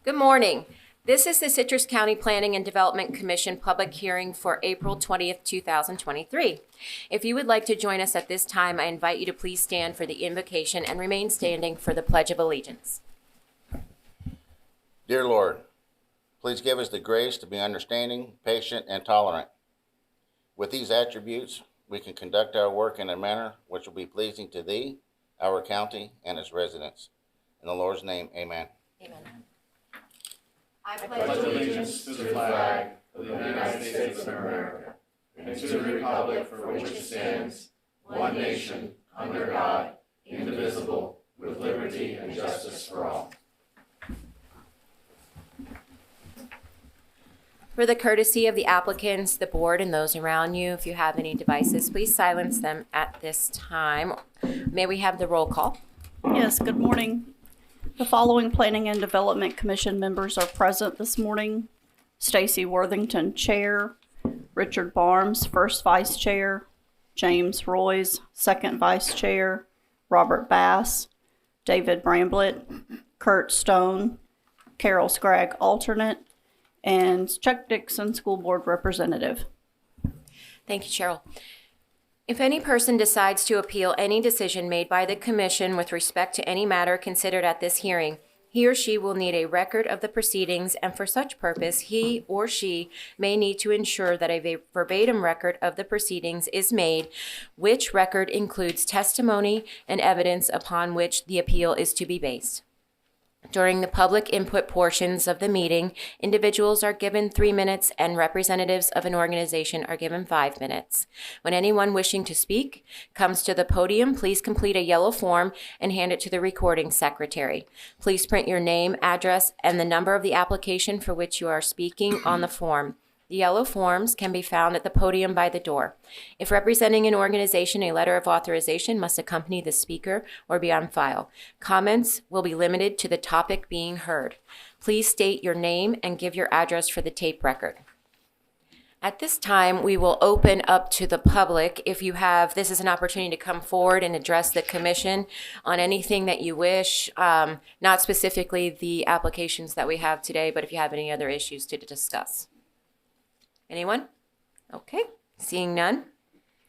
Good morning. This is the Citrus County Planning and Development Commission public hearing for April 20th, 2023. If you would like to join us at this time, I invite you to please stand for the invocation and remain standing for the Pledge of Allegiance. Dear Lord, please give us the grace to be understanding, patient, and tolerant. With these attributes, we can conduct our work in a manner which will be pleasing to Thee, our county, and its residents. In the Lord's name, amen. Amen. I pledge allegiance to the flag of the United States of America and to the republic for which it stands, one nation, under God, indivisible, with liberty and justice for all. For the courtesy of the applicants, the board, and those around you, if you have any devices, please silence them at this time. May we have the roll call? Yes, good morning. The following Planning and Development Commission members are present this morning. Stacy Worthington, Chair. Richard Barnes, First Vice Chair. James Royce, Second Vice Chair. Robert Bass. David Bramblett. Kurt Stone. Carol Scragg, Alternate. And Chuck Dixon, School Board Representative. Thank you, Cheryl. If any person decides to appeal any decision made by the commission with respect to any matter considered at this hearing, he or she will need a record of the proceedings, and for such purpose, he or she may need to ensure that a verbatim record of the proceedings is made, which record includes testimony and evidence upon which the appeal is to be based. During the public input portions of the meeting, individuals are given 3 minutes and representatives of an organization are given 5 minutes. When anyone wishing to speak comes to the podium, please complete a yellow form and hand it to the recording secretary. Please print your name, address, and the number of the application for which you are speaking on the form. The yellow forms can be found at the podium by the door. If representing an organization, a letter of authorization must accompany the speaker or be on file. Comments will be limited to the topic being heard. Please state your name and give your address for the tape record. At this time, we will open up to the public. If you have, this is an opportunity to come forward and address the commission on anything that you wish, not specifically the applications that we have today, but if you have any other issues to discuss. Anyone? Okay, seeing none.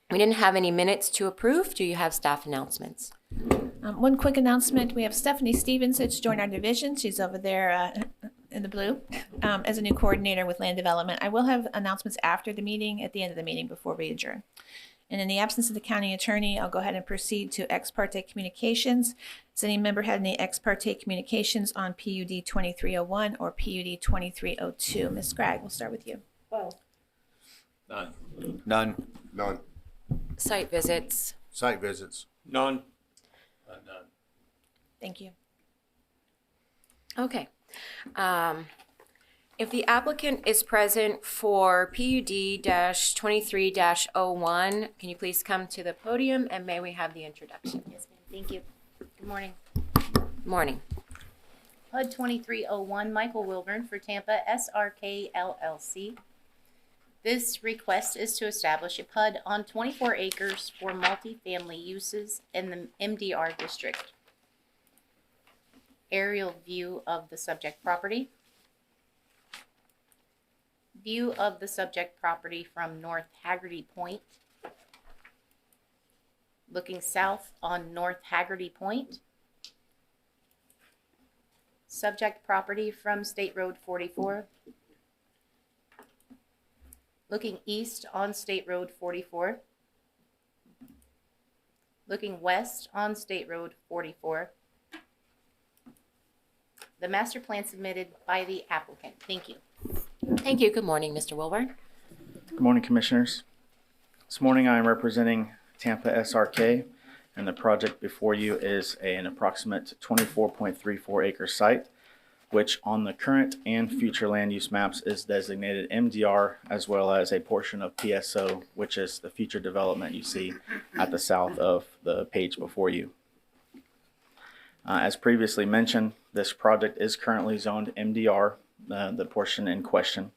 We didn't have any minutes to approve. Do you have staff announcements? One quick announcement. We have Stephanie Stevens that's joined our division. She's over there in the blue as a new coordinator with land development. I will have announcements after the meeting, at the end of the meeting, before we adjourn. And in the absence of the county attorney, I'll go ahead and proceed to ex parte communications. Does any member have any ex parte communications on PUD 2301 or PUD 2302? Ms. Scragg, we'll start with you. None. None. None. Site visits. Site visits. None. None. Thank you. Okay. If the applicant is present for PUD-23-01, can you please come to the podium and may we have the introduction? Yes, ma'am. Thank you. Good morning. Morning. PUD 2301, Michael Wilburn for Tampa SRK LLC. This request is to establish a PUD on 24 acres for multifamily uses in the MDR district. Aerial view of the subject property. View of the subject property from North Haggerty Point. Looking south on North Haggerty Point. Subject property from State Road 44. Looking east on State Road 44. Looking west on State Road 44. The master plan submitted by the applicant. Thank you. Thank you. Good morning, Mr. Wilburn. Good morning, Commissioners. This morning I am representing Tampa SRK, and the project before you is an approximate 24.34 acre site, which on the current and future land use maps is designated MDR, as well as a portion of PSO, which is the future development you see at the south of the page before you. As previously mentioned, this project is currently zoned MDR, the portion in question,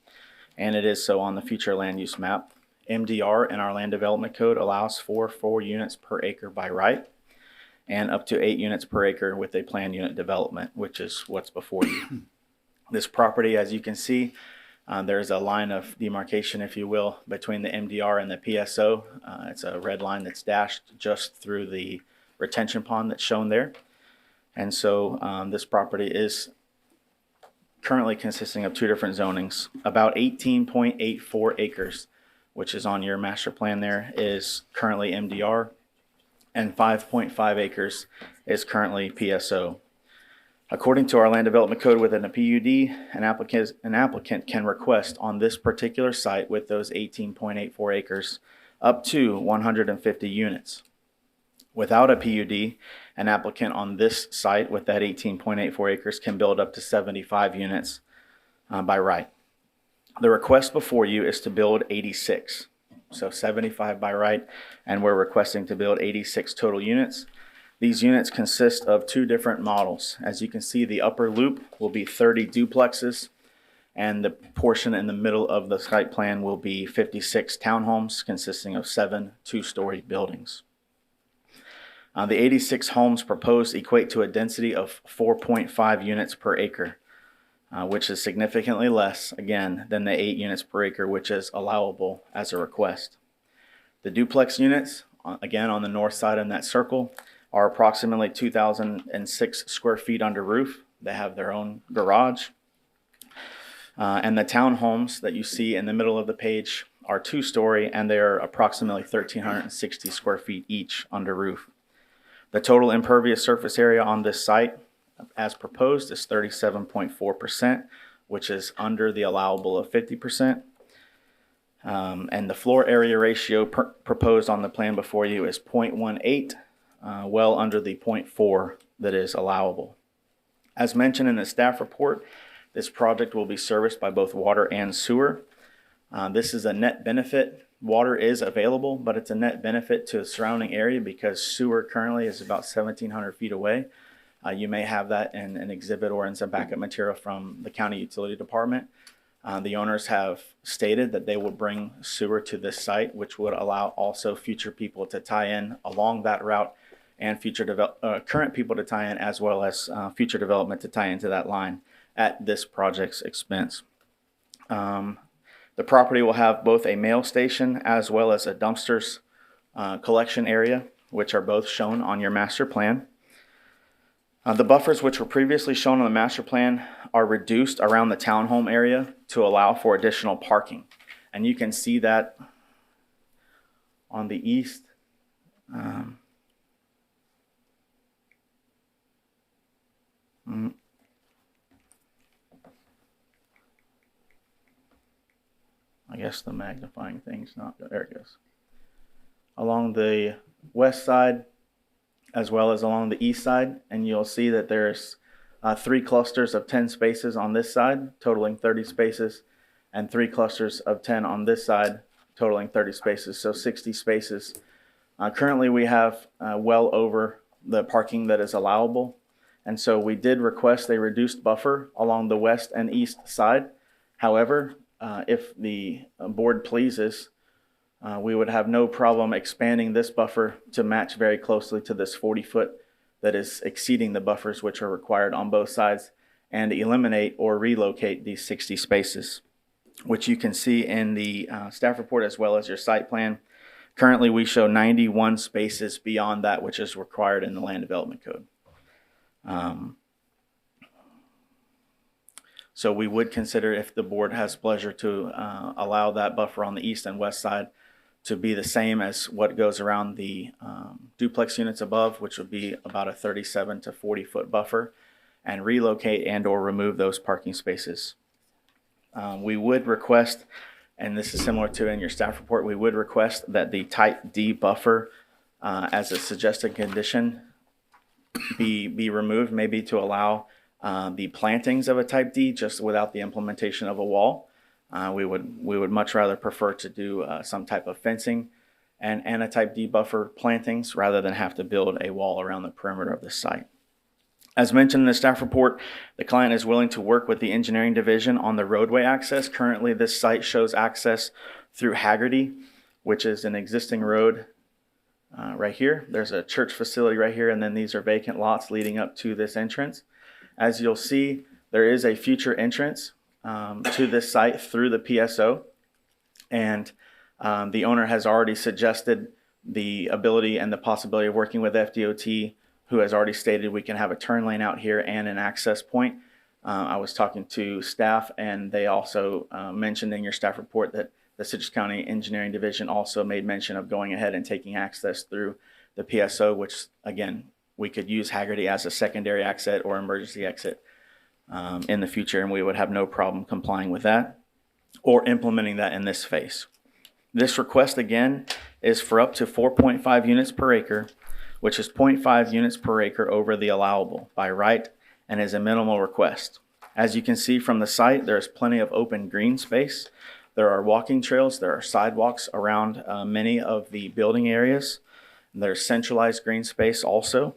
and it is so on the future land use map. MDR in our land development code allows for 4 units per acre by right, and up to 8 units per acre with a planned unit development, which is what's before you. This property, as you can see, there's a line of demarcation, if you will, between the MDR and the PSO. It's a red line that's dashed just through the retention pond that's shown there. And so this property is currently consisting of two different zonings. About 18.84 acres, which is on your master plan there, is currently MDR, and 5.5 acres is currently PSO. According to our land development code within a PUD, an applicant can request on this particular site with those 18.84 acres up to 150 units. Without a PUD, an applicant on this site with that 18.84 acres can build up to 75 units by right. The request before you is to build 86. So 75 by right, and we're requesting to build 86 total units. These units consist of two different models. As you can see, the upper loop will be 30 duplexes, and the portion in the middle of the site plan will be 56 townhomes consisting of 7 two-story buildings. The 86 homes proposed equate to a density of 4.5 units per acre, which is significantly less, again, than the 8 units per acre, which is allowable as a request. The duplex units, again, on the north side in that circle, are approximately 2,006 square feet under roof. They have their own garage. And the townhomes that you see in the middle of the page are 2-story, and they're approximately 1,360 square feet each under roof. The total impervious surface area on this site, as proposed, is 37.4%, which is under the allowable of 50%. And the floor area ratio proposed on the plan before you is 0.18, well under the 0.4 that is allowable. As mentioned in the staff report, this project will be serviced by both water and sewer. This is a net benefit. Water is available, but it's a net benefit to the surrounding area because sewer currently is about 1,700 feet away. You may have that in an exhibit or in some backup material from the county utility department. The owners have stated that they will bring sewer to this site, which would allow also future people to tie in along that route and current people to tie in, as well as future development to tie into that line at this project's expense. The property will have both a mail station as well as a dumpsters collection area, which are both shown on your master plan. The buffers which were previously shown on the master plan are reduced around the townhome area to allow for additional parking. And you can see that on the east. I guess the magnifying thing's not, there it goes. Along the west side, as well as along the east side, and you'll see that there's 3 clusters of 10 spaces on this side, totaling 30 spaces, and 3 clusters of 10 on this side, totaling 30 spaces, so 60 spaces. Currently, we have well over the parking that is allowable, and so we did request a reduced buffer along the west and east side. However, if the board pleases, we would have no problem expanding this buffer to match very closely to this 40-foot that is exceeding the buffers which are required on both sides, and eliminate or relocate these 60 spaces, which you can see in the staff report as well as your site plan. Currently, we show 91 spaces beyond that which is required in the land development code. So we would consider, if the board has pleasure, to allow that buffer on the east and west side to be the same as what goes around the duplex units above, which would be about a 37 to 40-foot buffer, and relocate and or remove those parking spaces. We would request, and this is similar to in your staff report, we would request that the type D buffer as a suggested condition be removed, maybe to allow the plantings of a type D just without the implementation of a wall. We would much rather prefer to do some type of fencing and a type D buffer plantings rather than have to build a wall around the perimeter of the site. As mentioned in the staff report, the client is willing to work with the engineering division on the roadway access. Currently, this site shows access through Haggerty, which is an existing road right here. There's a church facility right here, and then these are vacant lots leading up to this entrance. As you'll see, There is a future entrance to this site through the PSO, and the owner has already suggested the ability and the possibility of working with FDOT, who has already stated we can have a turn lane out here and an access point. I was talking to staff, and they also mentioned in your staff report that the Citrus County Engineering Division also made mention of going ahead and taking access through the PSO, which, again, we could use Haggerty as a secondary exit or emergency exit in the future, and we would have no problem complying with that or implementing that in this phase. This request, again, is for up to 4.5 units per acre, which is 0.5 units per acre over the allowable by right, and is a minimal request. As you can see from the site, there's plenty of open green space. There are walking trails, there are sidewalks around many of the building areas. There's centralized green space also,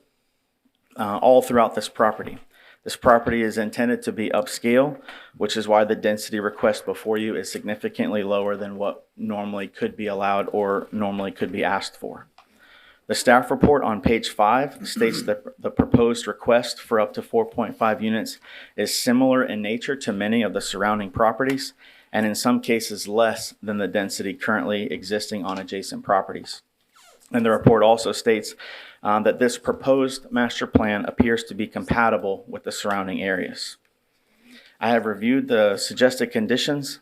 all throughout this property. This property is intended to be upscale, which is why the density request before you is significantly lower than what normally could be allowed or normally could be asked for. The staff report on page 5 states that the proposed request for up to 4.5 units is similar in nature to many of the surrounding properties, and in some cases less than the density currently existing on adjacent properties. And the report also states that this proposed master plan appears to be compatible with the surrounding areas. I have reviewed the suggested conditions,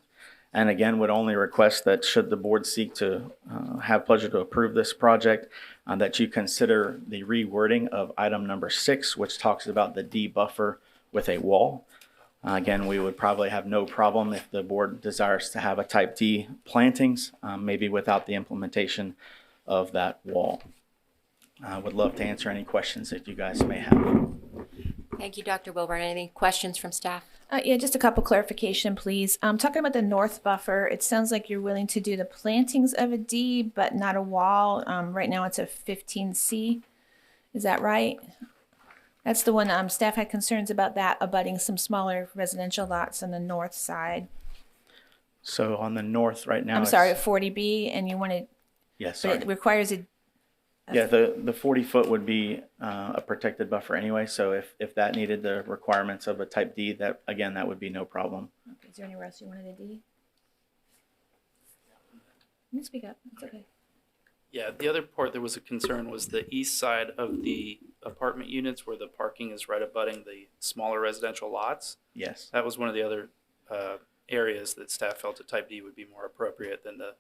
and again would only request that should the board seek to have pleasure to approve this project, that you consider the rewording of item number 6, which talks about the D buffer with a wall. Again, we would probably have no problem if the board desires to have a type D plantings, maybe without the implementation of that wall. I would love to answer any questions that you guys may have. Thank you, Dr. Wilburn. Any questions from staff? Yeah, just a couple clarification, please. Talking about the north buffer, it sounds like you're willing to do the plantings of a D, but not a wall. Right now it's a 15C. Is that right? That's the one staff had concerns about that abutting some smaller residential lots on the north side. So on the north right now, I'm sorry, 40B, and you wanted, yes, but sorry. it requires a, Yeah, the 40 foot would be a protected buffer anyway. So if that needed the requirements of a type D, that again, that would be no problem. okay, is there anywhere else you wanted a D? You can speak up, it's okay. Yeah, the other part that was a concern was the east side of the apartment units where the parking is right abutting the smaller residential lots. Yes. That was one of the other areas that staff felt a type D would be more appropriate than the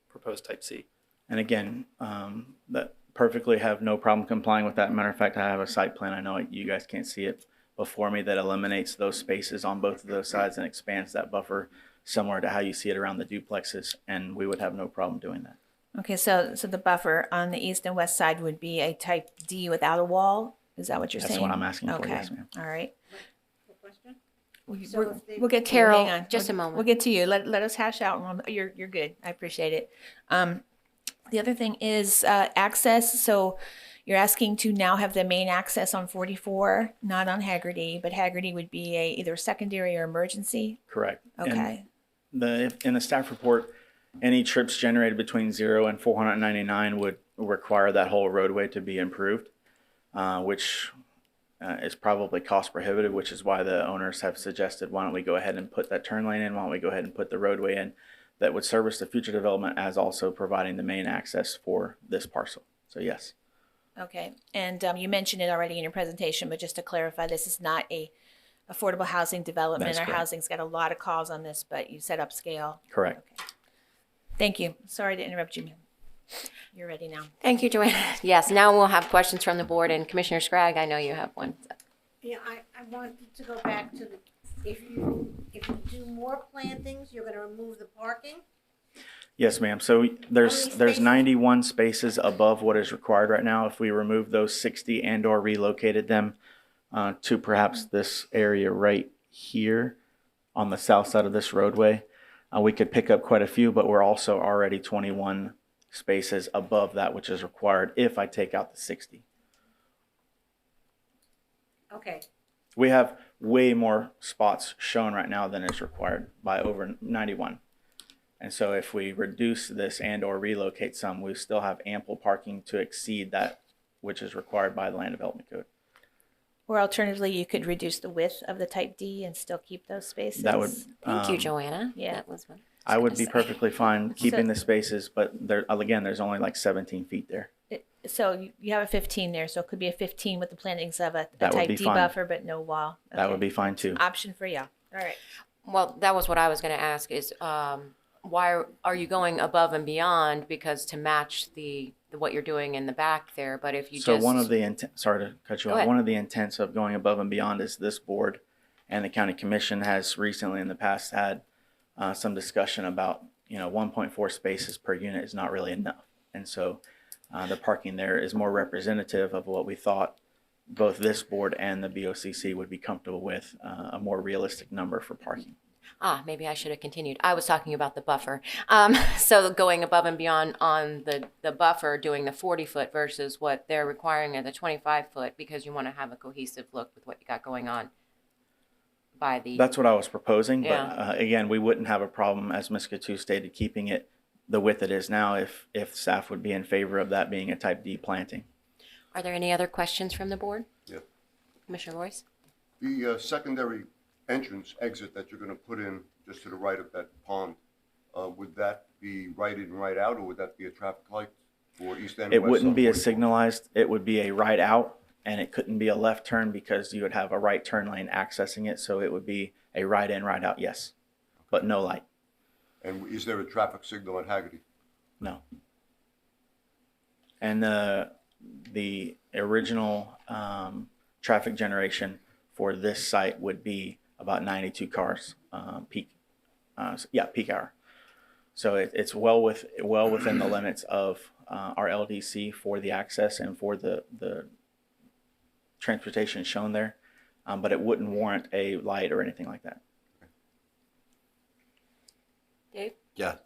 proposed type C. And again, that perfectly have no problem complying with that. Matter of fact, I have a site plan. I know you guys can't see it before me that eliminates those spaces on both of those sides and expands that buffer similar to how you see it around the duplexes. And we would have no problem doing that. Okay, so the buffer on the east and west side would be a type D without a wall? Is that what you're That's saying? what I'm asking for, Okay, yes, ma'am. all right. So if they- We'll get to Carol, you. Hang on. just a We'll- moment. We'll get to you. Let us hash out. You're good. I appreciate it. The other thing is access. So you're asking to now have the main access on 44, not on Haggerty, but Haggerty would be either secondary or emergency. Correct. Okay. And in the staff report, any trips generated between 0 and 499 would require that whole roadway to be improved, which is probably cost prohibitive, which is why the owners have suggested, why don't we go ahead and put that turn lane in? Why don't we go ahead and put the roadway in that would service the future development as also providing the main access for this parcel? So yes. Okay. And you mentioned it already in your presentation, but just to clarify, this is not a affordable housing development. That's Our correct. housing's got a lot of calls on this, but you set upscale. Correct. Thank you. Sorry to interrupt you, ma'am. You're ready now. Thank you, Joanna. Yes, now we'll have questions from the board, and Commissioner Scragg, I know you have one. Yeah, I wanted to go back to the, if you do more plantings, you're gonna remove the parking? Yes, ma'am. So How many there's spaces? 91 spaces above what is required right now. If we remove those 60 and or relocated them to perhaps this area right here on the south side of this roadway, we could pick up quite a few, but we're also already 21 spaces above that which is required if I take out the 60. Okay, We have way more spots shown right now than is required by over 91. And so if we reduce this and or relocate some, we still have ample parking to exceed that which is required by the Land Development Code. Or alternatively, you could reduce the width of the type D and still keep those spaces. That would, Thank you, Joanna. yeah. That was what I would gonna be say. perfectly fine keeping the spaces, but there, again, there's only like 17 feet there. So you have a 15 there, so it could be a 15 with the plantings of a That would type be D fine. buffer, but no wall. That Okay. would be fine too. Option for you. All right. Well, that was what I was going to ask is, why are you going above and beyond? Because to match the what you're doing in the back there, but if you So just. one of the sorry to cut you Go off. ahead. One of the intents of going above and beyond is this board and the county commission has recently in the past had some discussion about 1.4 spaces per unit is not really enough, and so the parking there is more representative of what we thought both this board and the BOCC would be comfortable with, a more realistic number for parking. Maybe I should have continued. I was talking about the buffer. So going above and beyond on the buffer, doing the 40-foot versus what they're requiring at the 25-foot, because you want to have a cohesive look with what you got going on by the. That's what I was proposing, Yeah. but again, we wouldn't have a problem, as Ms. Coutu stated, keeping it the width it is now if staff would be in favor of that being a type D planting. Are there any other questions from the board? Yeah. Commissioner Royce? The secondary entrance exit that you're going to put in just to the right of that pond, would that be right in, right out, or would that be a traffic light for east and west? It wouldn't on be a 44? signalized, it would be a right out, and it couldn't be a left turn because you would have a right turn lane accessing it, so it would be a right in, right out, yes, but no light, And is there a traffic signal at Haggerty? no. And the original traffic generation for this site would be about 92 cars peak hour. So it's well within the limits of our LDC for the access and for the transportation shown there, but it wouldn't warrant a light or anything like that. Dave? Yes.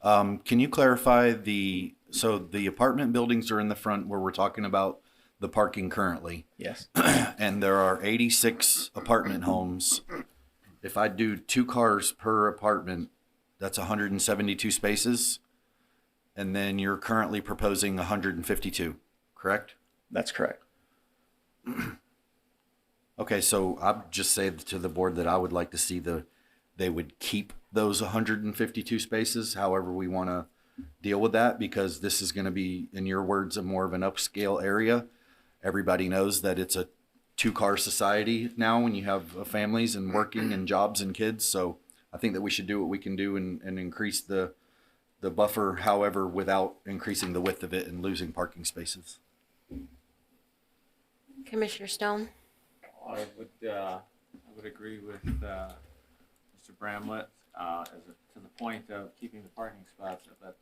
Can you clarify so the apartment buildings are in the front where we're talking about the parking currently, Yes. and there are 86 apartment homes. If I do 2 cars per apartment, that's 172 spaces. And then you're currently proposing 152, correct? That's correct. Okay, so I'd just say to the board that I would like to see they would keep those 152 spaces, however we want to deal with that, because this is going to be, in your words, a more of an upscale area. Everybody knows that it's a 2-car society now when you have families and working and jobs and kids. So I think that we should do what we can do and increase the buffer, however, without increasing the width of it and losing parking spaces. Commissioner Stone? I would agree with Mr. Bramlett to the point of keeping the parking spots, but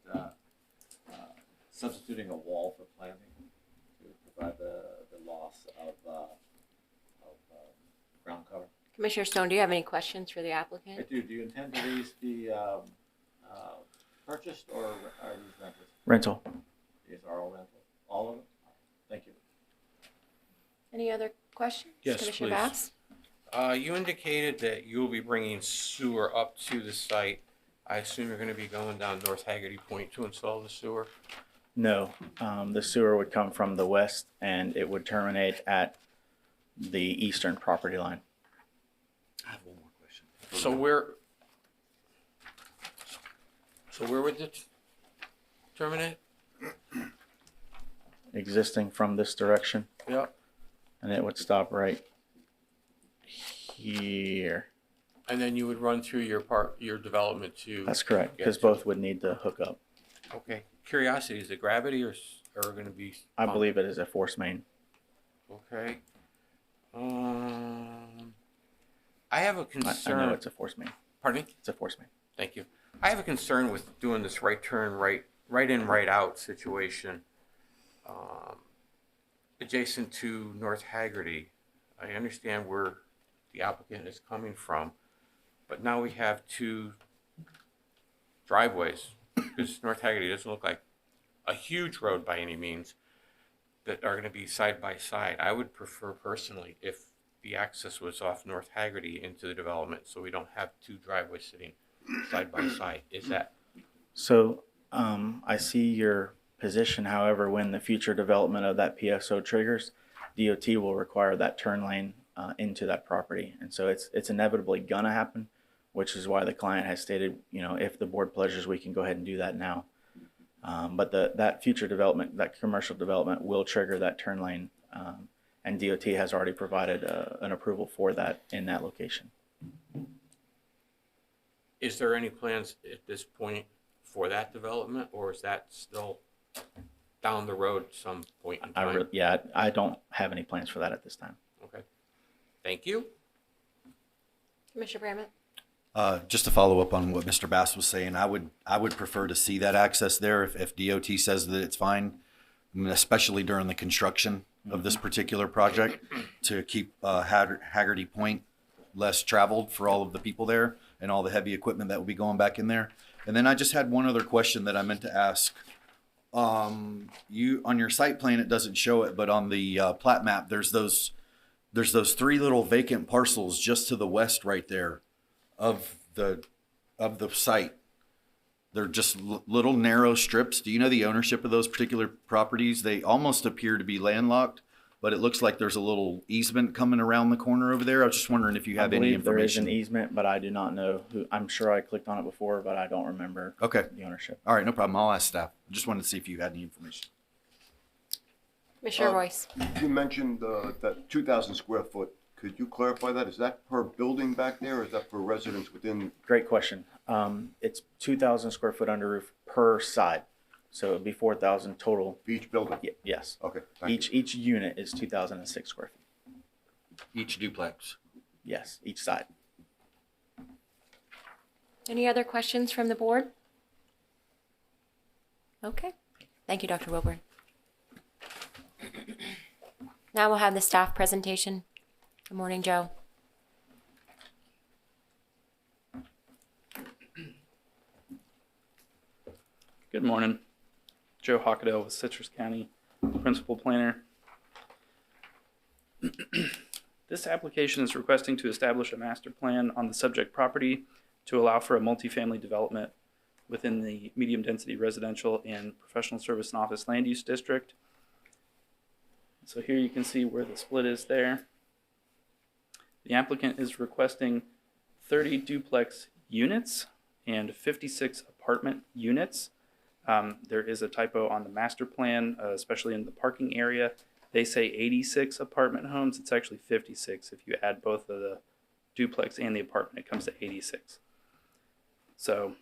substituting a wall for planting to provide the loss of ground cover. Commissioner Stone, do you have any questions for the I applicant? do. Do you intend for these to be purchased or are these rentals? Rental. These are all rental. All of them? Thank you. Any other questions? Yes, Commissioner please. Bass? You indicated that you'll be bringing sewer up to the site. I assume you're going to be going down North Haggerty Point to install the sewer? No, the sewer would come from the west and it would terminate at the eastern property line. I have one more question. So where would it terminate? Existing from this direction, Yep. and it would stop right here. And then you would run through your development to. That's correct, because Gotcha. both would need to hook up. Okay. Curiosity, is it gravity or going to be? I believe it is a force main. Okay. I have a I concern. know it's a force main. Pardon me? It's a force main. Thank you. I have a concern with doing this right turn, right in, right out situation adjacent to North Haggerty. I understand where the applicant is coming from, but now we have 2 driveways, because North Haggerty doesn't look like a huge road by any means, that are going to be side by side. I would prefer personally if the access was off North Haggerty into the development, so we don't have 2 driveways sitting side by side. Is that? So I see your position. However, when the future development of that PSO triggers, DOT will require that turn lane into that property. And so it's inevitably gonna happen, which is why the client has stated, if the board pleasures, we can go ahead and do that now. But that future development, that commercial development will trigger that turn lane. And DOT has already provided an approval for that in that location. Is there any plans at this point for that development, or is that still down the road some point in time? I don't have any plans for that at this time. Okay. Thank you. Commissioner Bramlett? Just to follow up on what Mr. Bass was saying, I would prefer to see that access there if DOT says that it's fine, especially during the construction of this particular project, to keep Haggerty Point less traveled for all of the people there and all the heavy equipment that will be going back in there. And then I just had one other question that I meant to ask. You on your site plan, it doesn't show it, but on the plat map, there's those 3 little vacant parcels just to the west right there of the site. They're just little narrow strips. Do you know the ownership of those particular properties? They almost appear to be landlocked, but it looks like there's a little easement coming around the corner over there. I was just wondering if you have any information. There is an easement, but I do not know who. I'm sure I clicked on it before, but I don't remember the ownership. All right, no problem. I'll ask staff. I just wanted to see if you had any information. Commissioner Royce? You mentioned that 2,000 square foot. Could you clarify that? Is that per building back there, or is that per residence within? Great question. It's 2,000 square foot under roof per side. So it would be 4,000 total. Each building? Yes. Okay. Each unit is 2,006 square feet. Each duplex? Yes, each side. Any other questions from the board? Okay. Thank you, Dr. Wilburn. Now we'll have the staff presentation. Good morning, Joe. Good morning. Joe Hockadell with Citrus County, Principal Planner. This application is requesting to establish a master plan on the subject property to allow for a multifamily development within the medium-density residential and professional service and office land use district. So here you can see where the split is there. The applicant is requesting 30 duplex units and 56 apartment units. There is a typo on the master plan, especially in the parking area. They say 86 apartment homes. It's actually 56. If you add both of the duplex and the apartment, it comes to 86. So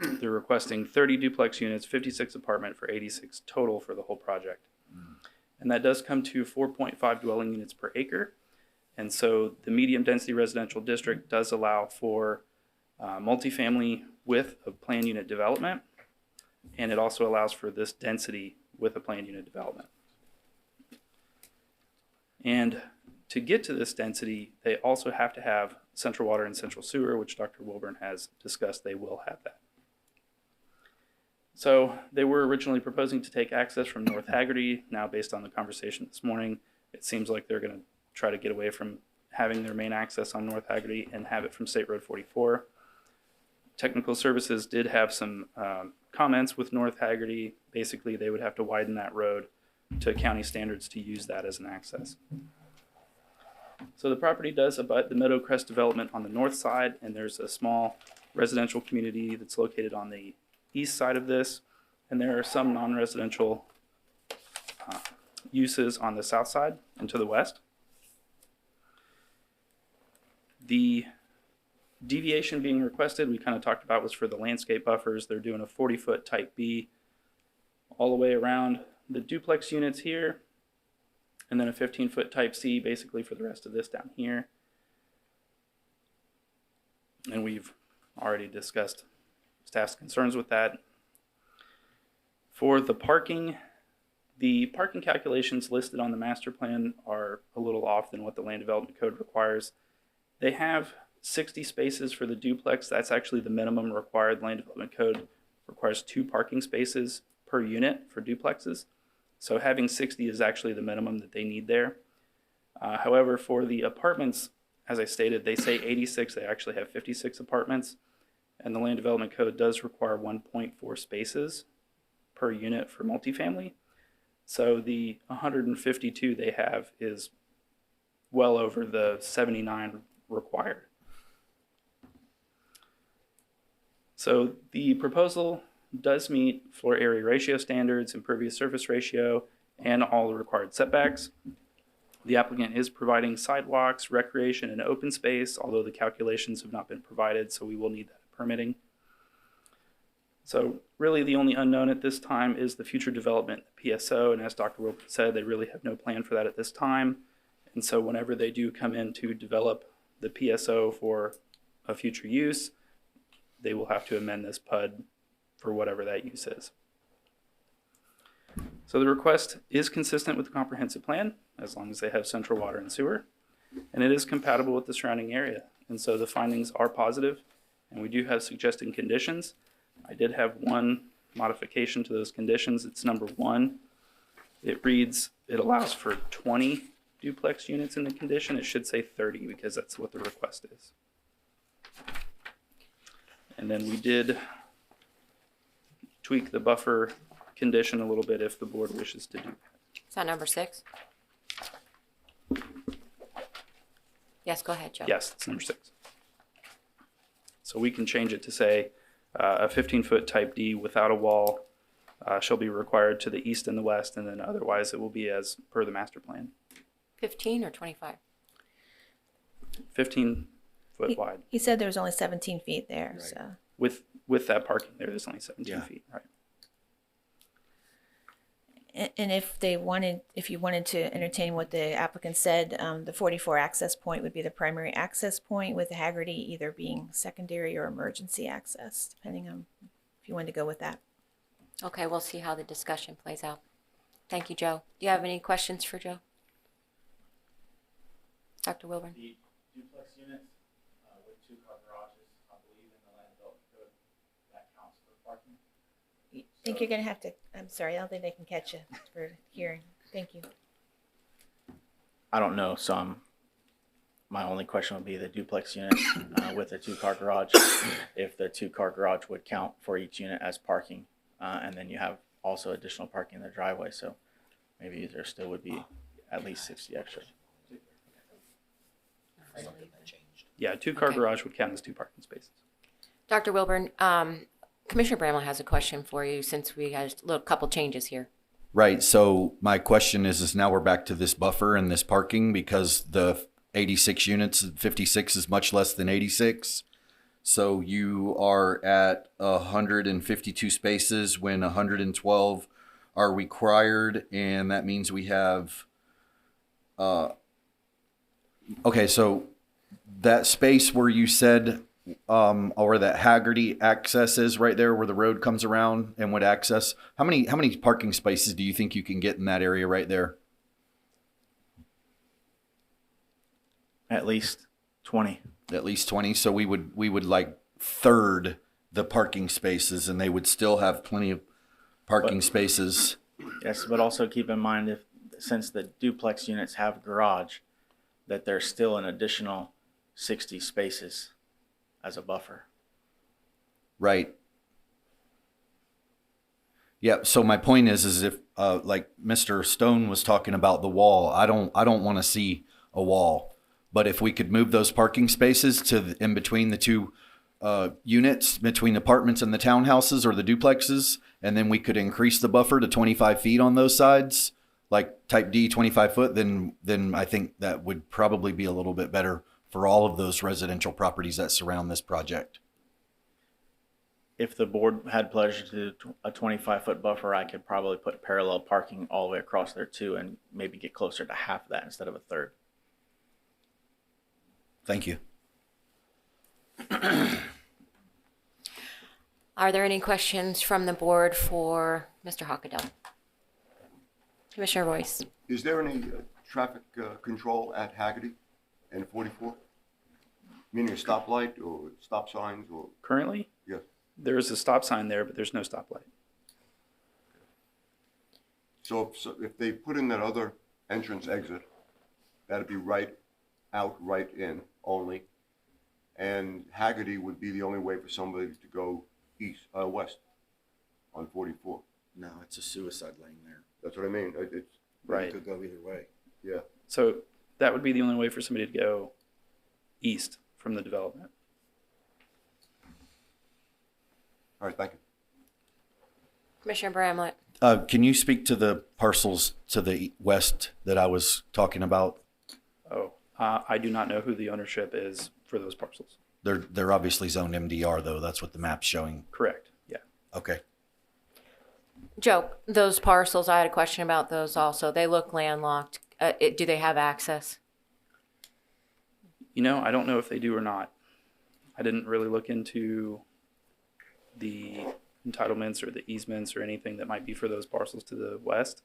they're requesting 30 duplex units, 56 apartment for 86 total for the whole project. And that does come to 4.5 dwelling units per acre. And so the medium density residential district does allow for multifamily with a planned unit development. And it also allows for this density with a planned unit development. And to get to this density, they also have to have central water and central sewer, which Dr. Wilburn has discussed. They will have that. So they were originally proposing to take access from North Haggerty. Now, based on the conversation this morning, it seems like they're going to try to get away from having their main access on North Haggerty and have it from State Road 44. Technical Services did have some comments with North Haggerty. Basically, they would have to widen that road to county standards to use that as an access. So the property does abut the Meadowcrest development on the north side, and there's a small residential community that's located on the east side of this, and there are some non-residential uses on the south side and to the west. The deviation being requested, we kind of talked about, was for the landscape buffers. They're doing a 40-foot type B all the way around the duplex units here, and then a 15-foot type C basically for the rest of this down here. And we've already discussed staff's concerns with that. For the parking calculations listed on the master plan are a little off than what the land development code requires. They have 60 spaces for the duplex. That's actually the minimum required. Land development code requires 2 parking spaces per unit for duplexes. So having 60 is actually the minimum that they need there. However, for the apartments, as I stated, they say 86. They actually have 56 apartments. And the land development code does require 1.4 spaces per unit for multifamily. So the 152 they have is well over the 79 required. So the proposal does meet floor area ratio standards, impervious surface ratio, and all the required setbacks. The applicant is providing sidewalks, recreation, and open space, although the calculations have not been provided, so we will need that permitting. So really the only unknown at this time is the future development PSO, and as Dr. Wilson said, they really have no plan for that at this time. And so whenever they do come in to develop the PSO for a future use, they will have to amend this PUD for whatever that use is. So the request is consistent with the comprehensive plan, as long as they have central water and sewer, and it is compatible with the surrounding area. And so the findings are positive, and we do have suggested conditions. I did have one modification to those conditions. It's number 1. It reads, it allows for 20 duplex units in the condition. It should say 30 because that's what the request is. And then we did tweak the buffer condition a little bit if the board wishes to do that. Is that number 6? Yes, go ahead, Joe. Yes, it's number 6. So we can change it to say a 15-foot type D without a wall shall be required to the east and the west, and then otherwise it will be as per the master plan. 15 or 25? 15 foot wide. He said there was only 17 feet there, Right. so. With that parking there, there's only 17 feet. Right. And if you wanted to entertain what the applicant said, the 44 access point would be the primary access point, with Haggerty either being secondary or emergency access, depending on if you wanted to go with that. Okay, we'll see how the discussion plays out. Thank you, Joe. Do you have any questions for Joe? Dr. Wilburn? The duplex units with 2-car garages, I believe in the land development code, that counts for parking. I think you're going to have to, I'm sorry, I don't think they can catch you for hearing. Thank you. I don't know, so my only question would be the duplex unit with a 2-car garage, if the 2-car garage would count for each unit as parking, and then you have also additional parking in the driveway, so maybe there still would be at least 60 extra. Yeah, a 2-car Okay. garage would count as 2 parking spaces. Dr. Wilburn, Commissioner Bramlett has a question for you since we had a little couple changes here. Right. So my question is now we're back to this buffer and this parking because the 86 units, 56 is much less than 86. So you are at 152 spaces when 112 are required, and that means we have. Okay, so that space where you said, or that Haggerty access is right there where the road comes around and would access, how many parking spaces do you think you can get in that area right there? At least 20. At least 20. So we would like third the parking spaces, and they would still have plenty of parking spaces. Yes, but also keep in mind since the duplex units have garage, that there's still an additional 60 spaces as a buffer. Right. Yeah. So my point is if like Mr. Stone was talking about the wall, I don't want to see a wall, but if we could move those parking spaces to in between the two units, between apartments and the townhouses or the duplexes, and then we could increase the buffer to 25 feet on those sides, like type D 25 foot, then I think that would probably be a little bit better for all of those residential properties that surround this project. If the board had pleasure to do a 25-foot buffer, I could probably put parallel parking all the way across there too, and maybe get closer to half of that instead of a third. Thank you. Are there any questions from the board for Mr. Hockedell? Commissioner Royce? Is there any traffic control at Haggerty and 44? Meaning a stoplight or stop signs or? Currently, Yes. there is a stop sign there, but there's no stoplight. So if they put in that other entrance exit, that'd be right out, right in only. And Haggerty would be the only way for somebody to go west on 44. No, it's a suicide lane there. That's what I mean. It's, It Right. could go either way. yeah. So that would be the only way for somebody to go east from the development. All right, thank you. Commissioner Bramlett. Can you speak to the parcels to the west that I was talking about? Oh, I do not know who the ownership is for those parcels. They're obviously zoned MDR though. That's what the map's showing. Correct, yeah. Okay. Joe, those parcels, I had a question about those also. They look landlocked. Do they have access? You know, I don't know if they do or not. I didn't really look into the entitlements or the easements or anything that might be for those parcels to the west.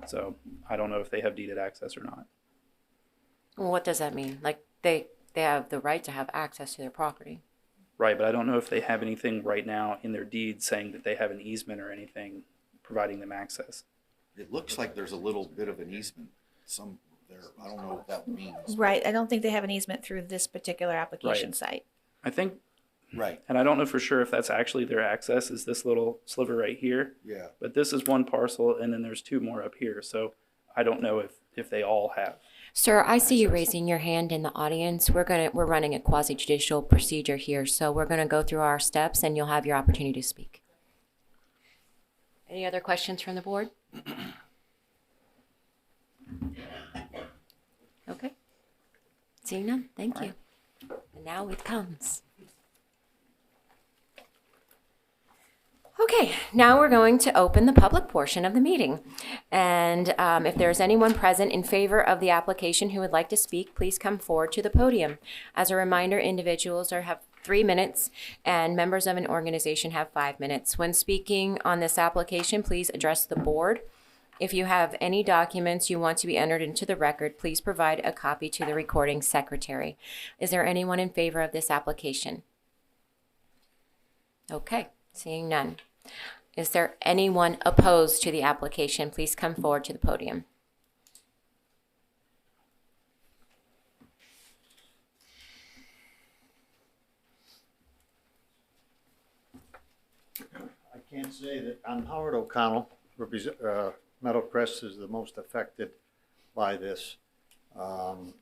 So I don't know if they have deeded access or not. Well, what does that mean? Like they have the right to have access to their property. Right, but I don't know if they have anything right now in their deed saying that they have an easement or anything providing them access. It looks like there's a little bit of an easement some there. I don't know what that means. Right, I don't think they have an easement through this particular application Right. site. I think, Right. and I don't know for sure if that's actually their access, is this little sliver right here. Yeah. But this is one parcel and then there's two more up here. So I don't know if they all have. Sir, I see you raising your hand in the audience. We're running a quasi judicial procedure here, so we're gonna go through our steps and you'll have your opportunity to speak. Any other questions from the board? Okay. Seeing none, thank you. And now it comes. Okay, now we're going to open the public portion of the meeting. And if there's anyone present in favor of the application who would like to speak, please come forward to the podium. As a reminder, individuals have 3 minutes and members of an organization have 5 minutes. When speaking on this application, please address the board. If you have any documents you want to be entered into the record, please provide a copy to the recording secretary. Is there anyone in favor of this application? Okay, seeing none. Is there anyone opposed to the application? Please come forward to the podium. I can't say that, I'm Howard O'Connell, Meadowcrest is the most affected by this. And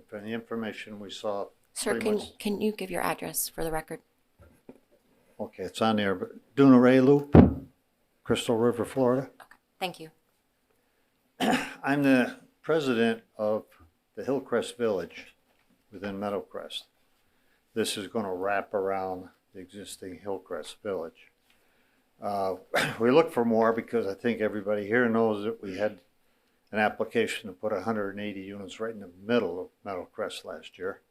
from the information we saw. Sir, can you give your address for the record? Okay, it's on there, but Dunaray Loop, Crystal River, Florida. Thank you. I'm the president of the Hillcrest Village within Meadowcrest. This is going to wrap around the existing Hillcrest Village. We look for more because I think everybody here knows that we had an application to put 180 units right in the middle of Meadowcrest last year.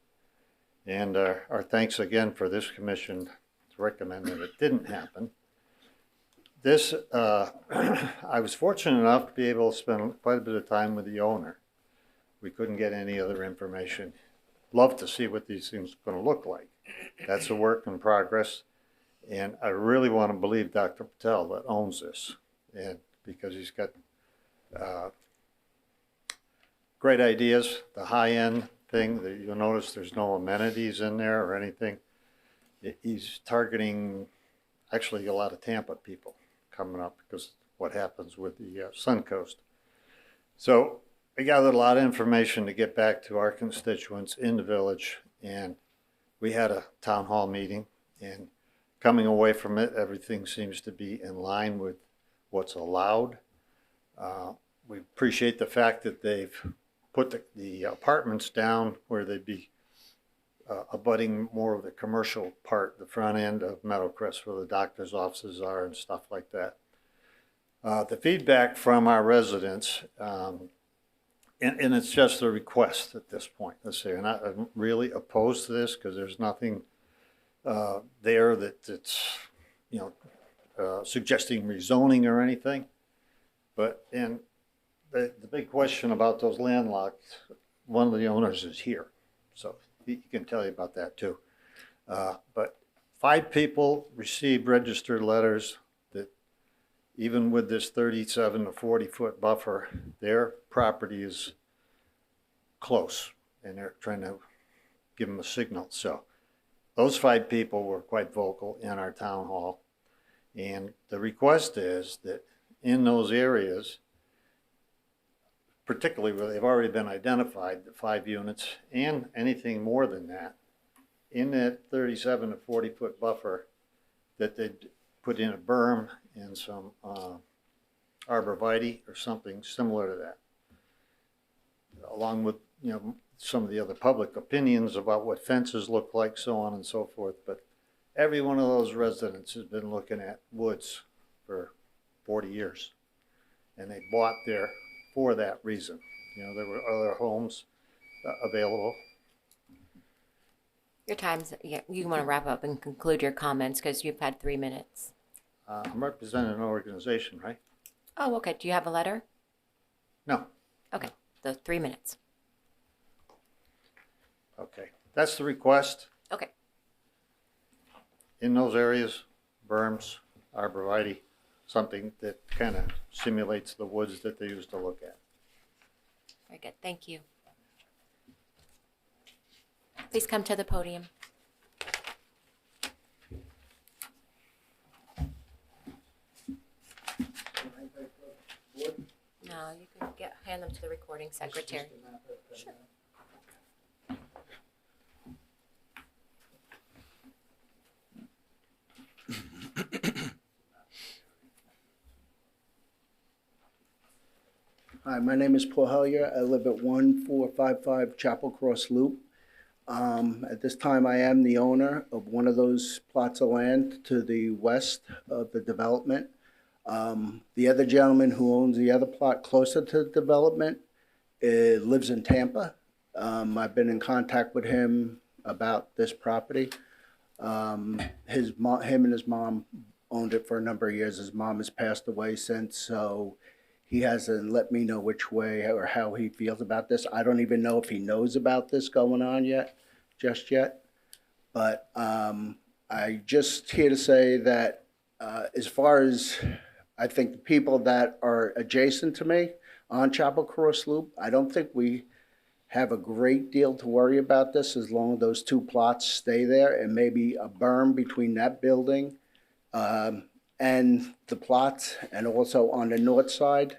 And our thanks again for this commission to recommend that it didn't happen. This, I was fortunate enough to be able to spend quite a bit of time with the owner. We couldn't get any other information. Love to see what these things are going to look like. That's a work in progress. And I really want to believe Dr. Patel that owns this, and because he's got great ideas. The high-end thing that you'll notice there's no amenities in there or anything. He's targeting actually a lot of Tampa people coming up because of what happens with the Suncoast. So we gathered a lot of information to get back to our constituents in the village, and we had a town hall meeting, and coming away from it, everything seems to be in line with what's allowed. We appreciate the fact that they've put the apartments down where they'd be abutting more of the commercial part, the front end of Meadowcrest where the doctor's offices are and stuff like that. The feedback from our residents, and it's just a request at this point. Let's say I'm really opposed to this because there's nothing there that's suggesting rezoning or anything. But the big question about those landlocked, one of the owners is here, so he can tell you about that too. But 5 people received registered letters that even with this 37 to 40 foot buffer, their property is close and they're trying to give them a signal. So those 5 people were quite vocal in our town hall. And the request is that in those areas, particularly where they've already been identified, the 5 units, and anything more than that, in that 37 to 40-foot buffer, that they'd put in a berm and some arborvitae or something similar to that, along with, you know, some of the other public opinions about what fences look like, so on and so forth. But every one of those residents has been looking at woods for 40 years, and they bought there for that reason. You know, there were other homes available. Your time's, yeah, you want to wrap up and conclude your comments because you've had 3 minutes. I'm representing an organization, right? Oh, okay. Do you have a letter? No. Okay, the 3 minutes. Okay, that's the request. Okay. In those areas, berms, arborvitae, something that kind of simulates the woods that they used to look at. Very good. Thank you. Please come to the podium. No, you can hand them to the recording secretary. Sure. Hi, my name is Paul Hellier. I live at 1455 Chapel Cross Loop. At this time, I am the owner of one of those plots of land to the west of the development. The other gentleman who owns the other plot closer to the development lives in Tampa. I've been in contact with him about this property. Him and his mom owned it for a number of years. His mom has passed away since, so he hasn't let me know which way or how he feels about this. I don't even know if he knows about this going on just yet. But I just here to say that as far as I think the people that are adjacent to me on Chapel Cross Loop, I don't think we have a great deal to worry about this as long as those 2 plots stay there, and maybe a berm between that building and the plot. And also on the north side,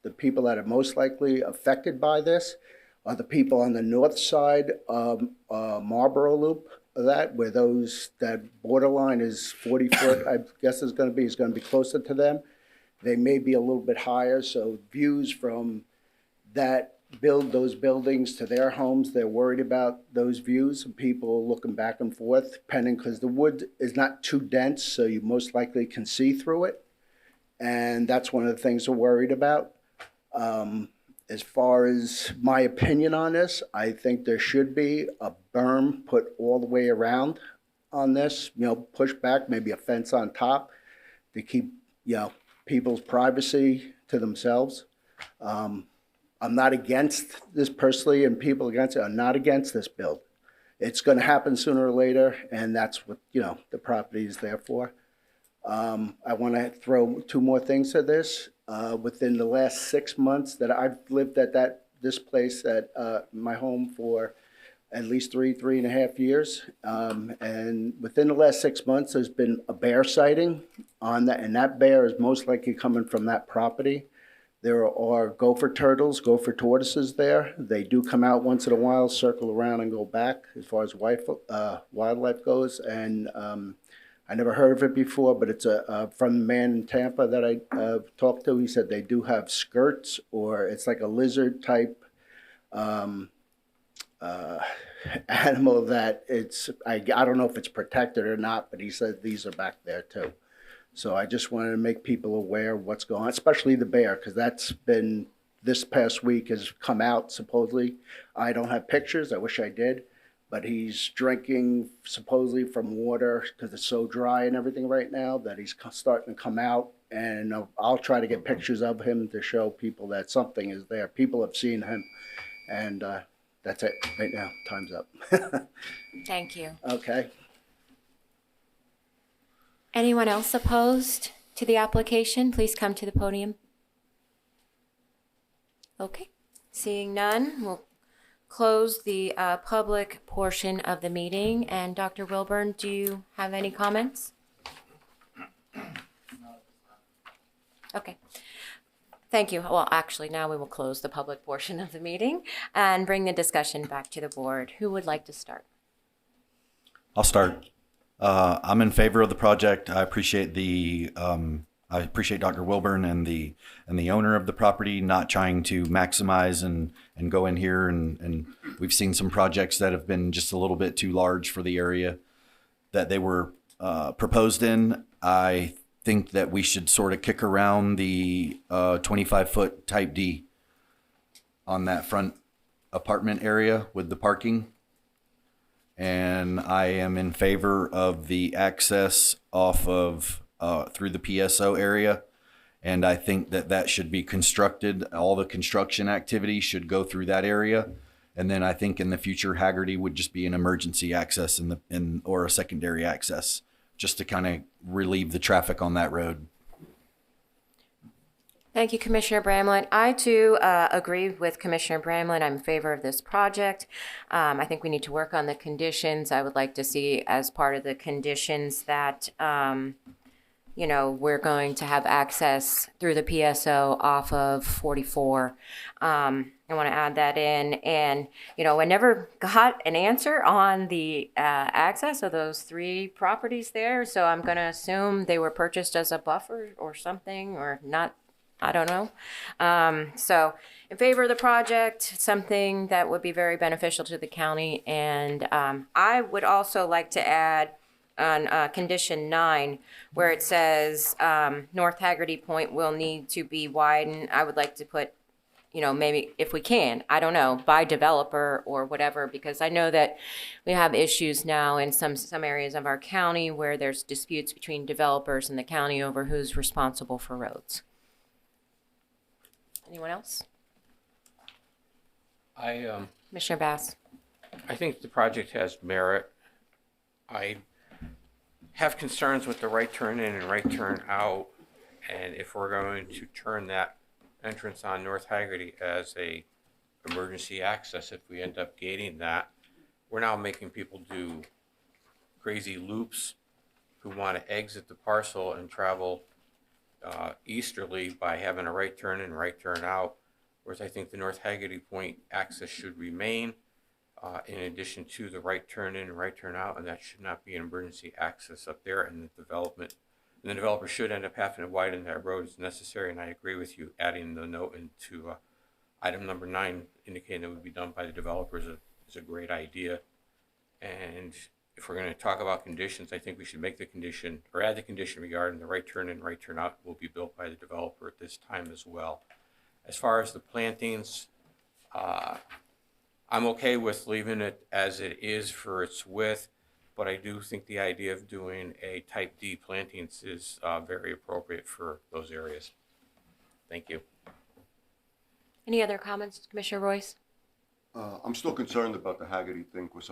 the people that are most likely affected by this are the people on the north side of Marlboro Loop, where that borderline is 40 foot, I guess is going to be closer to them. They may be a little bit higher, so views from those buildings to their homes, they're worried about those views of people looking back and forth, depending, because the wood is not too dense, so you most likely can see through it. And that's one of the things they're worried about. As far as my opinion on this, I think there should be a berm put all the way around on this, push back, maybe a fence on top to keep, people's privacy to themselves. I'm not against this personally, and people against it are not against this build. It's going to happen sooner or later, and that's what, the property is there for. I want to throw 2 more things to this. Within the last 6 months that I've lived at this place at my home for at least 3.5 years, and within the last 6 months, there's been a bear sighting on that, and that bear is most likely coming from that property. There are gopher tortoises there. They do come out once in a while, circle around and go back as far as wildlife goes. And I never heard of it before, but it's from the man in Tampa that I talked to. He said they do have skirts, or it's like a lizard type animal that I don't know if it's protected or not, but he said these are back there too. So I just wanted to make people aware of what's going on, especially the bear, because that's been, this past week has come out supposedly. I don't have pictures, I wish I did, but he's drinking supposedly from water because it's so dry and everything right now that he's starting to come out. And I'll try to get pictures of him to show people that something is there. People have seen him, and that's it right now. Time's up. Thank you. Okay. Anyone else opposed to the application? Please come to the podium. Okay, seeing none, we'll close the public portion of the meeting. And Dr. Wilburn, do you have any comments? Okay. Thank you. Well, actually, now we will close the public portion of the meeting and bring the discussion back to the board. Who would like to start? I'll start. I'm in favor of the project. I appreciate Dr. Wilburn and the owner of the property not trying to maximize and go in here and we've seen some projects that have been just a little bit too large for the area that they were proposed in. I think that we should sort of kick around the 25-foot type D on that front apartment area with the parking. And I am in favor of the access off of through the PSO area. And I think that should be constructed. All the construction activity should go through that area. And then I think in the future, Haggerty would just be an emergency access or a secondary access, just to kind of relieve the traffic on that road. Thank you, Commissioner Bramlett. I too agree with Commissioner Bramlett. I'm in favor of this project. I think we need to work on the conditions. I would like to see as part of the conditions that, we're going to have access through the PSO off of 44. I want to add that in. And, I never got an answer on the access of those 3 properties there. So I'm going to assume they were purchased as a buffer or something, or not. I don't know. So in favor of the project, something that would be very beneficial to the county. And I would also like to add on condition 9, where it says North Haggerty Point will need to be widened. I would like to put, maybe if we can, I don't know, by developer or whatever, because I know that we have issues now in some areas of our county where there's disputes between developers and the county over who's responsible for roads. Anyone else? Commissioner Bass. I think the project has merit. I have concerns with the right turn in and right turn out. And if we're going to turn that entrance on North Haggerty as a emergency access, if we end up gating that, we're now making people do crazy loops who want to exit the parcel and travel easterly by having a right turn in, right turn out, whereas I think the North Haggerty Point access should remain in addition to the right turn in and right turn out, and that should not be an emergency access up there. And the developer should end up having to widen that road as necessary. And I agree with you, adding the note into item number 9, indicating it would be done by the developers is a great idea. And if we're going to talk about conditions, I think we should make the condition or add the condition regarding the right turn in, right turn out will be built by the developer at this time as well. As far as the plantings, I'm okay with leaving it as it is for its width, but I do think the idea of doing a type D plantings is very appropriate for those areas. Thank you. Any other comments, Commissioner Royce? I'm still concerned about the Haggerty thing, because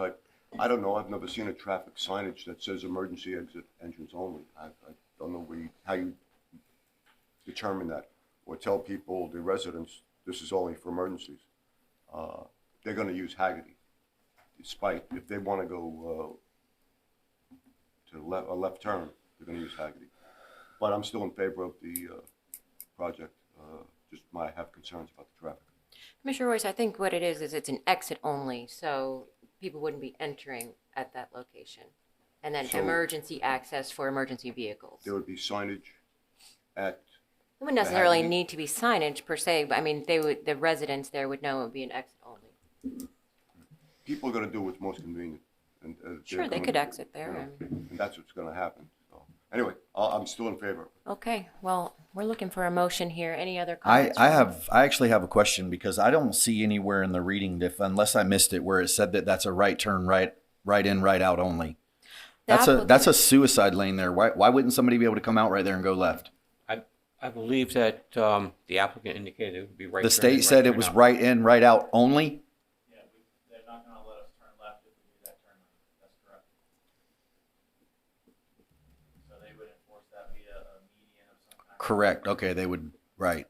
I don't know, I've never seen a traffic signage that says emergency exit entrance only. I don't know how you determine that, or tell people, the residents, this is only for emergencies. They're gonna use Haggerty, despite, if they wanna go to a left turn, they're gonna use Haggerty. But I'm still in favor of the project, just might have concerns about the traffic. Commissioner Royce, I think what it is it's an exit only, so people wouldn't be entering at that location. And then So- emergency access for emergency vehicles. There would be signage at, It wouldn't necessarily Haggerty? need to be signage per se, but I mean, the residents there would know it would be an exit only. people are gonna do what's most convenient. And Sure, they could exit there. And that's what's gonna happen, so. Anyway, I'm still in favor. Okay, well, we're looking for a motion here. Any other comments? I actually have a question, because I don't see anywhere in the reading, unless I missed it, where it said that that's a right turn, right in, right out only. That's a suicide lane there. Why wouldn't somebody be able to come out right there and go left? I believe that the applicant indicated it would be right. The turn in, state right said it turn was out. right in, right out only? Yeah, they're not gonna let us turn left if we do that turn lane. That's correct. So they would enforce that via a median of some kind. Correct. Okay, they would, right.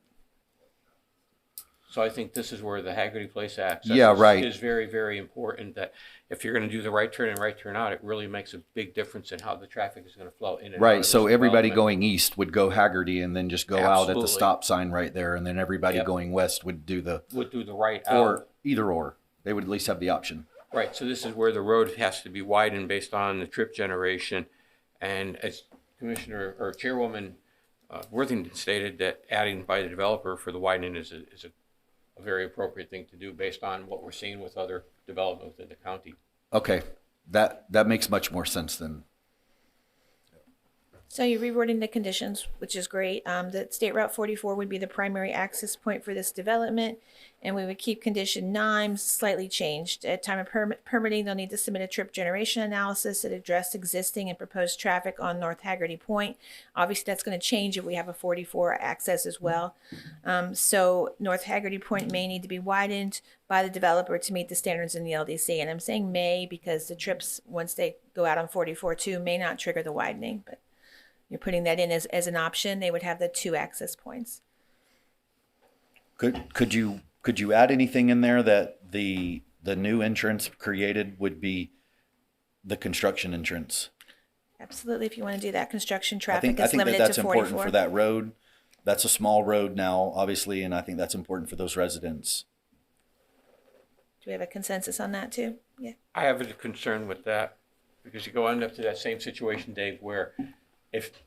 So I think this is where the Haggerty Place access Yeah, right. is very, very important, that if you're gonna do the right turn and right turn out, it really makes a big difference in how the traffic is gonna flow in and out of Right, this so everybody development. going east would go Haggerty and then just go out at the Absolutely. stop sign right there, and then everybody Yep. going west would do the, Would do the right out. or either or. They would at least have the option. Right, so this is where the road has to be widened based on the trip generation. And as Commissioner or Chairwoman Worthington stated, that adding by the developer for the widening is a very appropriate thing to do based on what we're seeing with other development within the county. Okay, that makes much more sense then. So you're rewording the conditions, which is great. That State Route 44 would be the primary access point for this development, and we would keep condition 9 slightly changed. At time of permitting, they'll need to submit a trip generation analysis that address existing and proposed traffic on North Haggerty Point. Obviously, that's going to change if we have a 44 access as well. So North Haggerty Point may need to be widened by the developer to meet the standards in the LDC. And I'm saying may because the trips, once they go out on 44 too, may not trigger the widening, but you're putting that in as an option. They would have the 2 access points. Could you add anything in there that the new entrance created would be the construction entrance? Absolutely, if you want to do that. Construction I traffic think is limited to 44. that's important for that road. That's a small road now, obviously, and I think that's important for those residents. Do we have a consensus on that too? Yeah. I have a concern with that because you go end up to that same situation, Dave, where if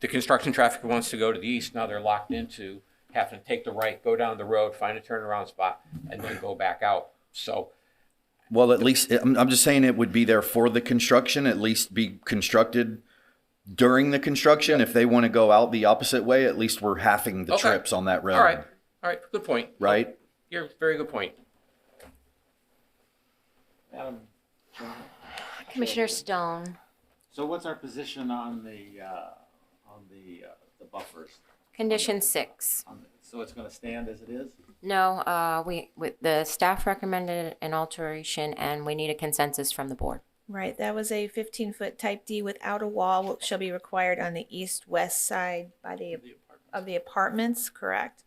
the construction traffic wants to go to the east, now they're locked into having to take the right, go down the road, find a turnaround spot, and then go back out. So, Well, at least, I'm just saying it would be there for the construction, at least be constructed during the construction. If they want to go out the opposite way, at least we're halving the Okay. trips on that road. all right, good point. Right? You're very good point. Madam Chairman? Commissioner Stone, So what's our position on the buffers? condition 6. So it's gonna stand as it is? No, the staff recommended an alteration and we need a consensus from the board. Right, that was a 15-foot type D without a wall, which shall be required on the east-west side of the apartments, correct?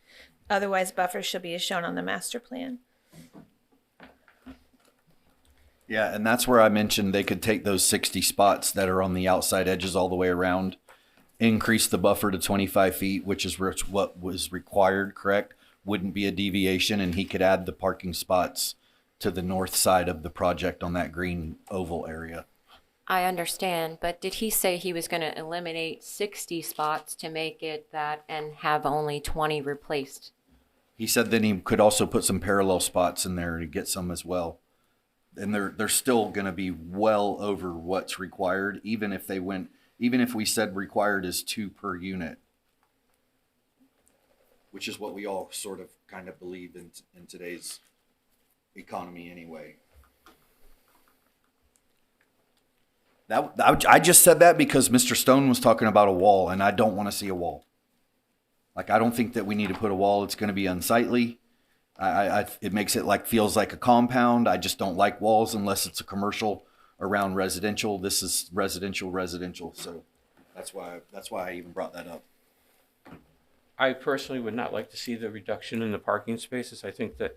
Otherwise, buffers shall be as shown on the master plan. Yeah, and that's where I mentioned they could take those 60 spots that are on the outside edges all the way around, increase the buffer to 25 feet, which is what was required, correct? Wouldn't be a deviation, and he could add the parking spots to the north side of the project on that green oval area. I understand, but did he say he was going to eliminate 60 spots to make it that and have only 20 replaced? He said then he could also put some parallel spots in there to get some as well. And they're still going to be well over what's required, even if we said required is 2 per unit, which is what we all sort of kind of believe in today's economy anyway. I just said that because Mr. Stone was talking about a wall, and I don't want to see a wall. Like, I don't think that we need to put a wall. It's going to be unsightly. It makes it feels like a compound. I just don't like walls unless it's a commercial around residential. This is residential. So that's why I even brought that up. I personally would not like to see the reduction in the parking spaces. I think that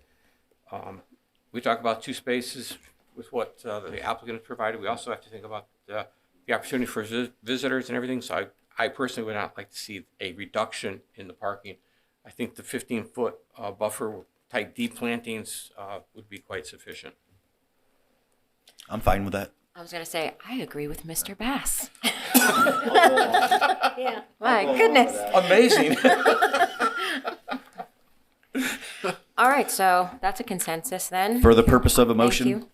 we talk about 2 spaces with what the applicant has provided. We also have to think about the opportunity for visitors and everything. So I personally would not like to see a reduction in the parking. I think the 15-foot buffer type D plantings would be quite sufficient. I'm fine with that. I was going to say, I agree with Mr. Bass. Yeah. My goodness. Amazing. All right, so that's a consensus then. For the purpose of a Thank motion, you.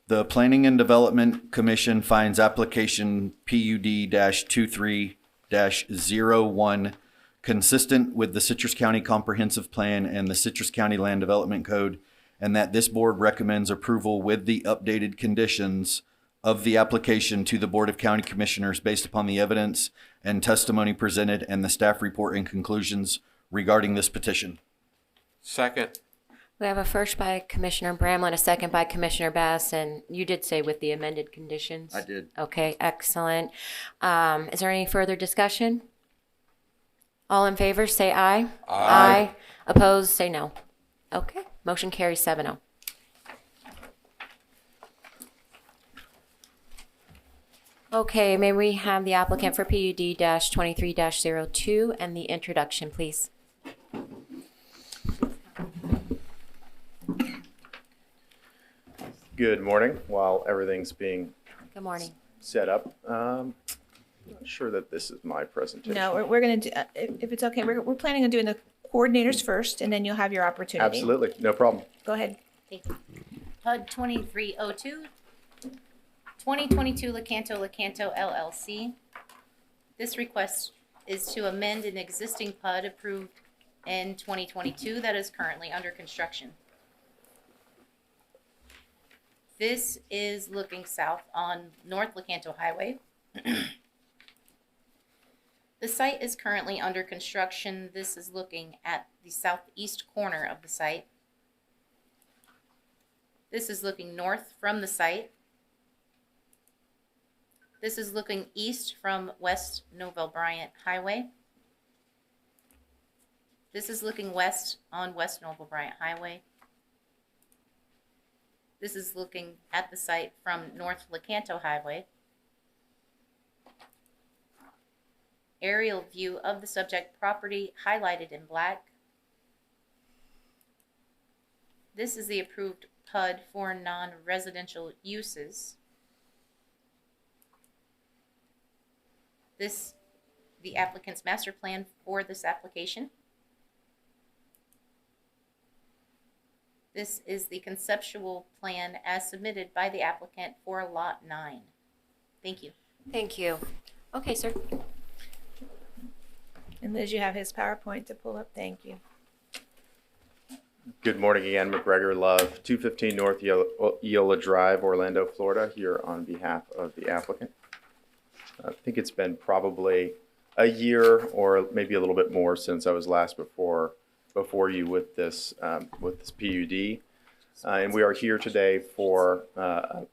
the Planning and Development Commission finds application PUD-23-01 consistent with the Citrus County Comprehensive Plan and the Citrus County Land Development Code, and that this board recommends approval with the updated conditions of the application to the Board of County Commissioners based upon the evidence and testimony presented and the staff report and conclusions regarding this petition. Second. We have a first by Commissioner Bramlett, a second by Commissioner Bass, and you did say with the amended conditions? I did. Okay, excellent. Is there any further discussion? All in favor, say aye. Aye. Opposed, say no. Okay, motion carries 7-0. Okay, may we have the applicant for PUD-23-02 and the introduction, please? Good morning. While everything's being Good morning. set up, not sure that this is my presentation. No, we're going to do, if it's okay, we're planning on doing the coordinators first, and then you'll have your opportunity. Absolutely, no problem. Go ahead. Thank you. PUD 2302, 2022 Lecanto LLC. This request is to amend an existing PUD approved in 2022 that is currently under construction. This is looking south on North Lecanto Highway. The site is currently under construction. This is looking at the southeast corner of the site. This is looking north from the site. This is looking east from West Novel Bryant Highway. This is looking west on West Novel Bryant Highway. This is looking at the site from North Lecanto Highway. Aerial view of the subject property highlighted in black. This is the approved PUD for non-residential uses. This, the applicant's master plan for this application. This is the conceptual plan as submitted by the applicant for Lot 9. Thank you. Thank you. Okay, sir. And Liz, you have his PowerPoint to pull up. Thank you. Good morning again, McGregor Love, 215 North Eola Drive, Orlando, Florida, here on behalf of the applicant. I think it's been probably a year or maybe a little bit more since I was last before you with this PUD, and we are here today for a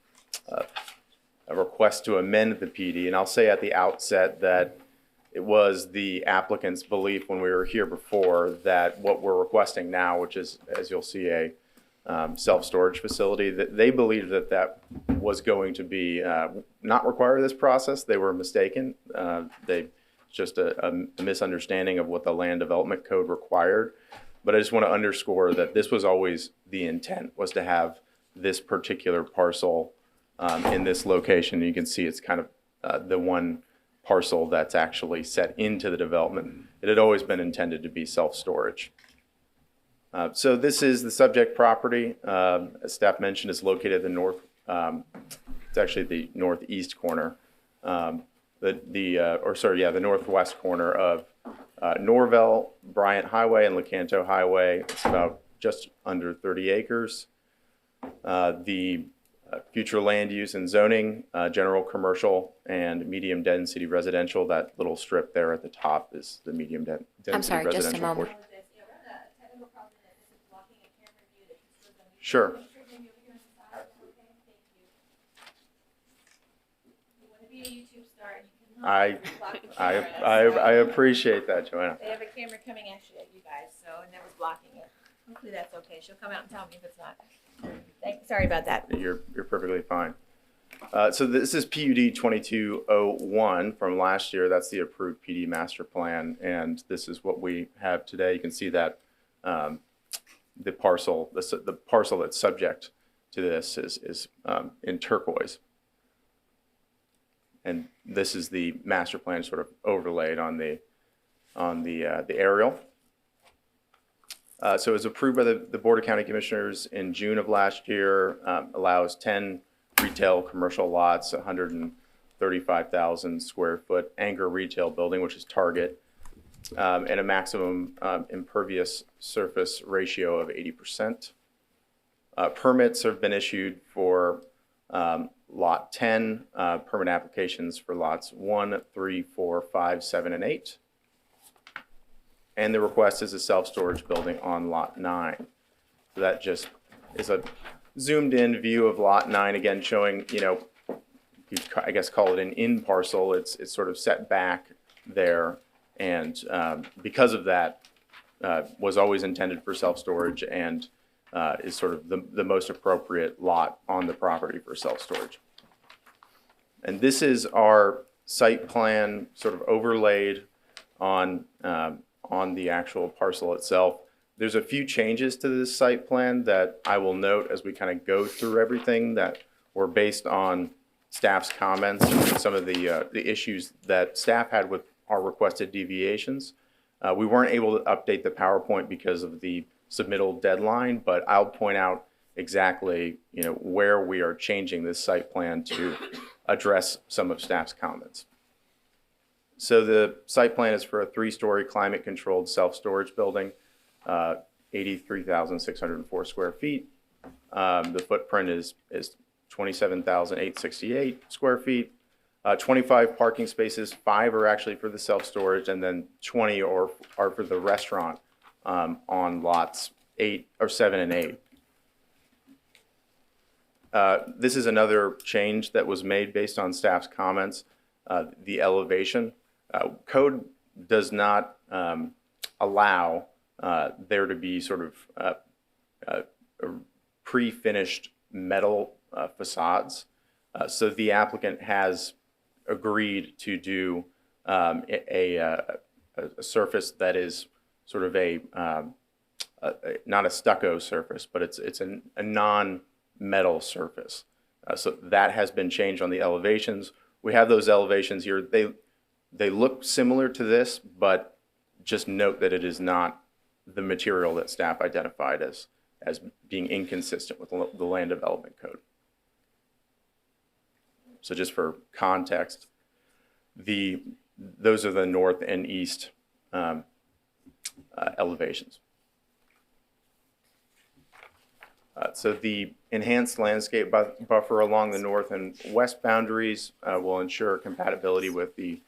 request to amend the PUD. And I'll say at the outset that it was the applicant's belief when we were here before that what we're requesting now, which is, as you'll see, a self-storage facility, that they believed that that was going to be not require this process. They were mistaken. Just a misunderstanding of what the land development code required. But I just want to underscore that this was always the intent, was to have this particular parcel in this location. You can see it's kind of the one parcel that's actually set into the development. It had always been intended to be self-storage. So this is the subject property. As staff mentioned, it's located at the north, it's actually the northeast corner. The northwest corner of Norvell Bryant Highway and Lecanto Highway. It's about just under 30 acres. The future land use and zoning, general commercial and medium density residential. That little strip there at the top is the medium density I'm sorry, just a residential moment. portion. Sure. I appreciate that, Joanna. They have a camera coming actually at you guys, so, and that was blocking it. Hopefully that's okay. She'll come out and tell me if it's not. Sorry about that. You're perfectly fine. So this is PUD 2201 from last year. That's the approved PD master plan, and this is what we have today. You can see that the parcel that's subject to this is in turquoise. And this is the master plan sort of overlaid on the aerial. So it was approved by the Board of County Commissioners in June of last year, allows 10 retail commercial lots, 135,000 square foot anchor retail building, which is Target, and a maximum impervious surface ratio of 80%. Permits have been issued for Lot 10, permit applications for lots 1, 3, 4, 5, 7, and 8. And the request is a self-storage building on Lot 9. So that just is a zoomed-in view of Lot 9, again showing, you I guess call it an in parcel. It's sort of set back there, And because of that, was always intended for self-storage and is sort of the most appropriate lot on the property for self-storage. And this is our site plan sort of overlaid on the actual parcel itself. There's a few changes to this site plan that I will note as we kind of go through everything that were based on staff's comments and some of the issues that staff had with our requested deviations. We weren't able to update the PowerPoint because of the submittal deadline, but I'll point out exactly, where we are changing this site plan to address some of staff's comments. So the site plan is for a 3-story climate-controlled self-storage building, 83,604 square feet. The footprint is 27,868 square feet. 25 parking spaces, 5 are actually for the self-storage, and then 20 are for the restaurant on lots 7 and 8. This is another change that was made based on staff's comments. The elevation. Code does not allow there to be sort of pre-finished metal facades. So the applicant has agreed to do a surface that is sort of not a stucco surface, but it's a non-metal surface. So that has been changed on the elevations. We have those elevations here. They look similar to this, but just note that it is not the material that staff identified as being inconsistent with the land development code. So just for context, those are the north and east elevations. So the enhanced landscape buffer along the north and west boundaries will ensure compatibility with the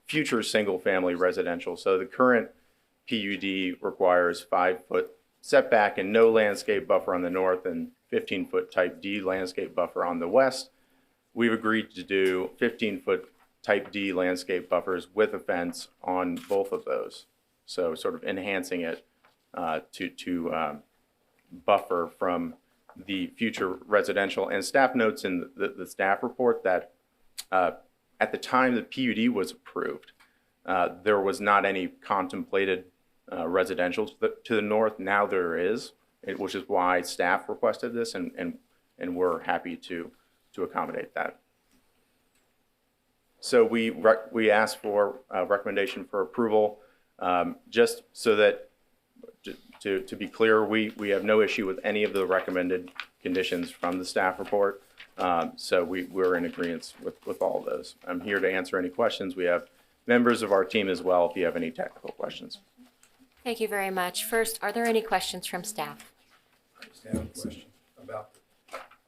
future single-family residential. So the current PUD requires 5-foot setback and no landscape buffer on the north and 15-foot type D landscape buffer on the west. We've agreed to do 15-foot type D landscape buffers with a fence on both of those. So sort of enhancing it to buffer from the future residential. And staff notes in the staff report that at the time the PUD was approved, there was not any contemplated residential to the north. Now there is, which is why staff requested this, and we're happy to accommodate that. So we asked for a recommendation for approval, just so that to be clear, we have no issue with any of the recommended conditions from the staff report. So we're in agreement with all of those. I'm here to answer any questions. We have members of our team as well if you have any technical questions. Thank you very much. First, are there any questions from staff? I just have a question about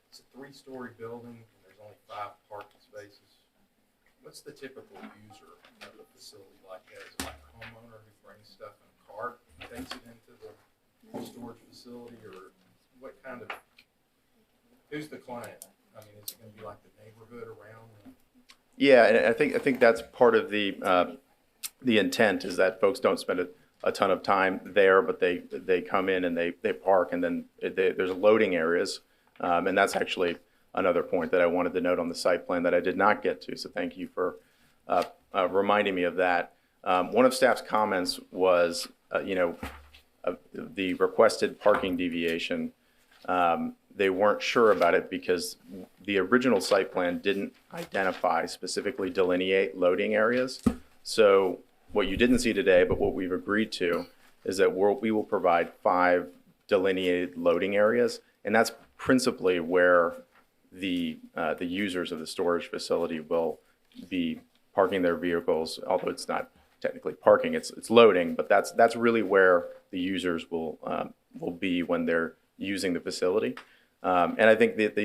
it's a 3-story building and there's only 5 parking spaces. What's the typical user of the facility like that? Is it like a homeowner who brings stuff in a cart and takes it into the storage facility, or what kind of, who's the client? I mean, is it going to be like the neighborhood around? Yeah, and I think that's part of the intent, is that folks don't spend a ton of time there, but they come in and they park, and then there's loading areas, and that's actually another point that I wanted to note on the site plan that I did not get to. So thank you for reminding me of that. One of staff's comments was, the requested parking deviation. They weren't sure about it because the original site plan didn't identify, specifically delineate loading areas. So what you didn't see today, but what we've agreed to, is that we will provide 5 delineated loading areas, and that's principally where the users of the storage facility will be parking their vehicles. Although it's not technically parking, it's loading, but that's really where the users will be when they're using the facility. And I think that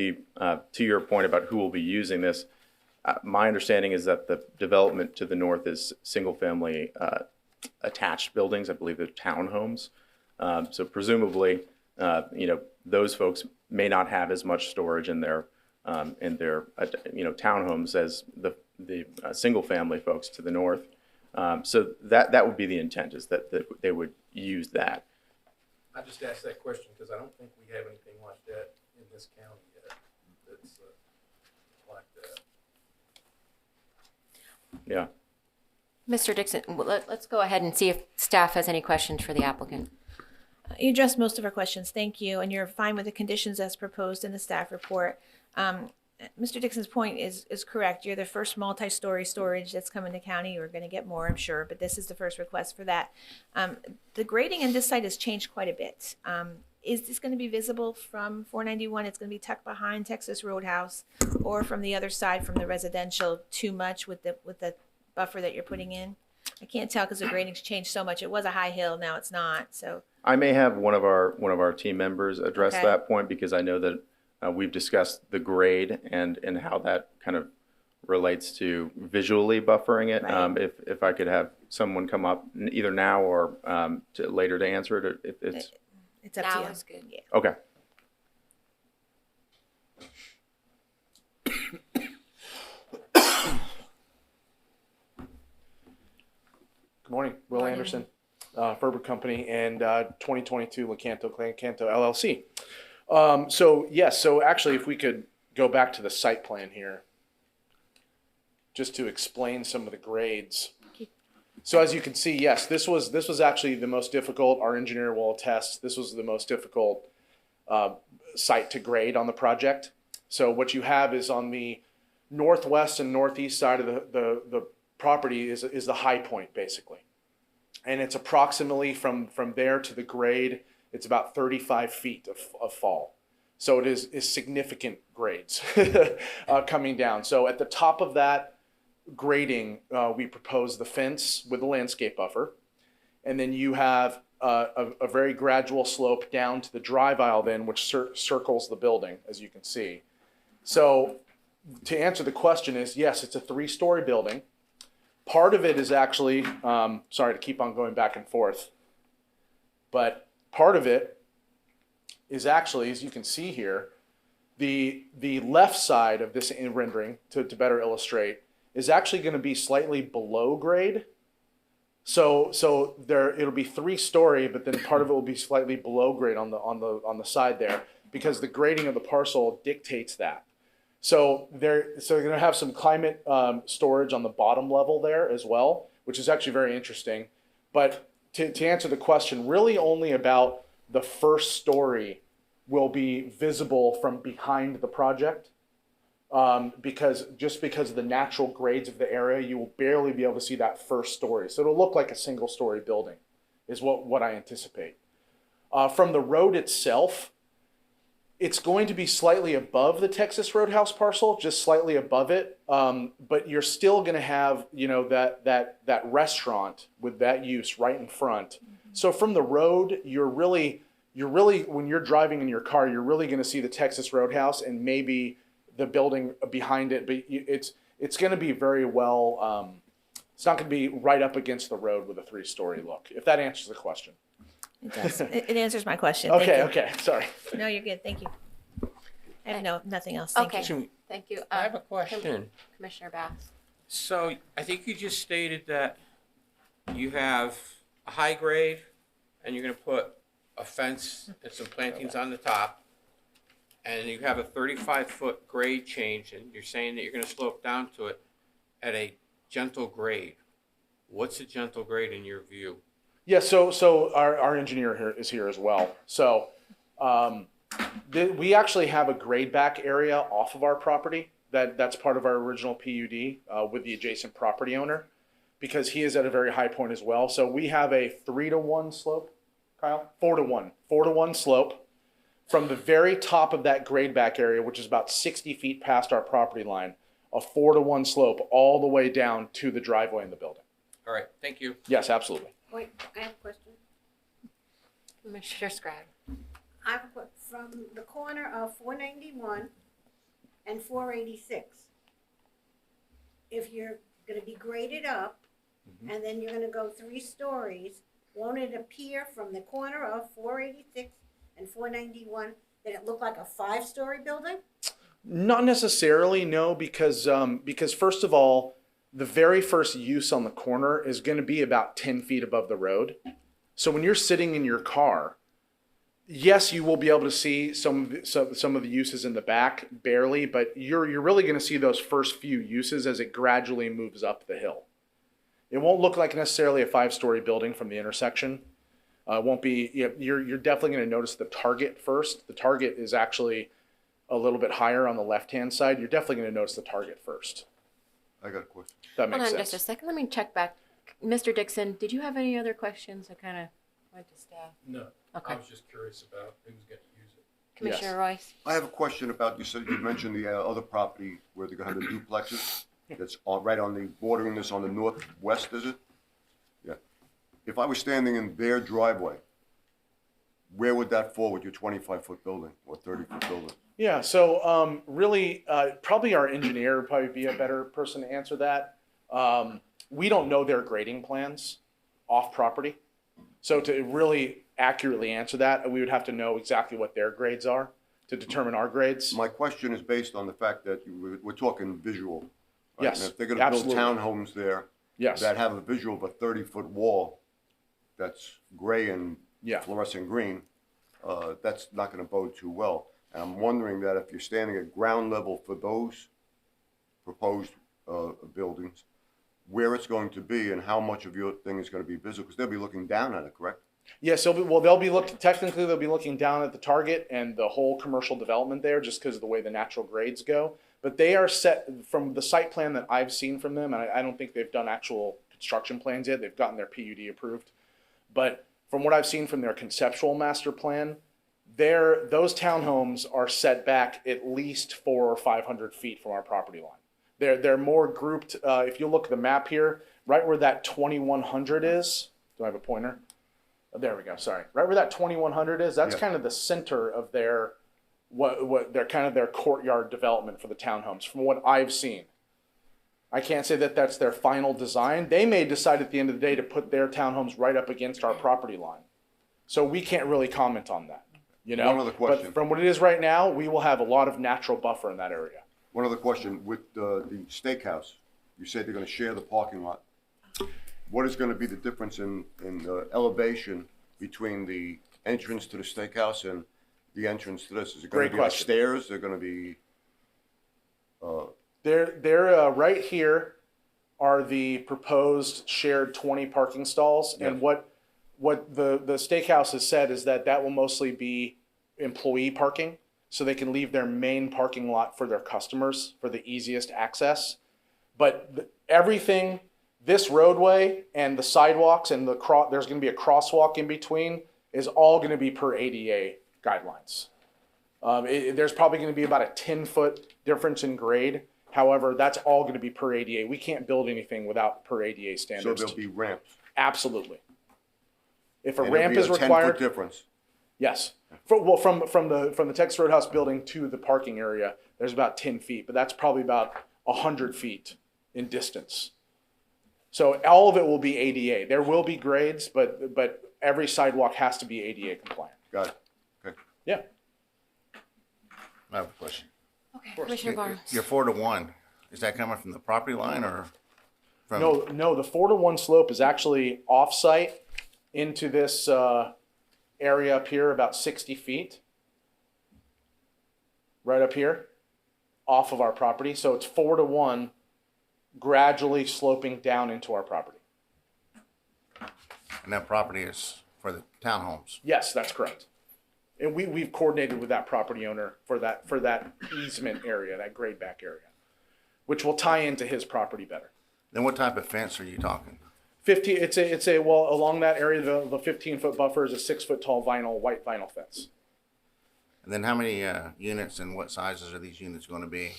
to your point about who will be using this, my understanding is that the development to the north is single-family attached buildings. I believe they're townhomes. So presumably, those folks may not have as much storage in their townhomes as the single-family folks to the north. So that would be the intent, is that they would use that. I just asked that question because I don't think we have anything like that in this county yet that's like that. Yeah. Mr. Dixon, let's go ahead and see if staff has any questions for the applicant. You addressed most of our questions. Thank you. And you're fine with the conditions as proposed in the staff report. Mr. Dixon's point is correct. You're the first multi-story storage that's come into county. You're going to get more, I'm sure, but this is the first request for that. The grading in this site has changed quite a bit. Is this going to be visible from 491? It's going to be tucked behind Texas Roadhouse, or from the other side from the residential too much with the buffer that you're putting in? I can't tell because the grading's changed so much. It was a high hill, now it's not. So I may have one of our team members address Okay. that point, because I know that we've discussed the grade and how that kind of relates to visually buffering it. Right. If I could have someone come up either now or later to answer it, if it's it's up Now to you. is good. Yeah. okay. Good morning, Will Morning. Anderson, Ferber Company, and 2022 Lecanto LLC. So actually, if we could go back to the site plan here, just to explain some of the grades. So as you can see, yes, this was actually the most difficult. Our engineer will attest. This was the most difficult site to grade on the project. So what you have is on the northwest and northeast side of the property is the high point, basically. And it's approximately from there to the grade, it's about 35 feet of fall. So it is significant grades coming down. So at the top of that grading, we propose the fence with a landscape buffer. And then you have a very gradual slope down to the drive aisle then, which circles the building, as you can see. So to answer the question is, yes, it's a 3-story building. Part of it is actually, sorry to keep on going back and forth, but part of it is actually, as you can see here, the left side of this rendering, to better illustrate, is actually going to be slightly below grade. So there it'll be 3-story, but then part of it will be slightly below grade on the side there, because the grading of the parcel dictates that. So you're going to have some climate storage on the bottom level there as well, which is actually very interesting. But to answer the question, really only about the first story will be visible from behind the project, because of the natural grades of the area, you will barely be able to see that first story. So it'll look like a single-story building, is what I anticipate. From the road itself, it's going to be slightly above the Texas Roadhouse parcel, just slightly above it. But you're still going to have, that restaurant with that use right in front. So from the road, you're really, when you're driving in your car, you're really going to see the Texas Roadhouse and maybe the building behind it. But it's going to be very well. It's not going to be right up against the road with a 3-story look. If that answers the question. It does. It answers my question. Okay. Sorry. No, you're good. Thank you. I have nothing else. Thank Okay, you. thank you. I have a question. Commissioner Bass. So I think you just stated that you have a high grade and you're going to put a fence and some plantings on the top, and you have a 35-foot grade change, and you're saying that you're going to slope down to it at a gentle grade. What's a gentle grade in your view? Yeah, so our engineer is here as well. So we actually have a grade back area off of our property that's part of our original PUD with the adjacent property owner, because he is at a very high point as well. So we have a 3-to-1 slope, Kyle? 4-to-1 slope from the very top of that grade back area, which is about 60 feet past our property line, a 4-to-1 slope all the way down to the driveway in the building. All right, thank you. Yes, absolutely. Wait, I have a question. Commissioner Scragg. I have a question. From the corner of 491 and 486, if you're gonna be graded up, and then you're gonna go 3 stories, won't it appear from the corner of 486 and 491 that it looked like a 5-story building? Not necessarily, no, because first of all, the very first use on the corner is going to be about 10 feet above the road. So when you're sitting in your car, yes, you will be able to see some of the uses in the back, barely, but you're really going to see those first few uses as it gradually moves up the hill. It won't look like necessarily a 5-story building from the intersection. It won't be. You're definitely going to notice the target first. The target is actually a little bit higher on the left-hand side. You're definitely going to notice the target first. I got a question. That Hold makes on sense. just a second. Let me check back. Mr. Dixon, did you have any other questions? I kind of went to staff. No. Okay. I was just curious about who's going to use it. Commissioner Royce? I have a question about, you mentioned the other property where they're gonna have the duplexes. That's right on the, bordering this on the northwest, is it? Yeah. If I was standing in their driveway, where would that fall with your 25-foot building or 30-foot building? Yeah, so really, probably our engineer would probably be a better person to answer that. We don't know their grading plans off property. So to really accurately answer that, we would have to know exactly what their grades are to determine our grades. My question is based on the fact that we're talking visual. Right? Yes, And if they're gonna absolutely. build townhomes there Yes. that have a visual of a 30-foot wall that's gray and Yeah. fluorescent green, that's not gonna bode too well. And I'm wondering that if you're standing at ground level for those proposed buildings, where it's going to be and how much of your thing is going to be visible, because they'll be looking down at it, correct? Yes, they'll be looking down at the target and the whole commercial development there just because of the way the natural grades go. But they are set from the site plan that I've seen from them, and I don't think they've done actual construction plans yet. They've gotten their PUD approved. But from what I've seen from their conceptual master plan, those townhomes are set back at least 400 or 500 feet from our property line. They're more grouped. If you look at the map here, right where that 2100 is, do I have a pointer? Oh, there we go. Sorry, right where that 2100 is. That's kind of the center of their their courtyard development for the townhomes. From what I've seen, I can't say that that's their final design. They may decide at the end of the day to put their townhomes right up against our property line, so we can't really comment on that. One other question. But from what it is right now, we will have a lot of natural buffer in that area. One other question, with the steakhouse, you said they're going to share the parking lot. What is going to be the difference in elevation between the entrance to the steakhouse and the entrance to this? Is it going to be like stairs? They're going to be... They're right here are the proposed shared 20 parking stalls. Yeah. And what the steakhouse has said is that will mostly be employee parking, so they can leave their main parking lot for their customers for the easiest access. But everything, this roadway and the sidewalks and there's going to be a crosswalk in between, is all going to be per ADA guidelines. There's probably going to be about a 10-foot difference in grade. However, that's all going to be per ADA. We can't build anything without per ADA standards. So there'll be ramps? Absolutely. If a And ramp there'll is be a required, 10-foot difference? yes. From the Texas Roadhouse building to the parking area, there's about 10 feet, but that's probably about 100 feet in distance. So all of it will be ADA. There will be grades, but every sidewalk has to be ADA compliant. Got it. Okay. Yeah. I have a question. Okay, Commissioner Barnes. Your 4-to-1, is that coming from the property line or from? No, the 4-to-1 slope is actually off-site into this area up here, about 60 feet. Right up here, off of our property. So it's 4-to-1, gradually sloping down into our property. And that property is for the townhomes? Yes, that's correct. And we've coordinated with that property owner for that easement area, that grade back area, which will tie into his property better. Then what type of fence are you talking? 15. Well, along that area, the 15-foot buffer is a 6-foot tall white vinyl fence. And then how many units and what sizes are these units going to be?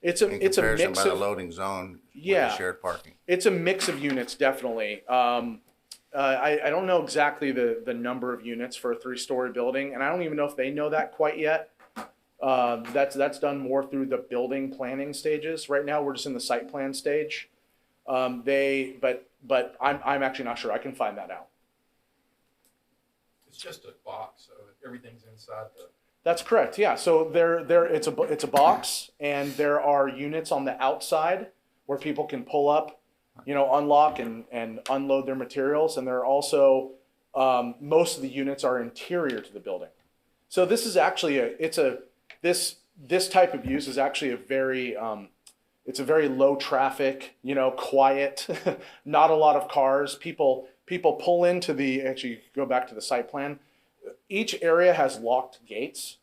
It's a mix by the loading zone with the shared parking. It's a mix of units, definitely. I don't know exactly the number of units for a 3-story building, and I don't even know if they know that quite yet. That's done more through the building planning stages. Right now, we're just in the site plan stage. But I'm actually not sure. I can find that out. It's just a box, so everything's inside the... That's correct. Yeah. So it's a box, and there are units on the outside where people can pull up, unlock and unload their materials. And there are also, most of the units are interior to the building. So this is actually this type of use is actually it's a very low traffic, quiet, not a lot of cars. People pull into actually go back to the site plan. Each area has locked gates.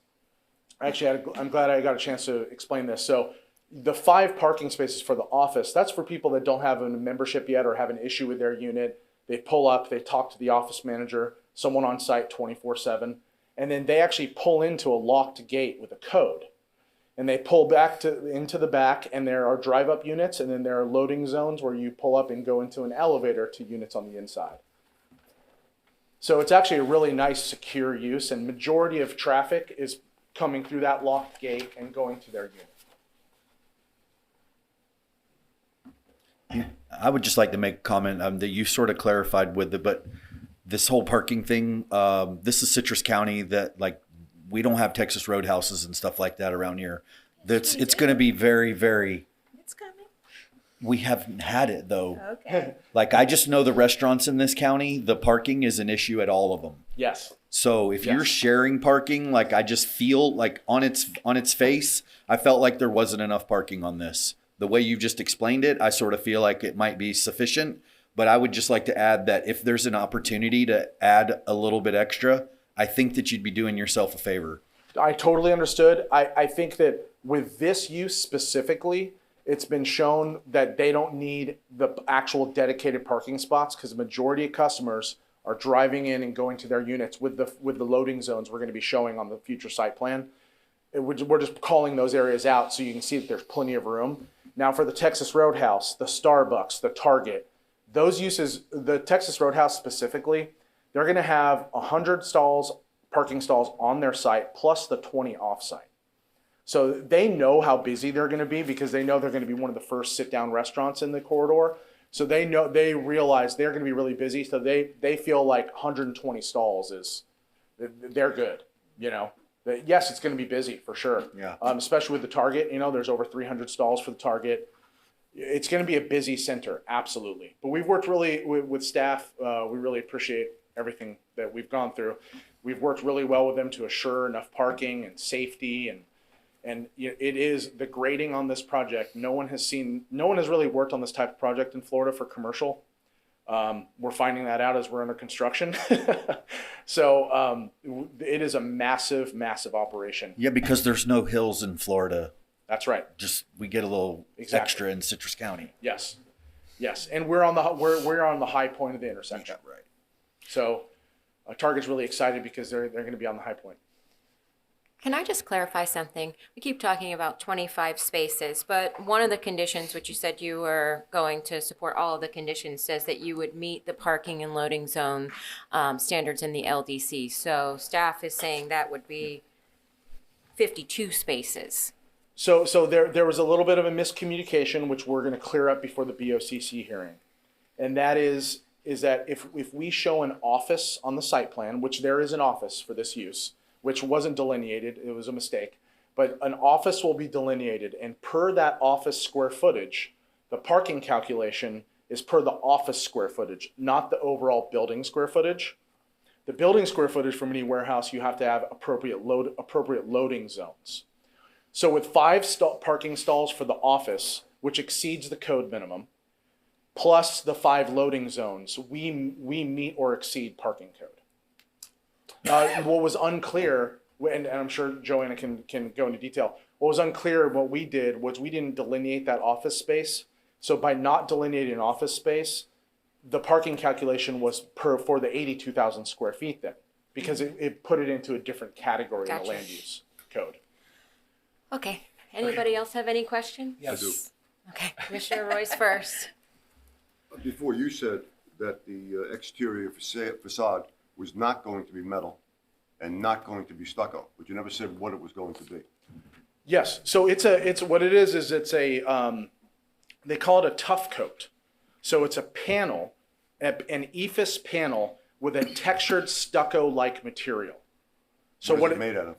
Actually, I'm glad I got a chance to explain this. So the 5 parking spaces for the office, that's for people that don't have a membership yet or have an issue with their unit. They pull up, they talk to the office manager, someone on site 24/7, and then they actually pull into a locked gate with a code. And they pull back into the back, and there are drive-up units, and then there are loading zones where you pull up and go into an elevator to units on the inside. So it's actually a really nice, secure use, and majority of traffic is coming through that locked gate and going to their unit. I would just like to make a comment that you sort of clarified with it, but this whole parking thing, this is Citrus County that we don't have Texas Roadhouses and stuff like that around here. It's going to be very, very. It's coming. We haven't had it though. Okay. I just know the restaurants in this county, the parking is an issue at all of them. Yes. So if you're sharing parking, I just feel on its face, I felt like there wasn't enough parking on this. The way you just explained it, I sort of feel like it might be sufficient, but I would just like to add that if there's an opportunity to add a little bit extra, I think that you'd be doing yourself a favor. I totally understood. I think that with this use specifically, it's been shown that they don't need the actual dedicated parking spots because the majority of customers are driving in and going to their units with the loading zones we're going to be showing on the future site plan. We're just calling those areas out so you can see that there's plenty of room. Now for the Texas Roadhouse, the Starbucks, the Target, those uses, the Texas Roadhouse specifically, they're going to have 100 parking stalls on their site plus the 20 off-site. So they know how busy they're going to be because they know they're going to be one of the first sit-down restaurants in the corridor. So they realize they're going to be really busy. So they feel like 120 stalls they're good. Yes, it's going to be busy for sure. Yeah. Especially with the Target, there's over 300 stalls for the Target. It's going to be a busy center, absolutely. But we've worked really with staff. We really appreciate everything that we've gone through. We've worked really well with them to assure enough parking and safety and it is the grading on this project. No one has really worked on this type of project in Florida for commercial. We're finding that out as we're under construction. So it is a massive, massive operation. Yeah, because there's no hills in Florida. That's right. Just we get a little extra in Citrus County. Yes, and we're on the high point of the intersection. Yeah, right. So Target's really excited because they're going to be on the high point. Can I just clarify something? We keep talking about 25 spaces, but one of the conditions, which you said you were going to support all of the conditions, says that you would meet the parking and loading zone standards in the LDC. So staff is saying that would be 52 spaces. So there was a little bit of a miscommunication, which we're going to clear up before the BOCC hearing. And that is that if we show an office on the site plan, which there is an office for this use, which wasn't delineated, it was a mistake, but an office will be delineated, and per that office square footage, the parking calculation is per the office square footage, not the overall building square footage. The building square footage from any warehouse, you have to have appropriate loading zones. So with 5 parking stalls for the office, which exceeds the code minimum, plus the 5 loading zones, we meet or exceed parking code. What was unclear, and I'm sure Joanna can go into detail, what was unclear, what we did was we didn't delineate that office space. So by not delineating an office space, the parking calculation was for the 82,000 square feet then, because it put it into a different category in the land use code. Okay. Anybody else have any questions? Yes. I do. Okay. Commissioner Royce first. Before you said that the exterior facade was not going to be metal and not going to be stucco, but you never said what it was going to be. Yes, so it's what it is it's a they call it a tough coat. So it's a panel, an ephes panel with a textured stucco-like material. So what is it made out of?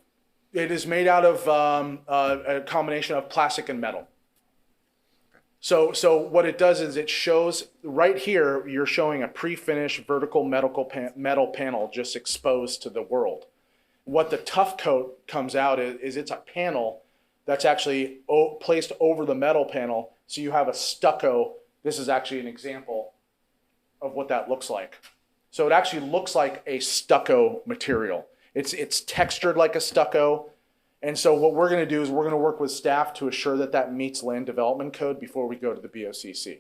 It is made out of a combination of plastic and metal. So what it does is it shows right here, you're showing a pre-finished vertical metal panel just exposed to the world. What the tough coat comes out is it's a panel that's actually placed over the metal panel. So you have a stucco. This is actually an example of what that looks like. So it actually looks like a stucco material. It's textured like a stucco. And so what we're going to do is we're going to work with staff to assure that that meets land development code before we go to the BOCC.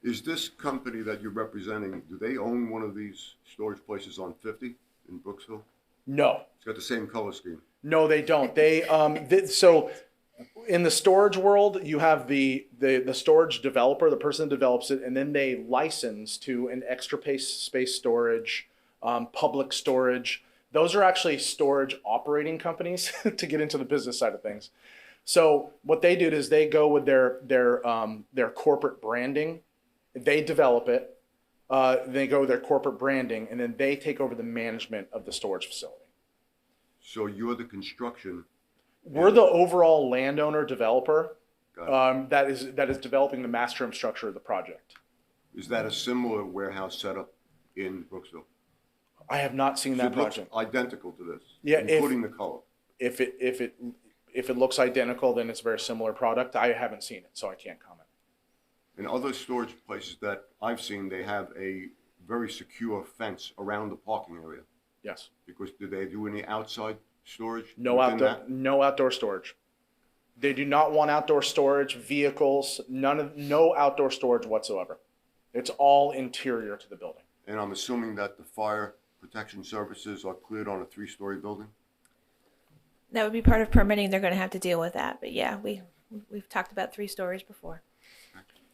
Is this company that you're representing, do they own one of these storage places on 50 in Brooksville? No. It's got the same color scheme. No, they don't. So in the storage world, you have the storage developer, the person that develops it, and then they license to an extra space storage, public storage. Those are actually storage operating companies to get into the business side of things. So what they do is they go with their corporate branding. They develop it. They go with their corporate branding, and then they take over the management of the storage facility. So you're the construction. We're the overall landowner developer that is developing the master structure of the project. Is that a similar warehouse setup in Brooksville? I have not seen that It looks project. identical to this, Yeah, including the color. If it looks identical, then it's a very similar product. I haven't seen it, so I can't comment. In other storage places that I've seen, they have a very secure fence around the parking area. Yes. Because do they do any outside storage? No within outdoor, that? no outdoor storage. They do not want outdoor storage, vehicles, no outdoor storage whatsoever. It's all interior to the building. And I'm assuming that the fire protection services are cleared on a 3-story building? That would be part of permitting. They're going to have to deal with that. But yeah, we've talked about 3 stories before.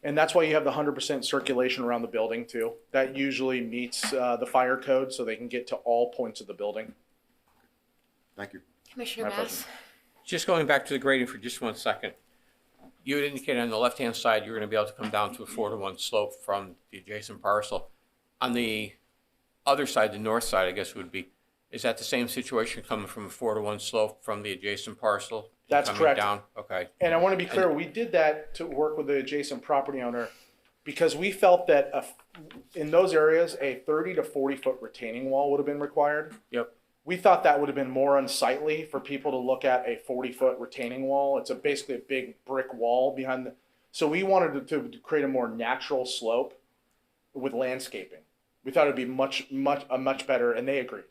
And that's why you have the 100% circulation around the building too. That usually meets the fire code, so they can get to all points of the building. Thank you. Commissioner My Bass? pleasure. Just going back to the grading for just 1 second. You had indicated on the left-hand side, you're going to be able to come down to a 4-to-1 slope from the adjacent parcel. On the other side, the north side, I guess would be, is that the same situation coming from a 4-to-1 slope from the adjacent parcel? That's coming correct. Down? Okay. And I want to be clear, we did that to work with the adjacent property owner because we felt that in those areas, a 30 to 40 foot retaining wall would have been required. Yep. We thought that would have been more unsightly for people to look at a 40-foot retaining wall. It's basically a big brick wall behind the, so we wanted to create a more natural slope with landscaping. We thought it'd be much better, and they agreed.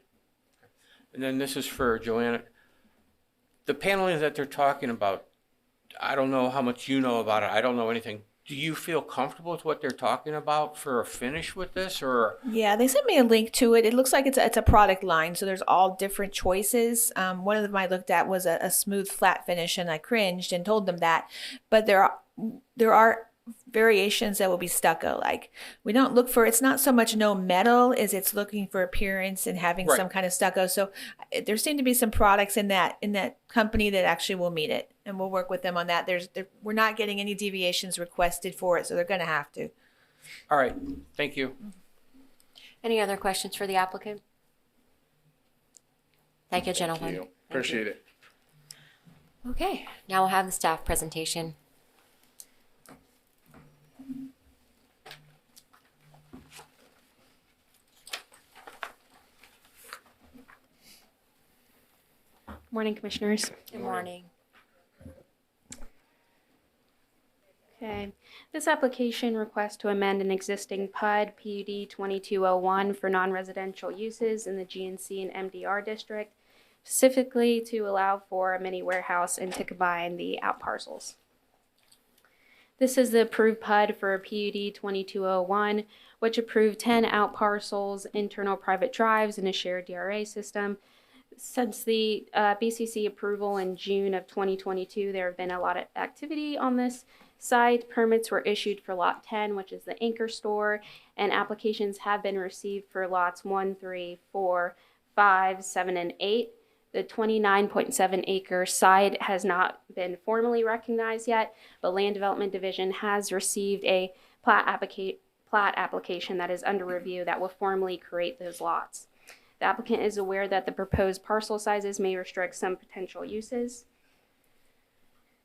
And then this is for Joanna. The paneling that they're talking about, I don't know how much you know about it. I don't know anything. Do you feel comfortable with what they're talking about for a finish with this, or? Yeah, they sent me a link to it. It looks like it's a product line, so there's all different choices. One of them I looked at was a smooth flat finish, and I cringed and told them that. But there are variations that will be stucco. Like, we don't look for, it's not so much no metal as it's looking for appearance and having Right. some kind of stucco. So there seem to be some products in that company that actually will meet it, and we'll work with them on that. We're not getting any deviations requested for it, so they're going to have to. All right, thank you. Any other questions for the applicant? Thank you, gentlemen. Thank you. Appreciate it. Okay, now we'll have the staff presentation. Morning, Commissioners. Good morning. Okay. This application requests to amend an existing PUD 2201 for non-residential uses in the GNC and MDR district, specifically to allow for a mini warehouse and to combine the out parcels. This is the approved PUD for PUD 2201, which approved 10 out parcels, internal private drives, and a shared DRA system. Since the BCC approval in June of 2022, there have been a lot of activity on this site. Permits were issued for Lot 10, which is the anchor store, and applications have been received for lots 1, 3, 4, 5, 7, and 8. The 29.7 acre site has not been formally recognized yet, but Land Development Division has received a plat application that is under review that will formally create those lots. The applicant is aware that the proposed parcel sizes may restrict some potential uses.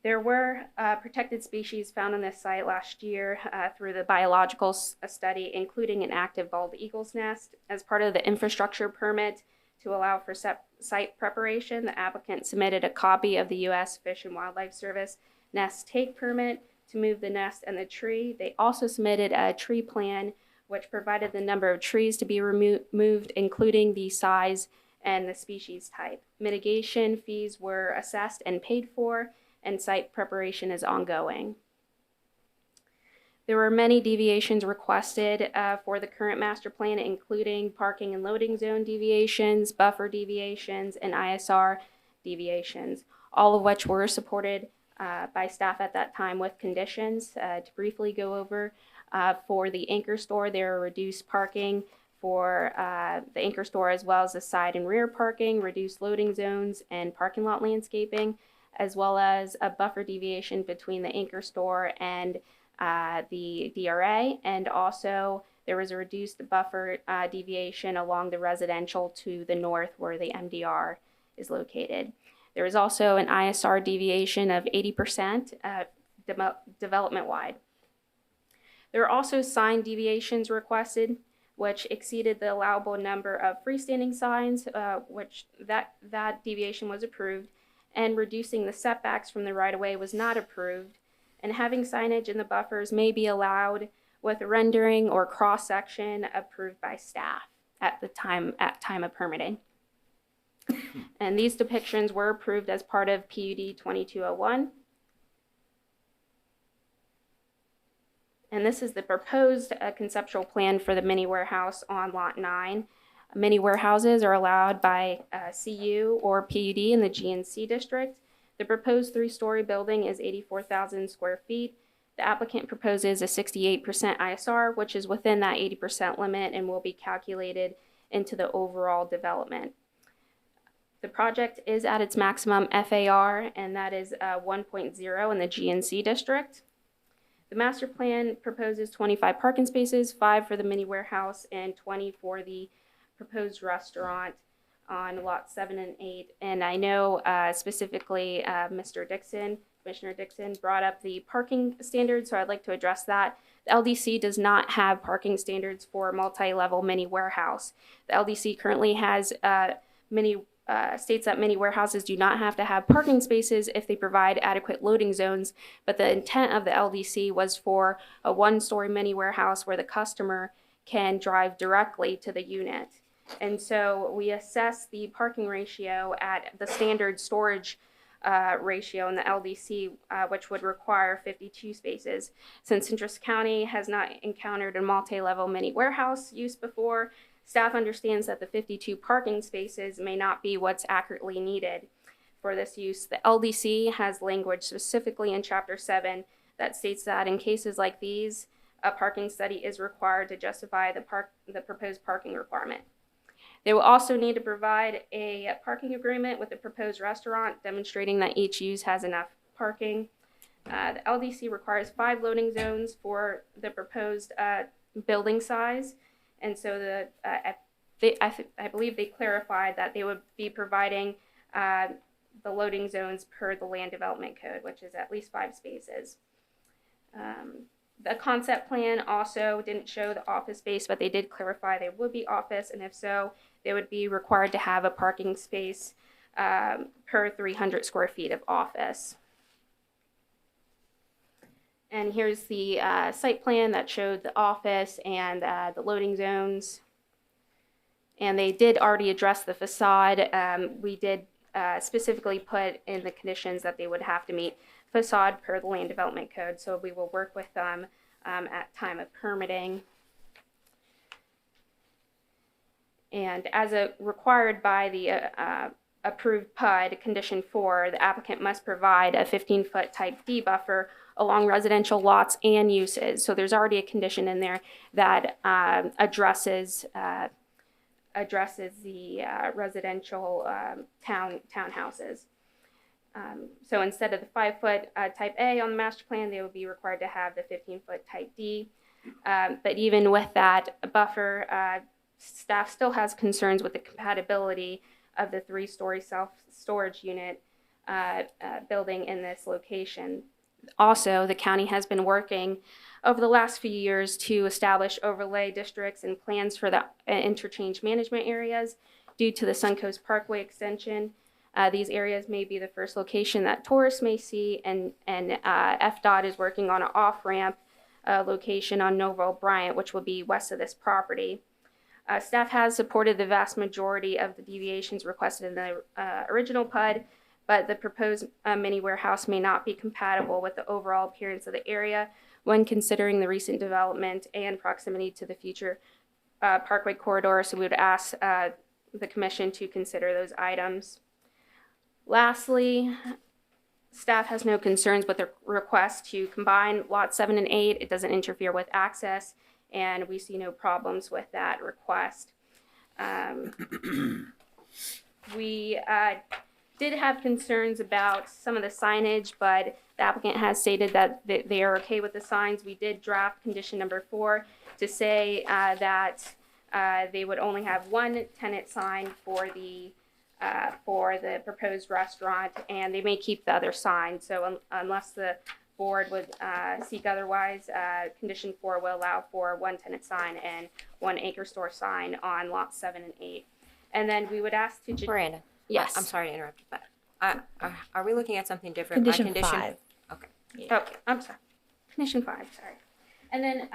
There were protected species found on this site last year through the biological study, including an active bald eagle's nest. As part of the infrastructure permit to allow for site preparation, the applicant submitted a copy of the U.S. Fish and Wildlife Service nest take permit to move the nest and the tree. They also submitted a tree plan which provided the number of trees to be removed, including the size and the species type. Mitigation fees were assessed and paid for, and site preparation is ongoing. There were many deviations requested for the current master plan, including parking and loading zone deviations, buffer deviations, and ISR deviations, all of which were supported by staff at that time with conditions. To briefly go over, for the anchor store, there are reduced parking for the anchor store, as well as the side and rear parking, reduced loading zones, and parking lot landscaping, as well as a buffer deviation between the anchor store and the DRA. And also there was a reduced buffer deviation along the residential to the north where the MDR is located. There is also an ISR deviation of 80% development-wide. There are also sign deviations requested, which exceeded the allowable number of freestanding signs, which that deviation was approved, and reducing the setbacks from the right-of-way was not approved, and having signage in the buffers may be allowed with rendering or cross-section approved by staff at time of permitting. And these depictions were approved as part of PUD 2201. And this is the proposed conceptual plan for the mini warehouse on Lot 9. Mini warehouses are allowed by CU or PUD in the GNC district. The proposed 3-story building is 84,000 square feet. The applicant proposes a 68% ISR, which is within that 80% limit and will be calculated into the overall development. The project is at its maximum FAR, and that is 1.0 in the GNC district. The master plan proposes 25 parking spaces, 5 for the mini warehouse and 20 for the proposed restaurant on lots 7 and 8. And I know specifically Commissioner Dixon brought up the parking standards, so I'd like to address that. The LDC does not have parking standards for multi-level mini warehouse. The LDC currently has states that many warehouses do not have to have parking spaces if they provide adequate loading zones, but the intent of the LDC was for a 1-story mini warehouse where the customer can drive directly to the unit. And so we assess the parking ratio at the standard storage ratio in the LDC, which would require 52 spaces. Since Citrus County has not encountered a multi-level mini warehouse use before, staff understands that the 52 parking spaces may not be what's accurately needed for this use. The LDC has language specifically in Chapter 7 that states that in cases like these, a parking study is required to justify the proposed parking requirement. They will also need to provide a parking agreement with the proposed restaurant demonstrating that each use has enough parking. The LDC requires 5 loading zones for the proposed building size. And so I believe they clarified that they would be providing the loading zones per the land development code, which is at least 5 spaces. The concept plan also didn't show the office space, but they did clarify they would be office, and if so, they would be required to have a parking space per 300 square feet of office. And here's the site plan that showed the office and the loading zones. And they did already address the facade. We did specifically put in the conditions that they would have to meet facade per the land development code. So we will work with them at time of permitting. And as required by the approved PUD, condition 4, the applicant must provide a 15-foot type D buffer along residential lots and uses. So there's already a condition in there that addresses the residential townhouses. So instead of the 5-foot type A on the master plan, they would be required to have the 15-foot type D. But even with that buffer, staff still has concerns with the compatibility of the 3-story self-storage unit building in this location. Also, the county has been working over the last few years to establish overlay districts and plans for the interchange management areas due to the Suncoast Parkway extension. These areas may be the first location that tourists may see, and FDOT is working on an off-ramp location on Novo Bryant, which will be west of this property. Staff has supported the vast majority of the deviations requested in the original PUD, but the proposed mini warehouse may not be compatible with the overall appearance of the area when considering the recent development and proximity to the future Parkway corridor. So we would ask the commission to consider those items. Lastly, staff has no concerns with the request to combine lots 7 and 8. It doesn't interfere with access, and we see no problems with that request. We did have concerns about some of the signage, but the applicant has stated that they are okay with the signs. We did draft condition number 4 to say that they would only have one tenant sign for the proposed restaurant, and they may keep the other sign. So unless the board would seek otherwise, condition 4 will allow for one tenant sign and one anchor store sign on lots 7 and 8. And then we would ask to Miranda. Yes. I'm sorry to interrupt you, but are we looking at something different? Condition 5. Okay. Okay, I'm sorry. Condition 5, sorry. And then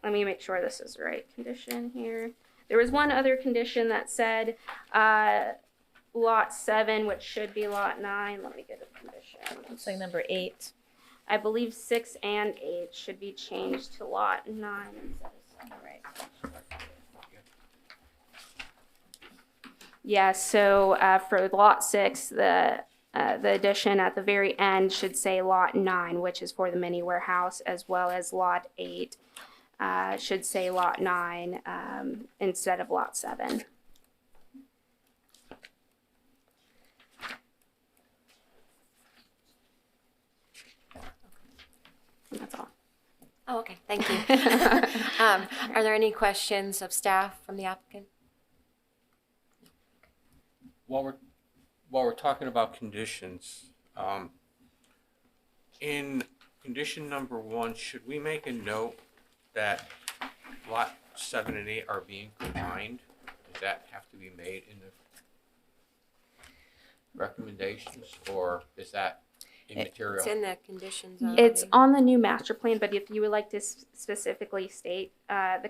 let me make sure this is the right condition here. There was one other condition that said lot 7, which should be lot 9. Let me get a condition. Looks like number 8. I believe 6 and 8 should be changed to lot 9 instead of 7. Right. Yeah, so for lot 6, the addition at the very end should say lot 9, which is for the mini warehouse, as well as lot 8 should say lot 9 instead of lot 7. That's all. Oh, okay. Thank you. Are there any questions of staff from the applicant? While we're talking about conditions, in condition number 1, should we make a note that lot 7 and 8 are being combined? Does that have to be made in the recommendations, or is that immaterial? It's in the conditions already. It's on the new master plan, but if you would like to specifically state the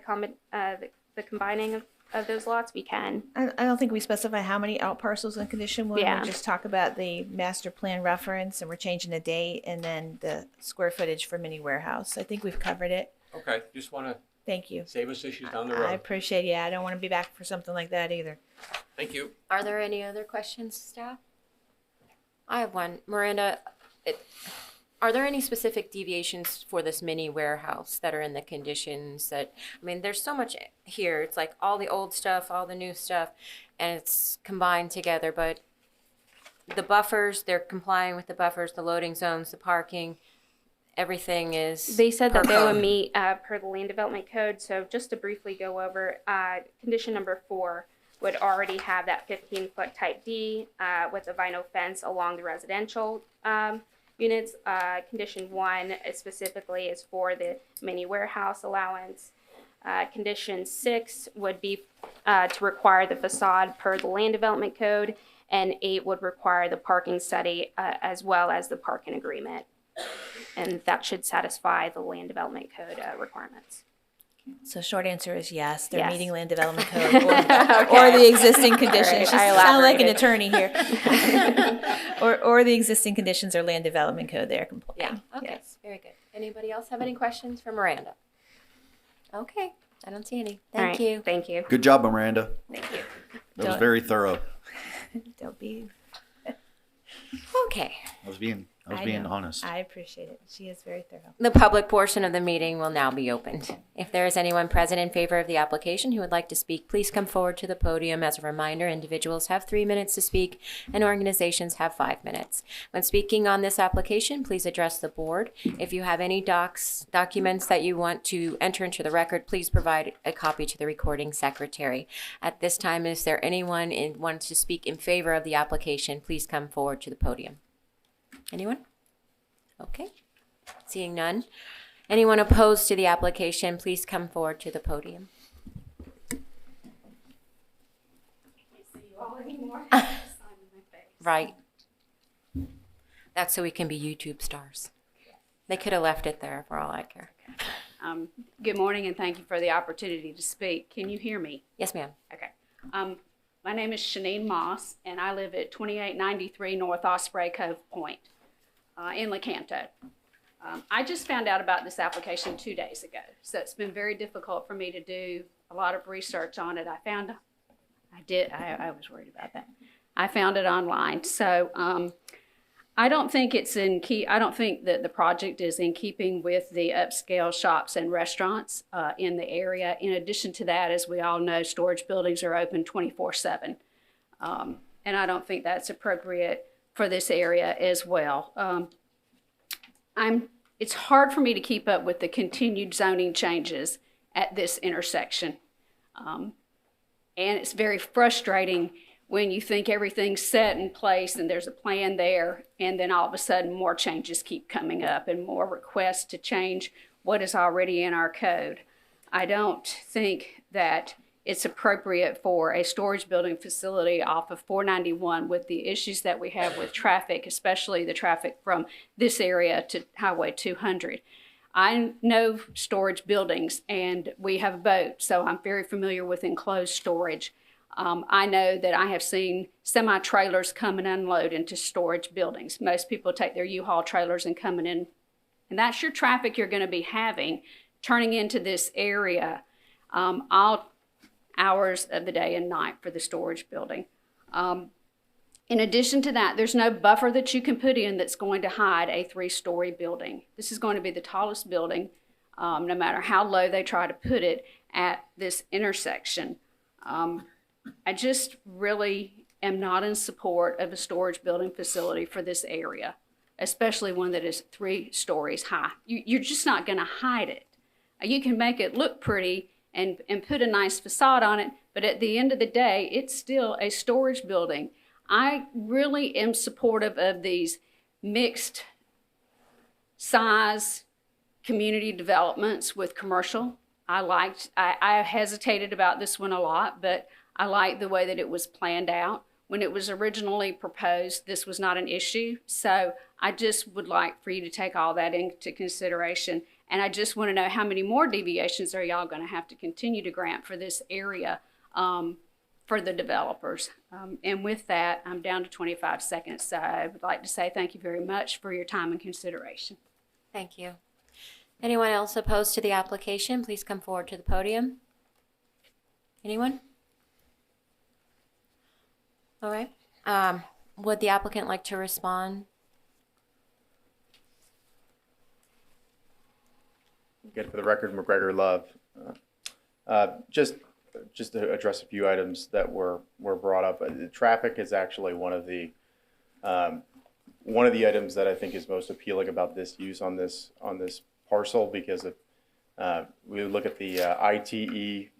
combining of those lots, we can. I don't think we specify how many out parcels in condition 1. Yeah. We just talk about the master plan reference, and we're changing the date and then the square footage for mini warehouse. I think we've covered it. Okay, just want to Thank you. save us issues down the I road. appreciate it. Yeah, I don't want to be back for something like that either. Thank you. Are there any other questions, staff? I have one. Miranda, are there any specific deviations for this mini warehouse that are in the conditions that, I mean, there's so much here. It's like all the old stuff, all the new stuff, and it's combined together, but the buffers, they're complying with the buffers, the loading zones, the parking, everything is. They said that per they would code. meet per the land development code. So just to briefly go over, condition number 4 would already have that 15-foot type D with a vinyl fence along the residential units. Condition 1 specifically is for the mini warehouse allowance. Condition 6 would be to require the facade per the land development code, and 8 would require the parking study as well as the parking agreement. And that should satisfy the land development code requirements. So short answer is yes. They're Yes. meeting land development code or the existing conditions. All right, I Just sound like an elaborated. attorney here. or the existing conditions or land development code. They're complying. Yeah, okay, Yes. very good. Anybody else have any questions for Miranda? Okay, I don't see any. All Thank right, you. Thank you. Good job, Miranda. Thank you. That was Don't- very thorough. Don't be. Okay. I was being I was I being know. honest. I appreciate it. She is very thorough. The public portion of the meeting will now be opened. If there is anyone present in favor of the application who would like to speak, please come forward to the podium. As a reminder, individuals have 3 minutes to speak and organizations have 5 minutes. When speaking on this application, please address the board. If you have any documents that you want to enter into the record, please provide a copy to the recording secretary. At this time, is there anyone wants to speak in favor of the application? Please come forward to the podium. Anyone? Okay. Seeing none. Anyone opposed to the application, please come forward to the podium. Right. That's so we can be YouTube stars. They could have left it there for all I care. Good morning and thank you for the opportunity to speak. Can you hear me? Yes, ma'am. Okay. My name is Shanine Moss and I live at 2893 North Osprey Cove Point in Lecanto. I just found out about this application 2 days ago, so it's been very difficult for me to do a lot of research on it. I was worried about that. I found it online, so I don't think I don't think that the project is in keeping with the upscale shops and restaurants in the area. In addition to that, as we all know, storage buildings are open 24/7. And I don't think that's appropriate for this area as well. It's hard for me to keep up with the continued zoning changes at this intersection. And it's very frustrating when you think everything's set in place and there's a plan there, and then all of a sudden more changes keep coming up and more requests to change what is already in our code. I don't think that it's appropriate for a storage building facility off of 491 with the issues that we have with traffic, especially the traffic from this area to Highway 200. I know storage buildings and we have a boat, so I'm very familiar with enclosed storage. I know that I have seen semi-trailers come and unload into storage buildings. Most people take their U-Haul trailers and coming in, and that's your traffic you're going to be having turning into this area all hours of the day and night for the storage building. In addition to that, there's no buffer that you can put in that's going to hide a 3-story building. This is going to be the tallest building, no matter how low they try to put it at this intersection. I just really am not in support of a storage building facility for this area, especially one that is 3 stories high. You're just not going to hide it. You can make it look pretty and put a nice facade on it, but at the end of the day, it's still a storage building. I really am supportive of these mixed size community developments with commercial. I hesitated about this one a lot, but I like the way that it was planned out. When it was originally proposed, this was not an issue. So I just would like for you to take all that into consideration. And I just want to know how many more deviations are y'all going to have to continue to grant for this area for the developers. And with that, I'm down to 25 seconds. So I would like to say thank you very much for your time and consideration. Thank you. Anyone else opposed to the application, please come forward to the podium. Anyone? All right. Would the applicant like to respond? Again, for the record, McGregor Love. Just to address a few items that were brought up. The traffic is actually one of the items that I think is most appealing about this use on this parcel, because of we look at the ITE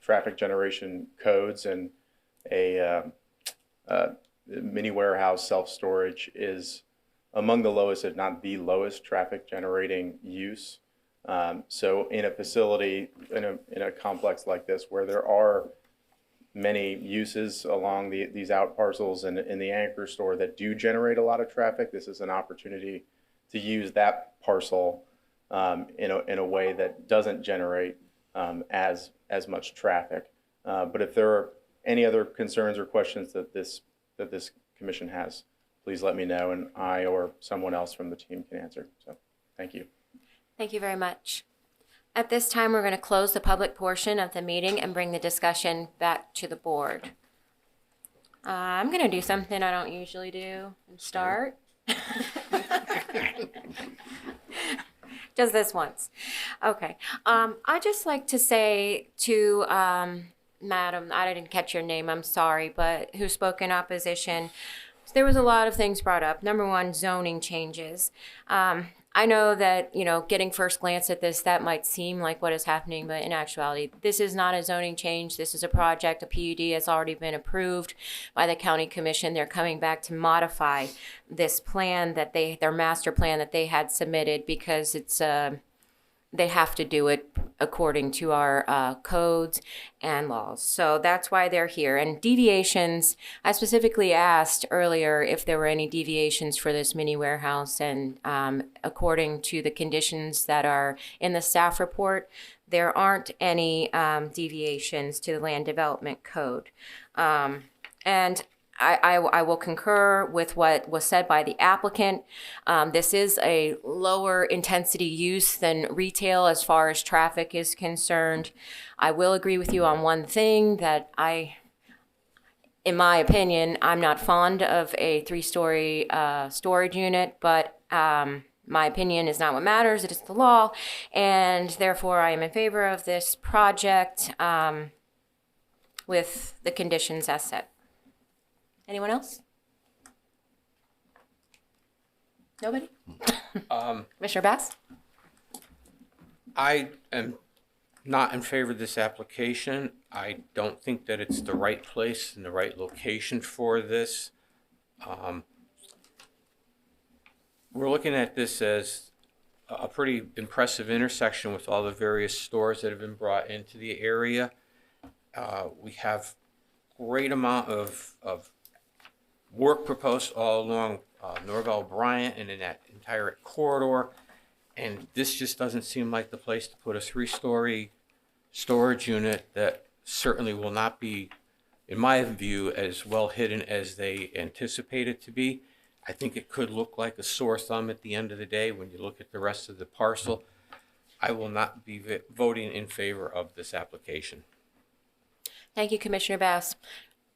traffic generation codes, and a mini warehouse self-storage is among the lowest, if not the lowest, traffic generating use. So in a facility, in a complex like this, where there are many uses along these out parcels and in the anchor store that do generate a lot of traffic, this is an opportunity to use that parcel in a way that doesn't generate as much traffic. But if there are any other concerns or questions that this commission has, please let me know, and I or someone else from the team can answer. So, thank you. Thank you very much. At this time, we're going to close the public portion of the meeting and bring the discussion back to the board. I'm going to do something I don't usually do and start. Just this once. Okay. I'd just like to say to Madam, I didn't catch your name, I'm sorry, but who spoke in opposition. There was a lot of things brought up. Number one, zoning changes. I know that, getting first glance at this, that might seem like what is happening, but in actuality, this is not a zoning change. This is a project. A PUD has already been approved by the county commission. They're coming back to modify this plan their master plan that they had submitted because it's they have to do it according to our codes and laws. So that's why they're here. And deviations, I specifically asked earlier if there were any deviations for this mini warehouse. And according to the conditions that are in the staff report, there aren't any deviations to the land development code. And I will concur with what was said by the applicant. This is a lower intensity use than retail as far as traffic is concerned. I will agree with you on one thing that in my opinion, I'm not fond of a 3-story storage unit, but my opinion is not what matters. It is the law, and therefore I am in favor of this project with the conditions as set. Anyone else? Nobody? Commissioner Bass? I am not in favor of this application. I don't think that it's the right place and the right location for this. We're looking at this as a pretty impressive intersection with all the various stores that have been brought into the area. We have great amount of work proposed all along Norvell Bryant and in that entire corridor. And this just doesn't seem like the place to put a 3-story storage unit that certainly will not be, in my view, as well hidden as they anticipate it to be. I think it could look like a sore thumb at the end of the day when you look at the rest of the parcel. I will not be voting in favor of this application. Thank you, Commissioner Bass.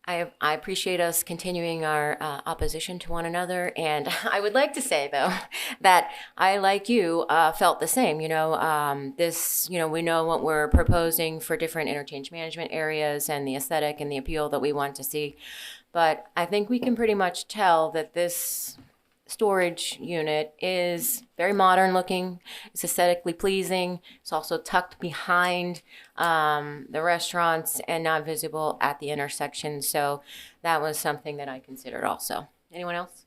I appreciate us continuing our opposition to one another, and I would like to say, though, that I, like you, felt the same. We know what we're proposing for different interchange management areas and the aesthetic and the appeal that we want to see, but I think we can pretty much tell that this storage unit is very modern looking. It's aesthetically pleasing. It's also tucked behind the restaurants and not visible at the intersection. So that was something that I considered also. Anyone else?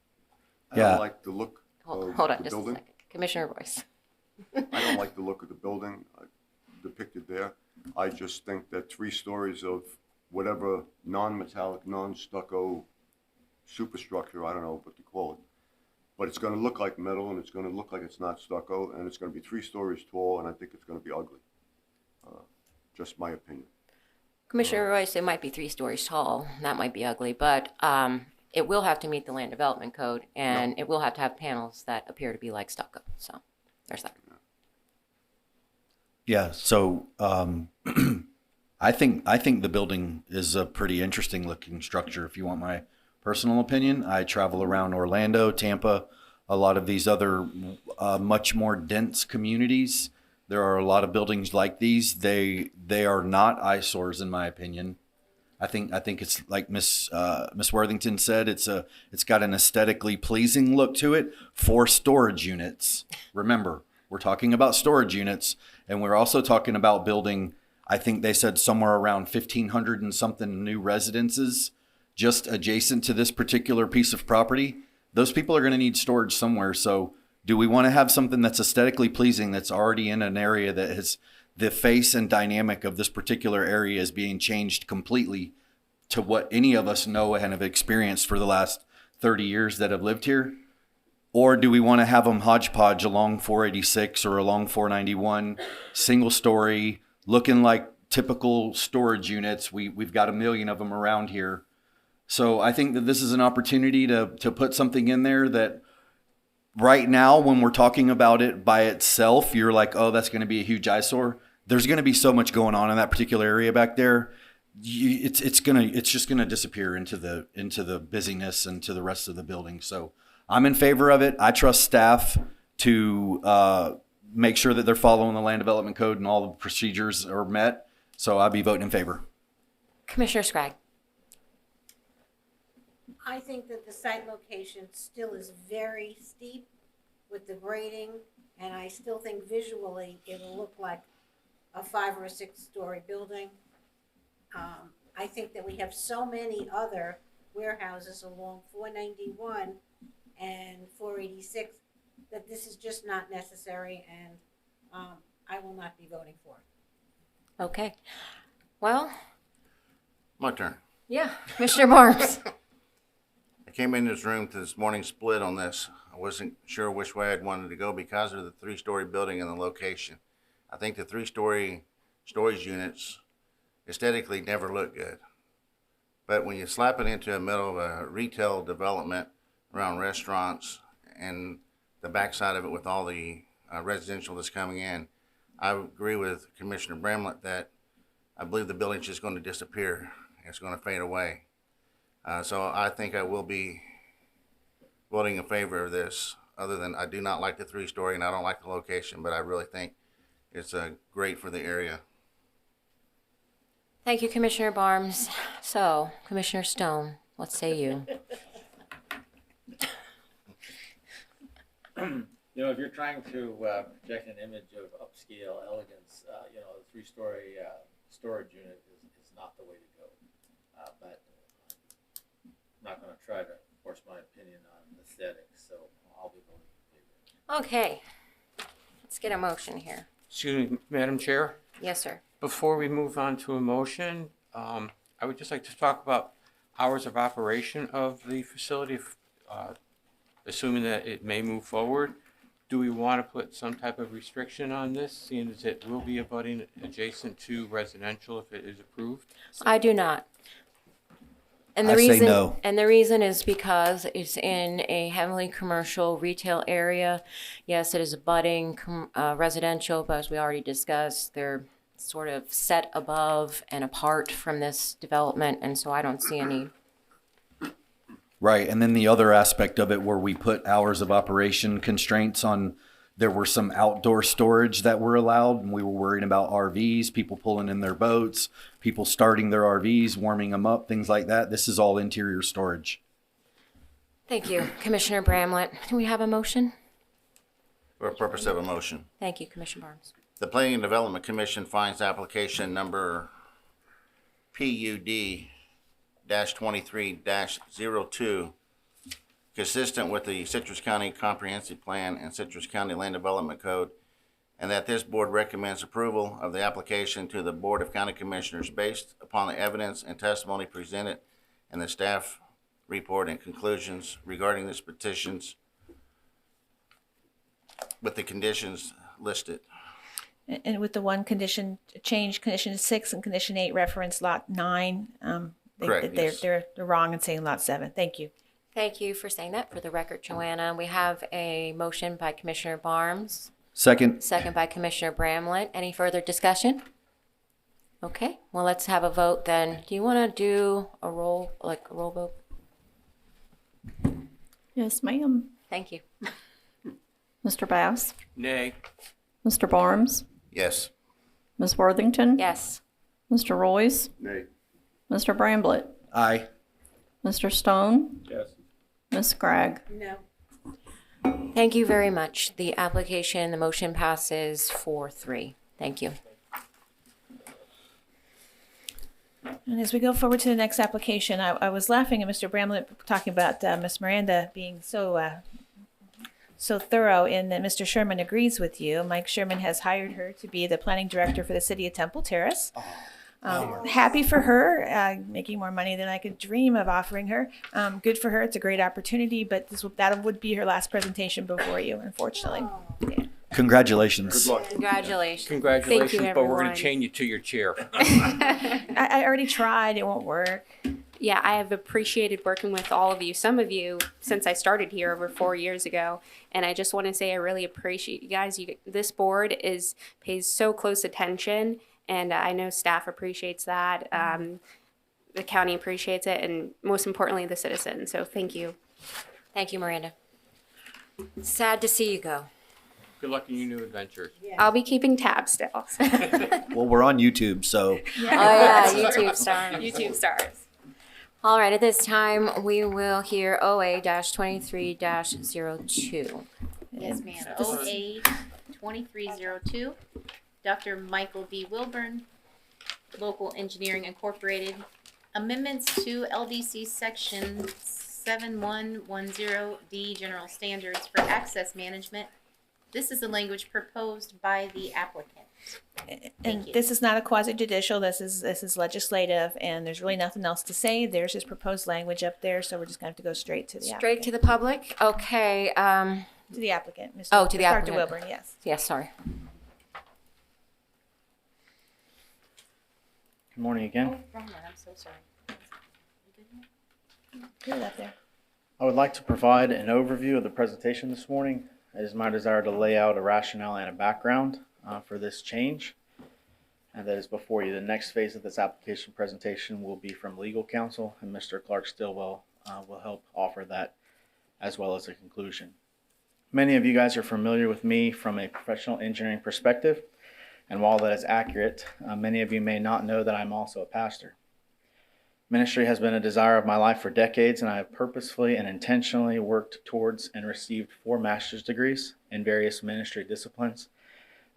I don't like the look Hold of on the just building. a second. Commissioner Royce. I don't like the look of the building depicted there. I just think that 3 stories of whatever non-metallic, non-stucco superstructure, I don't know what to call it, but it's going to look like metal, and it's going to look like it's not stucco, and it's going to be 3 stories tall, and I think it's going to be ugly. Just my opinion. Commissioner Royce, it might be 3 stories tall. That might be ugly, but it will have to meet the land development code, and it will have to have panels that appear to be like stucco. So there's that. Yeah, so I think the building is a pretty interesting looking structure, if you want my personal opinion. I travel around Orlando, Tampa, a lot of these other much more dense communities. There are a lot of buildings like these. They are not eyesores, in my opinion. I think it's like Miss Worthington said. It's got an aesthetically pleasing look to it for storage units. Remember, we're talking about storage units, and we're also talking about building, I think they said somewhere around 1,500 and something new residences just adjacent to this particular piece of property. Those people are going to need storage somewhere. So do we want to have something that's aesthetically pleasing that's already in an area that has the face and dynamic of this particular area is being changed completely to what any of us know and have experienced for the last 30 years that have lived here? Or do we want to have them hodgepodge along 486 or along 491, single story, looking like typical storage units? We've got a million of them around here. So I think that this is an opportunity to put something in there that right now, when we're talking about it by itself, you're like, oh, that's going to be a huge eyesore. There's going to be so much going on in that particular area back there. It's just going to disappear into the busyness and to the rest of the building. So I'm in favor of it. I trust staff to make sure that they're following the land development code and all the procedures are met. So I'd be voting in favor. Commissioner Scragg. I think that the site location still is very steep with the grading, and I still think visually it will look like a 5 or 6 story building. I think that we have so many other warehouses along 491 and 486 that this is just not necessary, and I will not be voting for it. Okay. Well, My turn. yeah, Commissioner Barnes. I came in this room to this morning split on this. I wasn't sure which way I'd wanted to go because of the 3-story building and the location. I think the 3-story storage units aesthetically never look good. But when you slap it into the middle of a retail development around restaurants and the backside of it with all the residential that's coming in, I agree with Commissioner Bramlett that I believe the building's just going to disappear. It's going to fade away. So I think I will be voting in favor of this, other than I do not like the 3-story and I don't like the location, but I really think it's great for the area. Thank you, Commissioner Barnes. So, Commissioner Stone, what say you? You know, if you're trying to project an image of upscale elegance, you know, the 3-story storage unit is not the way to go. But I'm not going to try to force my opinion on aesthetics, so I'll be voting in favor. Okay. Let's get a motion here. Excuse me, Madam Chair. Yes, sir. Before we move on to a motion, I would just like to talk about hours of operation of the facility, assuming that it may move forward. Do we want to put some type of restriction on this, seeing as it will be abutting adjacent to residential if it is approved? I do not. And I say reason, no. And the reason is because it's in a heavily commercial retail area. Yes, it is abutting residential, but as we already discussed, they're sort of set above and apart from this development, and so I don't see any. Right, and then the other aspect of it where we put hours of operation constraints on, there were some outdoor storage that were allowed, and we were worried about RVs, people pulling in their boats, people starting their RVs, warming them up, things like that. This is all interior storage. Thank you, Commissioner Bramlett. Do we have a motion? For the purpose of a motion. Thank you, Commissioner Barnes. The Planning and Development Commission finds application number PUD-23-02 consistent with the Citrus County Comprehensive Plan and Citrus County Land Development Code, and that this board recommends approval of the application to the Board of County Commissioners based upon the evidence and testimony presented in the staff report and conclusions regarding this petitions with the conditions listed. And with the one condition change, condition 6 and condition 8 reference lot 9. Correct, yes. They're wrong in saying lot 7. Thank you. Thank you for saying that for the record, Joanna. We have a motion by Commissioner Barnes, Second. second by Commissioner Bramlett. Any further discussion? Okay, well, let's have a vote then. Do you want to do a roll vote? Yes, ma'am. Thank you. Mr. Bass? Nay. Mr. Barnes? Yes. Ms. Worthington? Yes. Mr. Royce? Nay. Mr. Bramblett? Aye. Mr. Stone? Yes. Ms. Scragg? No. Thank you very much. The application, the motion passes 4-3. Thank you. And as we go forward to the next application, I was laughing at Mr. Bramlett talking about Miss Miranda being so thorough, and that Mr. Sherman agrees with you. Mike Sherman has hired her to be the planning director for the city of Temple Terrace. Happy for her, making more money than I could dream of offering her. Good for her. It's a great opportunity, but that would be her last presentation before you, unfortunately. Yeah. Congratulations. Good luck. Congratulations. Congratulations, Thank you, but we're going everyone. to chain you to your chair. I already tried. It won't work. Yeah, I have appreciated working with all of you, some of you, since I started here over 4 years ago. And I just want to say I really appreciate you guys. This board pays so close attention, and I know staff appreciates that. The county appreciates it, and most importantly, the citizens. So thank you. Thank you, Miranda. Sad to see you go. Good luck in your new adventures. I'll be keeping tabs still. Well, we're on YouTube, so Oh, yeah, YouTube stars. YouTube stars. All right, at this time, we will hear OA-23-02. Yes, ma'am. OA 2302, Dr. Michael D. Wilburn, Local Engineering Incorporated. Amendments to LDC Section 7110D General Standards for Access Management. This is the language proposed by the applicant. And you. this is not a quasi judicial, this is legislative, and there's really nothing else to say. There's his proposed language up there, so we're just gonna have to go straight to the applicant. Straight to the public? Okay. To the applicant, Mr. Oh, to the Dr. applicant. Wilburn, yes. Yes, sorry. Good morning again. Wrong one, I'm so sorry. Good up there. I would like to provide an overview of the presentation this morning. It is my desire to lay out a rationale and a background for this change. And that is before you. The next phase of this application presentation will be from legal counsel, and Mr. Clark Stillwell will help offer that as well as a conclusion. Many of you guys are familiar with me from a professional engineering perspective, and while that is accurate, many of you may not know that I'm also a pastor. Ministry has been a desire of my life for decades, and I have purposefully and intentionally worked towards and received 4 master's degrees in various ministry disciplines,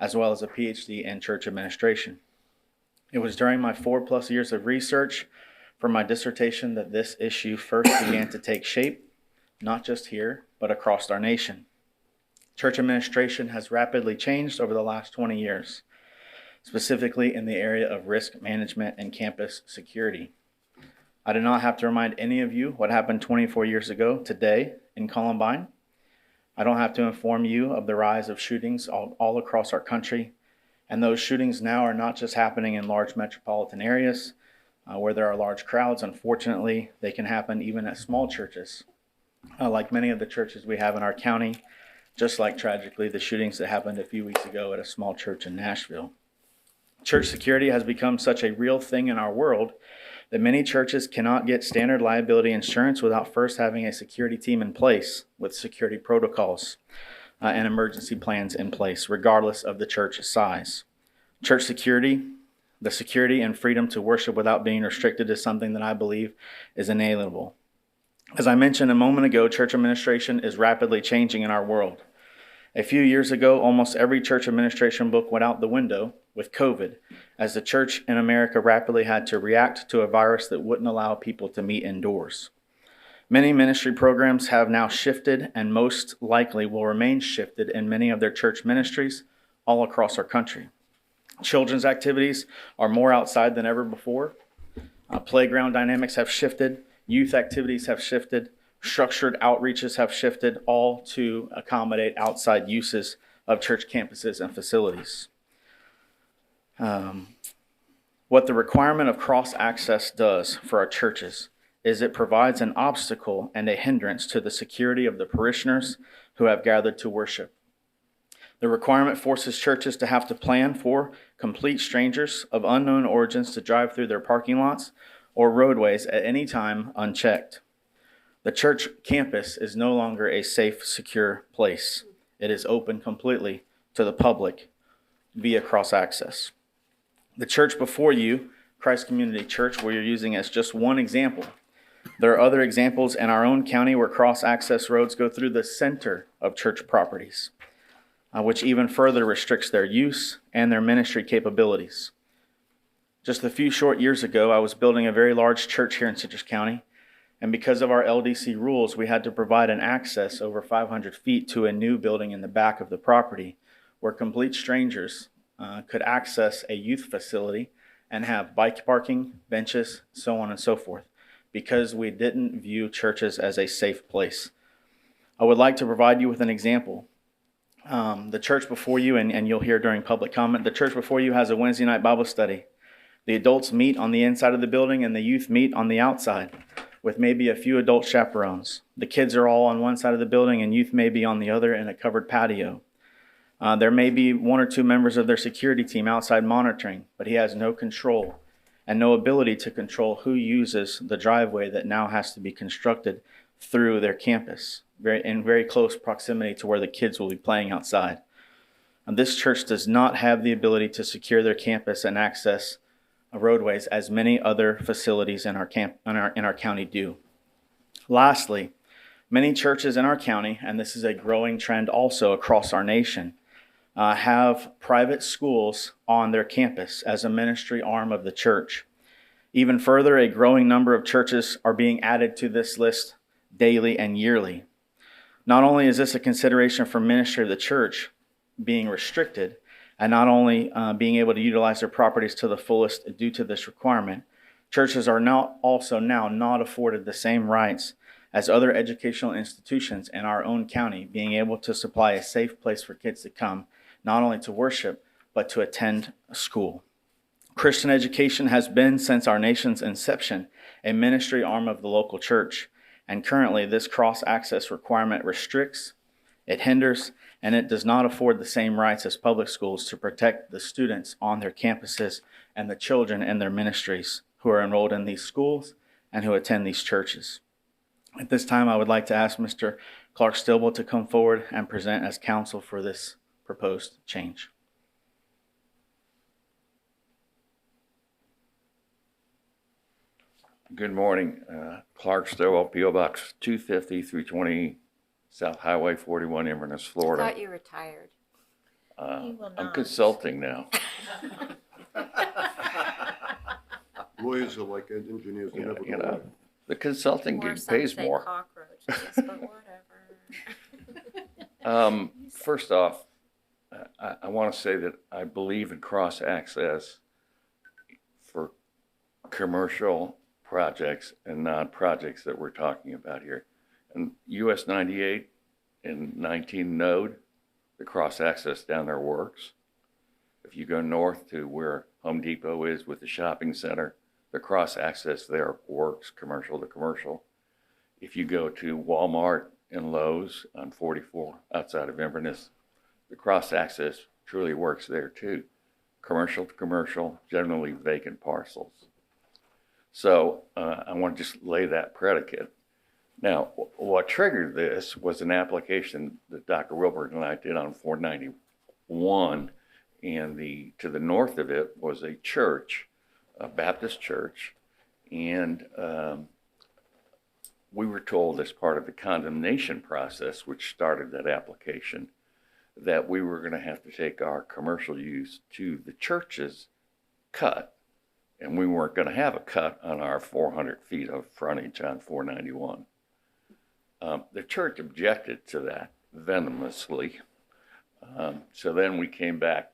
as well as a PhD in church administration. It was during my 4+ years of research for my dissertation that this issue first began to take shape, not just here, but across our nation. Church administration has rapidly changed over the last 20 years, specifically in the area of risk management and campus security. I do not have to remind any of you what happened 24 years ago today in Columbine. I don't have to inform you of the rise of shootings all across our country. And those shootings now are not just happening in large metropolitan areas where there are large crowds. Unfortunately, they can happen even at small churches, like many of the churches we have in our county, just like tragically the shootings that happened a few weeks ago at a small church in Nashville. Church security has become such a real thing in our world that many churches cannot get standard liability insurance without first having a security team in place with security protocols and emergency plans in place, regardless of the church size. Church security, the security and freedom to worship without being restricted, is something that I believe is inalienable. As I mentioned a moment ago, church administration is rapidly changing in our world. A few years ago, almost every church administration book went out the window with COVID, as the church in America rapidly had to react to a virus that wouldn't allow people to meet indoors. Many ministry programs have now shifted and most likely will remain shifted in many of their church ministries all across our country. Children's activities are more outside than ever before. Playground dynamics have shifted. Youth activities have shifted. Structured outreaches have shifted, all to accommodate outside uses of church campuses and facilities. What the requirement of cross-access does for our churches is it provides an obstacle and a hindrance to the security of the parishioners who have gathered to worship. The requirement forces churches to have to plan for complete strangers of unknown origins to drive through their parking lots or roadways at any time unchecked. The church campus is no longer a safe, secure place. It is open completely to the public via cross-access. The church before you, Christ Community Church, we are using as just one example. There are other examples in our own county where cross-access roads go through the center of church properties, which even further restricts their use and their ministry capabilities. Just a few short years ago, I was building a very large church here in Citrus County, and because of our LDC rules, we had to provide an access over 500 feet to a new building in the back of the property where complete strangers could access a youth facility and have bike parking, benches, so on and so forth, because we didn't view churches as a safe place. I would like to provide you with an example. The church before you, and you'll hear during public comment, the church before you has a Wednesday night Bible study. The adults meet on the inside of the building and the youth meet on the outside, with maybe a few adult chaperones. The kids are all on one side of the building and youth may be on the other in a covered patio. There may be 1 or 2 members of their security team outside monitoring, but he has no control and no ability to control who uses the driveway that now has to be constructed through their campus. in very close proximity to where the kids will be playing outside. And this church does not have the ability to secure their campus and access roadways as many other facilities in our county do. Lastly, many churches in our county, and this is a growing trend also across our nation, have private schools on their campus as a ministry arm of the church. Even further, a growing number of churches are being added to this list daily and yearly. Not only is this a consideration for ministry of the church being restricted, and not only being able to utilize their properties to the fullest due to this requirement, churches are now not afforded the same rights as other educational institutions in our own county, being able to supply a safe place for kids to come, not only to worship, but to attend school. Christian education has been, since our nation's inception, a ministry arm of the local church, and currently this cross-access requirement restricts, it hinders, and it does not afford the same rights as public schools to protect the students on their campuses and the children in their ministries who are enrolled in these schools and who attend these churches. At this time, I would like to ask Mr. Clark Stillwell to come forward and present as counsel for this proposed change. Good morning. Clark Stillwell, P.O. Box 250, 320 South Highway 41, Inverness, I Florida. thought you retired. I'm consulting now. Lawyers are like engineers, they never go away. The consulting Or gig some pays say more. cockroaches, but whatever. First off, I want to say that I believe in cross-access for commercial projects and non-projects that we're talking about here. And US 98 and 19 node, the cross-access down there works. If you go north to where Home Depot is with the shopping center, the cross-access there works, commercial to commercial. If you go to Walmart and Lowe's on 44 outside of Inverness, the cross-access truly works there too. Commercial to commercial, generally vacant parcels. So I want to just lay that predicate. Now, what triggered this was an application that Dr. Wilbert and I did on 491, and to the north of it was a church, a Baptist church, and we were told as part of the condemnation process, which started that application, that we were going to have to take our commercial use to the church's cut, and we weren't going to have a cut on our 400 feet of frontage on 491. The church objected to that venomously. So then we came back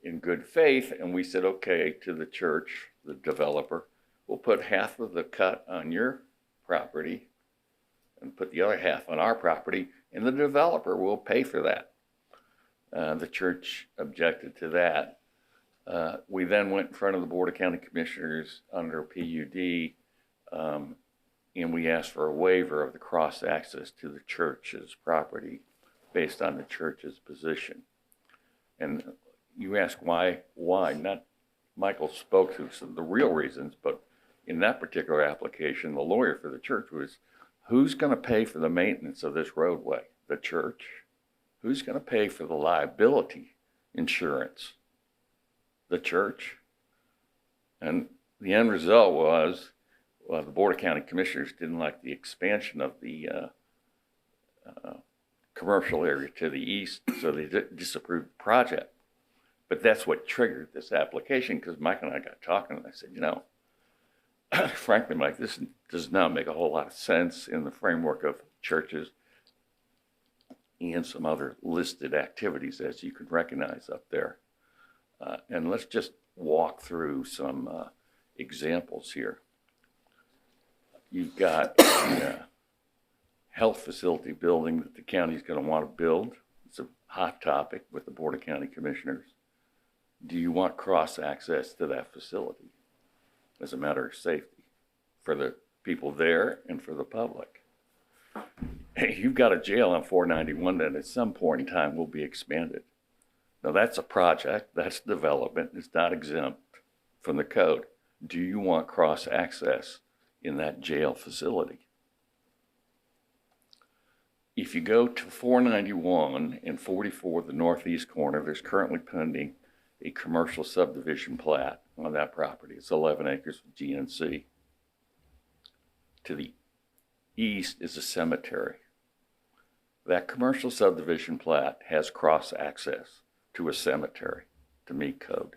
in good faith and we said, okay, to the church, the developer, we'll put half of the cut on your property and put the other half on our property, and the developer will pay for that. The church objected to that. We then went in front of the Board of County Commissioners under PUD, and we asked for a waiver of the cross-access to the church's property based on the church's position. And you ask why? Not Michael spoke to some of the real reasons, but in that particular application, the lawyer for the church was, who's going to pay for the maintenance of this roadway? The church. Who's going to pay for the liability insurance? The church. And the end result was, the Board of County Commissioners didn't like the expansion of the commercial area to the east, so they disapproved the project. But that's what triggered this application, because Mike and I got talking, and I said, frankly, Mike, this does not make a whole lot of sense in the framework of churches and some other listed activities, as you can recognize up there. And let's just walk through some examples here. You've got a health facility building that the county is going to want to build. It's a hot topic with the Board of County Commissioners. Do you want cross-access to that facility as a matter of safety for the people there and for the public? Hey, you've got a jail on 491 that at some point in time will be expanded. Now that's a project, that's development, it's not exempt from the code. Do you want cross-access in that jail facility? If you go to 491 and 44, the northeast corner, there's currently pending a commercial subdivision plat on that property. It's 11 acres with GNC. To the east is a cemetery. That commercial subdivision plat has cross access to a cemetery to meet code.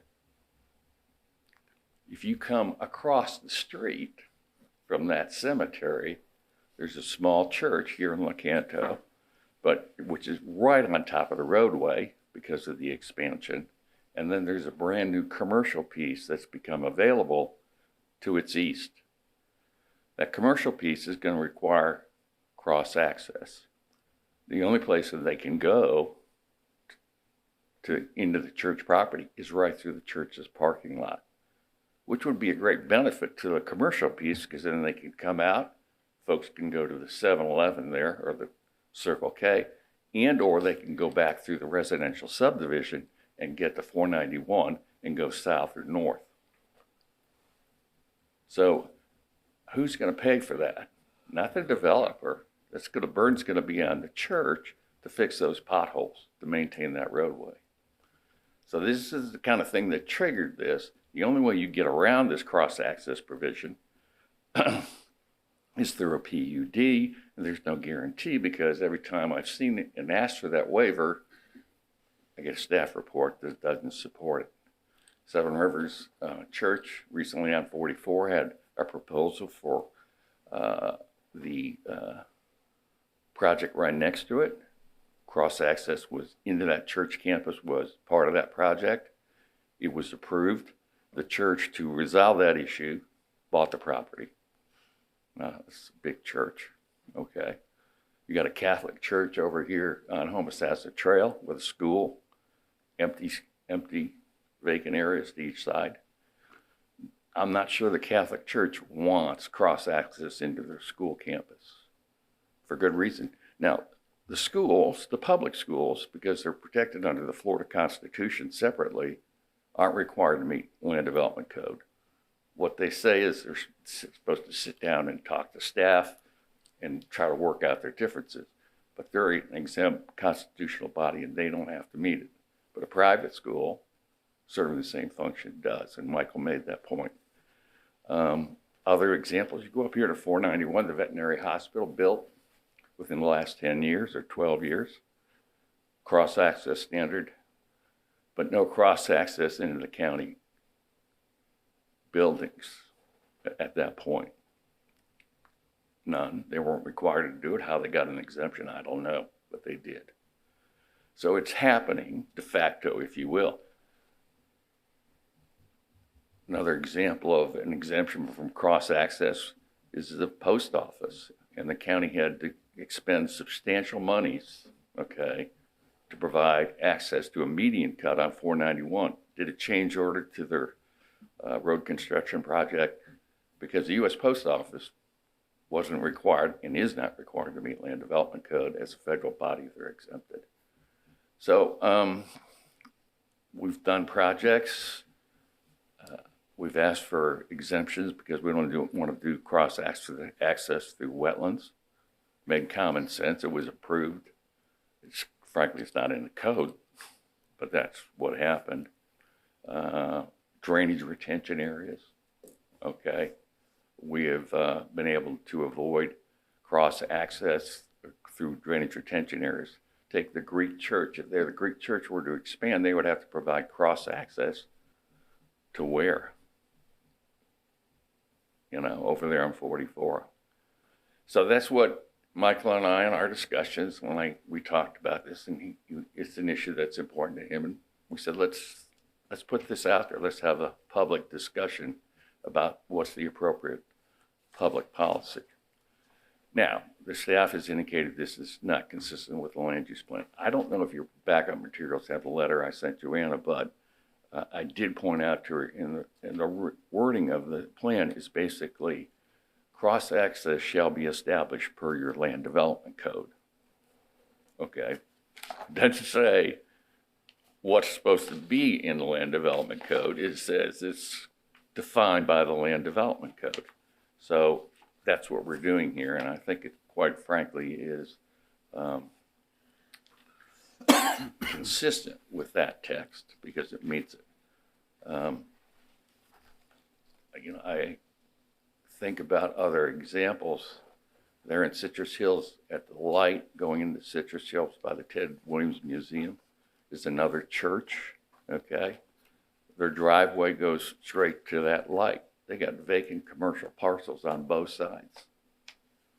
If you come across the street from that cemetery, there's a small church here in Lecanto, but which is right on top of the roadway because of the expansion. And then there's a brand new commercial piece that's become available to its east. That commercial piece is going to require cross access. The only place that they can go into the church property is right through the church's parking lot, which would be a great benefit to the commercial piece because then they can come out. Folks can go to the 7-Eleven there or the Circle K, and or they can go back through the residential subdivision and get to 491 and go south or north. So who's going to pay for that? Not the developer. The burden's going to be on the church to fix those potholes, to maintain that roadway. So this is the kind of thing that triggered this. The only way you get around this cross-access provision is through a PUD, and there's no guarantee because every time I've seen it and asked for that waiver, I get a staff report that doesn't support it. Seven Rivers Church recently on 44 had a proposal for the project right next to it. Cross-access was into that church campus was part of that project. It was approved. The church, to resolve that issue, bought the property. It's a big church, okay. You got a Catholic church over here on Homosassa Trail with a school, empty vacant areas to each side. I'm not sure the Catholic Church wants cross-access into their school campus for good reason. Now, the schools, the public schools, because they're protected under the Florida Constitution separately, aren't required to meet land development code. What they say is they're supposed to sit down and talk to staff and try to work out their differences. But they're an exempt constitutional body and they don't have to meet it. But a private school serving the same function does, and Michael made that point. Other examples, you go up here to 491, the veterinary hospital built within the last 10 years or 12 years, cross-access standard, but no cross-access into the county buildings at that point. None. They weren't required to do it. How they got an exemption, I don't know, but they did. So it's happening de facto, if you will. Another example of an exemption from cross-access is the post office, and the county had to expend substantial monies, okay, to provide access to a median cut on 491. Did a change order to their road construction project because the U.S. Post Office wasn't required and is not required to meet land development code. As a federal body, they're exempted. So we've done projects. We've asked for exemptions because we don't want to do cross access through wetlands. Made common sense. It was approved. Frankly, it's not in the code, but that's what happened. Drainage retention areas. Okay. We have been able to avoid cross access through drainage retention areas. Take the Greek church. If the Greek church were to expand, they would have to provide cross access to where? You know, over there on 44. So that's what Michael and I in our discussions, when we talked about this, and it's an issue that's important to him, and we said, let's put this out there. Let's have a public discussion about what's the appropriate public policy. Now, the staff has indicated this is not consistent with the land use plan. I don't know if your backup materials have the letter I sent Joanna, but I did point out to her in the wording of the plan is basically cross access shall be established per your land development code. Okay, doesn't say what's supposed to be in the land development code. It says it's defined by the land development code. So that's what we're doing here, and I think it quite frankly is consistent with that text because it meets it. I think about other examples. There in Citrus Hills at the light going into Citrus Hills by the Ted Williams Museum is another church, okay? Their driveway goes straight to that light. They got vacant commercial parcels on both sides.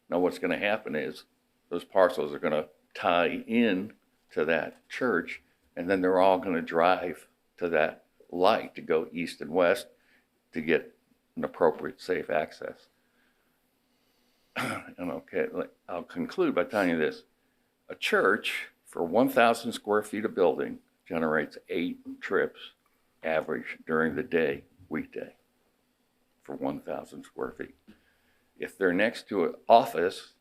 Now what's gonna happen is those parcels are gonna tie in to that church, and then they're all gonna drive to that light to go east and west to get an appropriate safe access. And okay, I'll conclude by telling you this. A church for 1,000 square feet of building generates 8 trips average during the day, weekday, for 1,000 square feet. If they're next to an office,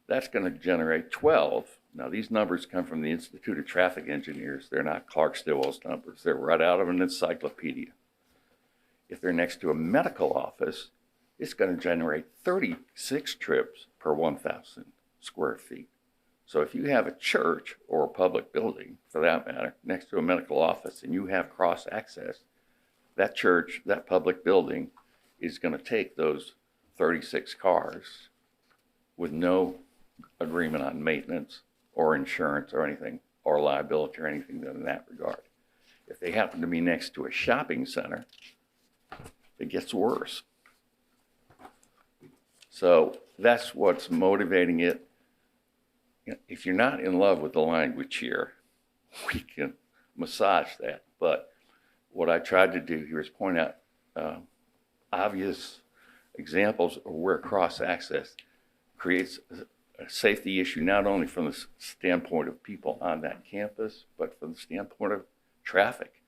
that's going to generate 12. Now, these numbers come from the Institute of Traffic Engineers. They're not Clark Stillwell's numbers. They're right out of an encyclopedia. If they're next to a medical office, it's going to generate 36 trips per 1,000 square feet. So if you have a church or a public building, for that matter, next to a medical office and you have cross access, that church, that public building is going to take those 36 cars with no agreement on maintenance or insurance or anything, or liability or anything in that regard. If they happen to be next to a shopping center, it gets worse. So that's what's motivating it. If you're not in love with the language here, we can massage that. But what I tried to do here is point out obvious examples of where cross-access creates a safety issue, not only from the standpoint of people on that campus, but from the standpoint of traffic.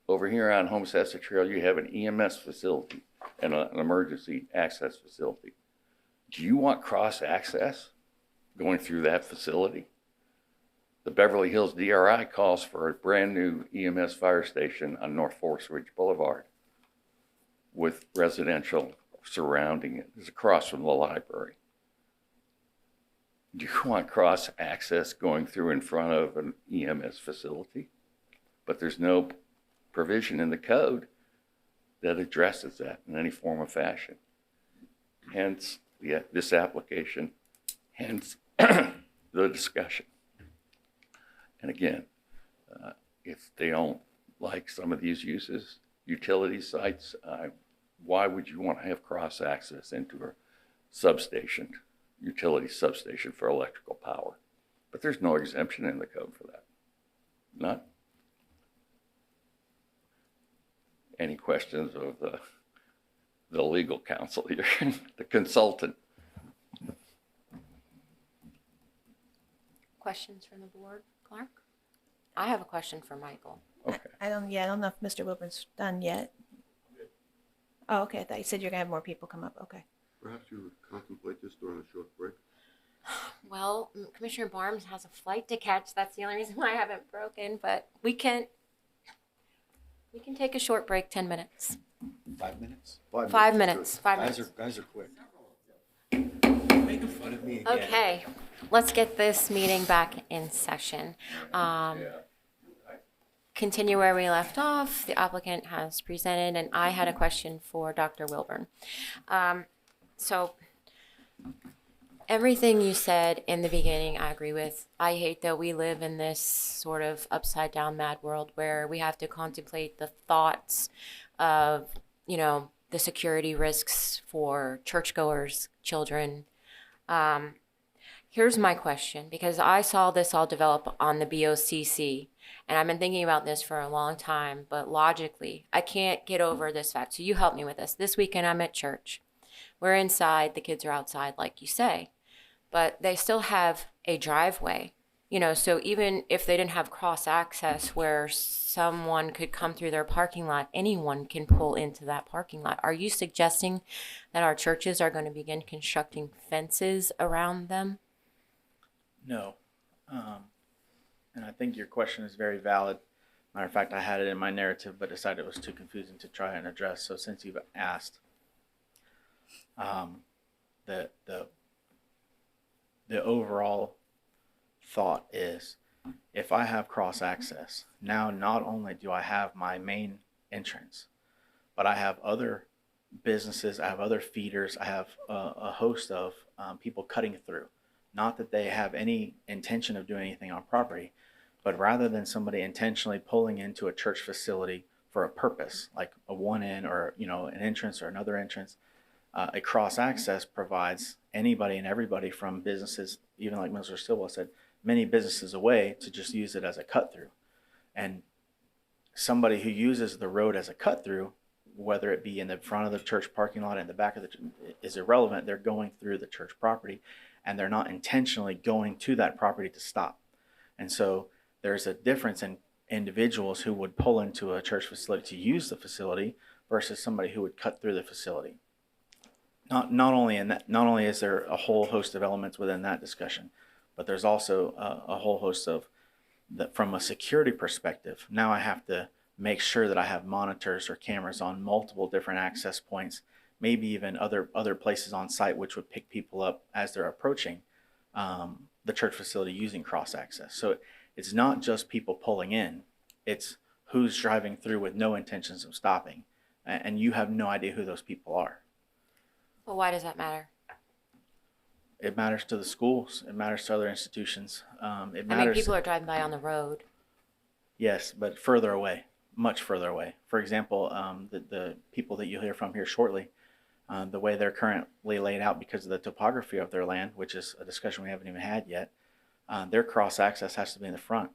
Over here on Homestead Trail, you have an EMS facility and an emergency access facility. Do you want cross-access going through that facility? The Beverly Hills DRI calls for a brand new EMS fire station on North Forest Ridge Boulevard with residential surrounding it. It's across from the library. Do you want cross-access going through in front of an EMS facility? But there's no provision in the code that addresses that in any form or fashion. Hence, this application, hence the discussion. And again, if they don't like some of these uses, utility sites, why would you want to have cross-access into a substation, utility substation for electrical power? But there's no exemption in the code for that. None. Any questions of the legal counsel here, the consultant? Questions from the board, Clark? I have a question for Michael. Okay. I don't know if Mr. Wilburn's done yet. Oh, okay. I thought you said you're gonna have more people come up. Okay. Perhaps you would contemplate this during a short break? Well, Commissioner Barnes has a flight to catch. That's the only reason why I haven't broken, but we can take a short break, 10 minutes. 5 minutes? 5 minutes. 5 minutes. Guys are quick. Making fun of me again. Okay, let's get this meeting back in session. Continue where we left off. The applicant has presented, and I had a question for Dr. Wilburn. So everything you said in the beginning, I agree with. I hate that we live in this sort of upside down mad world where we have to contemplate the thoughts of, the security risks for churchgoers, children. Here's my question, because I saw this all develop on the BOCC, and I've been thinking about this for a long time, but logically, I can't get over this fact. So you help me with this. This weekend, I'm at church. We're inside, the kids are outside, like you say, but they still have a driveway, so even if they didn't have cross access where someone could come through their parking lot, anyone can pull into that parking lot. Are you suggesting that our churches are going to begin constructing fences around them? No. And I think your question is very valid. Matter of fact, I had it in my narrative, but decided it was too confusing to try and address. So since you've asked, the overall thought is, if I have cross access, now not only do I have my main entrance, but I have other businesses, I have other feeders, I have a host of people cutting through. Not that they have any intention of doing anything on property, but rather than somebody intentionally pulling into a church facility for a purpose, like a one in or an entrance or another entrance, a cross access provides anybody and everybody from businesses, even like Mr. Stilwell said, many businesses away, to just use it as a cut through. And somebody who uses the road as a cut through, whether it be in the front of the church parking lot, in the back of the, is irrelevant. They're going through the church property, and they're not intentionally going to that property to stop. And so there's a difference in individuals who would pull into a church facility to use the facility versus somebody who would cut through the facility. Not only is there a whole host of elements within that discussion, but there's also a whole host of that from a security perspective. Now I have to make sure that I have monitors or cameras on multiple different access points, maybe even other places on site which would pick people up as they're approaching the church facility using cross access. So it's not just people pulling in, it's who's driving through with no intentions of stopping, and you have no idea who those people are. Well, why does that matter? It matters to the schools. It matters to other institutions. It matters. I mean, people are driving by on the road. Yes, but further away, much further away. For example, the people that you'll hear from here shortly, the way they're currently laid out because of the topography of their land, which is a discussion we haven't even had yet, their cross access has to be in the front.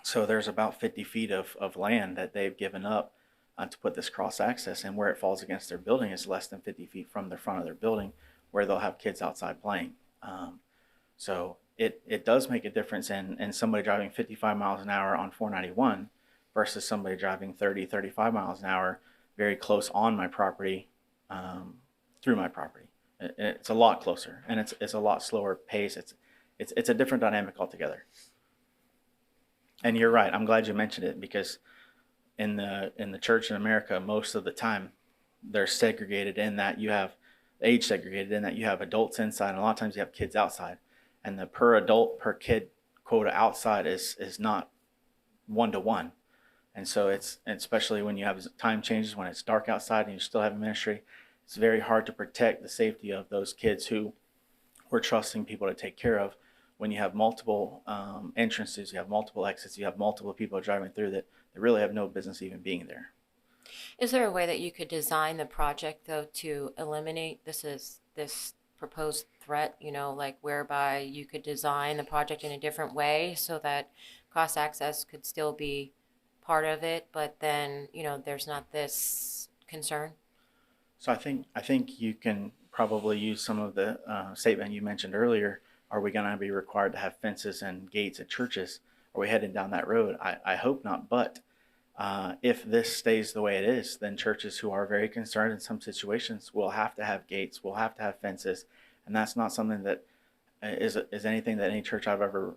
So there's about 50 feet of land that they've given up to put this cross access, and where it falls against their building is less than 50 feet from the front of their building, where they'll have kids outside playing. So it does make a difference in somebody driving 55 miles an hour on 491 versus somebody driving 30, 35 miles an hour very close on my property, through my property. It's a lot closer, and it's a lot slower pace. It's a different dynamic altogether. And you're right. I'm glad you mentioned it, because in the church in America, most of the time they're segregated in that you have age segregated in that you have adults inside, and a lot of times you have kids outside, and the per adult per kid quota outside is not 1-to-1. And so it's, especially when you have time changes, when it's dark outside and you still have ministry, it's very hard to protect the safety of those kids who we're trusting people to take care of. When you have multiple entrances, you have multiple exits, you have multiple people driving through that really have no business even being there. Is there a way that you could design the project, though, to eliminate this proposed threat, like whereby you could design the project in a different way so that cross access could still be part of it, but then, there's not this concern? So I think you can probably use some of the statement you mentioned earlier. Are we going to be required to have fences and gates at churches? Are we heading down that road? I hope not, but if this stays the way it is, then churches who are very concerned in some situations will have to have gates, will have to have fences, and that's not something that is anything that any church I've ever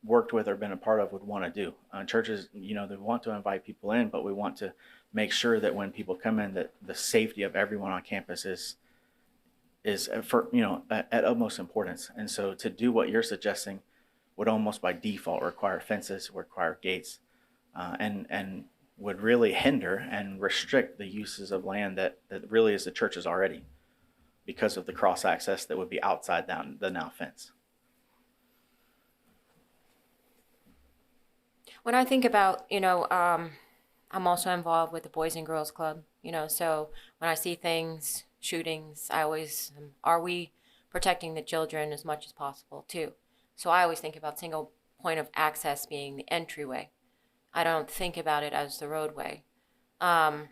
worked with or been a part of would want to do. Churches, they want to invite people in, but we want to make sure that when people come in, that the safety of everyone on campus is for at utmost importance. And so to do what you're suggesting would almost by default require fences, require gates, and would really hinder and restrict the uses of land that really is the church's already, because of the cross access that would be outside the now fence. When I think about, I'm also involved with the Boys and Girls Club, so when I see things, shootings, I always, are we protecting the children as much as possible too? So I always think about single point of access being the entryway. I don't think about it as the roadway. I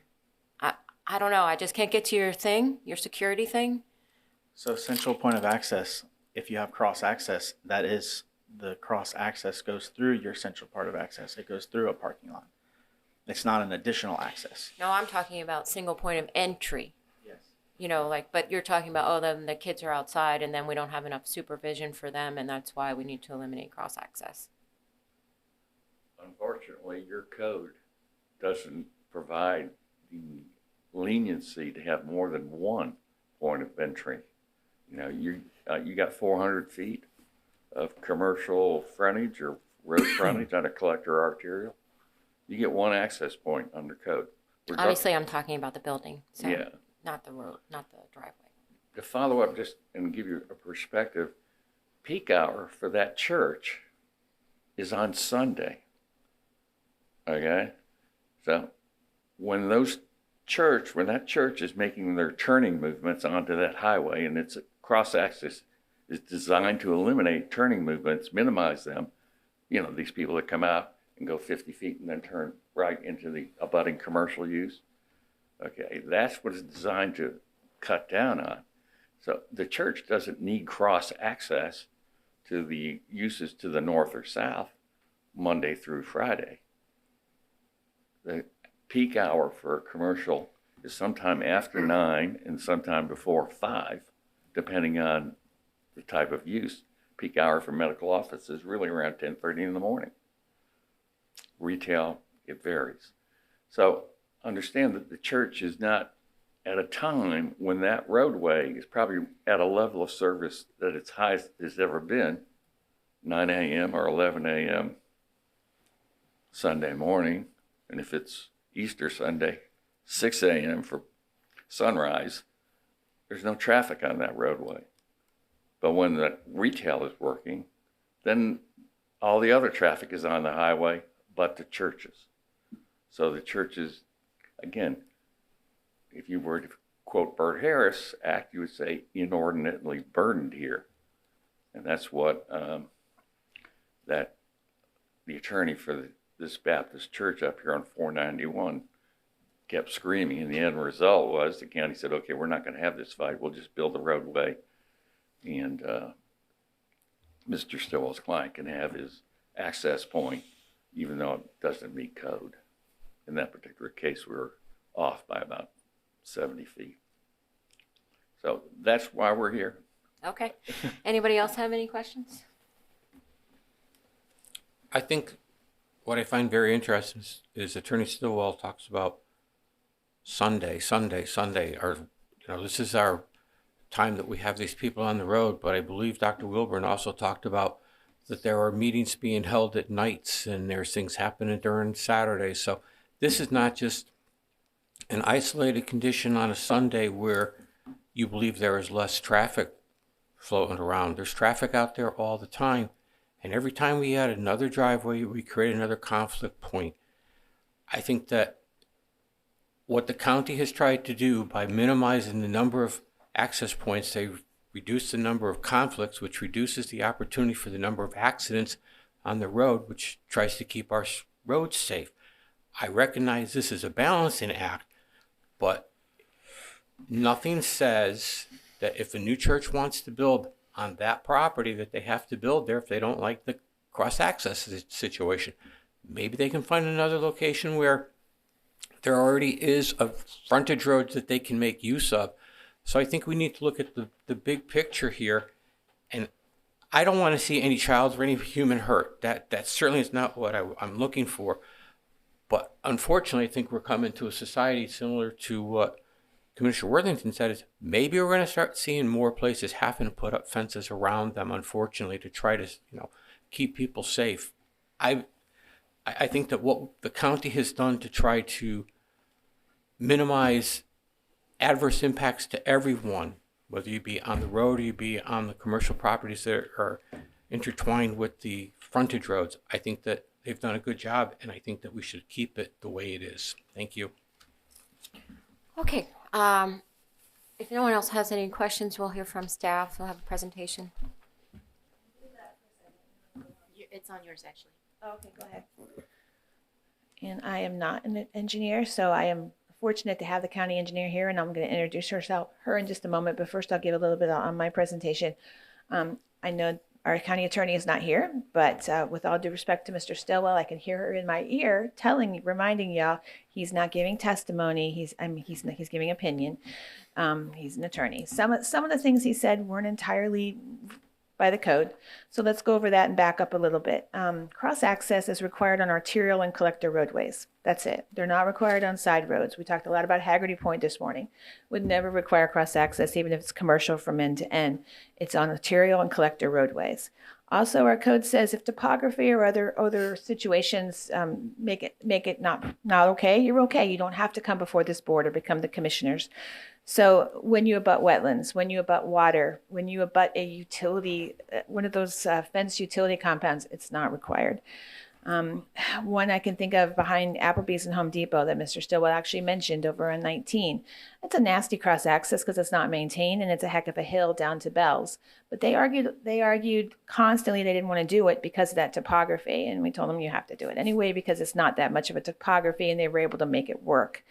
don't know, I just can't get to your security thing. So central point of access, if you have cross access, that is, the cross access goes through your central part of access. It goes through a parking lot. It's not an additional access. No, I'm talking about single point of entry. Yes. But you're talking about, then the kids are outside and then we don't have enough supervision for them, and that's why we need to eliminate cross access. Unfortunately, your code doesn't provide the leniency to have more than one point of entry. You got 400 feet. of commercial frontage or road frontage on a collector arterial, you get one access point under code. Obviously, I'm talking about the building, so Yeah. not the road, not the driveway. To follow up just and give you a perspective, peak hour for that church is on Sunday. Okay? So when that church is making their turning movements onto that highway, and its cross access is designed to eliminate turning movements, minimize them, these people that come out and go 50 feet and then turn right into the abutting commercial use. Okay, that's what it's designed to cut down on. So the church doesn't need cross access to the uses to the north or south Monday through Friday. The peak hour for a commercial is sometime after 9 and sometime before 5, depending on the type of use. Peak hour for medical office is really around 10:30 in the morning. Retail, it varies. So understand that the church is not at a time when that roadway is probably at a level of service that its highest has ever been, 9 a.m. or 11 a.m. Sunday morning. And if it's Easter Sunday, 6 a.m. for sunrise, there's no traffic on that roadway. But when the retail is working, then all the other traffic is on the highway but the churches. So the churches, again, if you were to quote Bert Harris Act, you would say inordinately burdened here. And that's what that the attorney for this Baptist church up here on 491 kept screaming. And the end result was the county said, okay, we're not going to have this fight. We'll just build the roadway. And Mr. Stillwell's client can have his access point, even though it doesn't meet code. In that particular case, we were off by about 70 feet. So that's why we're here. Okay. Anybody else have any questions? I think what I find very interesting is Attorney Stillwell talks about Sunday, or, this is our time that we have these people on the road, but I believe Dr. Wilburn also talked about that there are meetings being held at nights and there's things happening during Saturdays. So this is not just an isolated condition on a Sunday where you believe there is less traffic floating around. There's traffic out there all the time. And every time we add another driveway, we create another conflict point. I think that what the county has tried to do by minimizing the number of access points, they reduce the number of conflicts, which reduces the opportunity for the number of accidents on the road, which tries to keep our roads safe. I recognize this is a balancing act, but nothing says that if a new church wants to build on that property that they have to build there if they don't like the cross-access situation. Maybe they can find another location where there already is a frontage road that they can make use of. So I think we need to look at the big picture here, and I don't want to see any child or any human hurt. That certainly is not what I'm looking for. But unfortunately, I think we're coming to a society similar to what Commissioner Worthington said, is maybe we're going to start seeing more places having to put up fences around them, unfortunately, to try to keep people safe. I think that what the county has done to try to minimize adverse impacts to everyone, whether you be on the road or you be on the commercial properties that are intertwined with the frontage roads, I think that they've done a good job, and I think that we should keep it the way it is. Thank you. Okay. If no one else has any questions, we'll hear from staff. We'll have a presentation. It's on yours, actually. Oh, okay, go ahead. And I am not an engineer, so I am fortunate to have the county engineer here, and I'm going to introduce her in just a moment. But first, I'll give a little bit on my presentation. I know our county attorney is not here, but with all due respect to Mr. Stillwell, I can hear her in my ear reminding y'all he's not giving testimony. He's giving opinion. He's an attorney. Some of the things he said weren't entirely by the code. So let's go over that and back up a little bit. Cross-access is required on arterial and collector roadways. That's it. They're not required on side roads. We talked a lot about Haggerty Point this morning. Would never require cross-access, even if it's commercial from end to end. It's on arterial and collector roadways. Also, our code says if topography or other situations make it not okay, you're okay. You don't have to come before this board or become the commissioners. So when you abut wetlands, when you abut water, when you abut a utility, one of those fenced utility compounds, it's not required. One I can think of behind Applebee's and Home Depot that Mr. Stillwell actually mentioned over on 19. It's a nasty cross access because it's not maintained and it's a heck of a hill down to Bell's. But they argued constantly they didn't want to do it because of that topography. And we told them you have to do it anyway because it's not that much of a topography and they were able to make it work.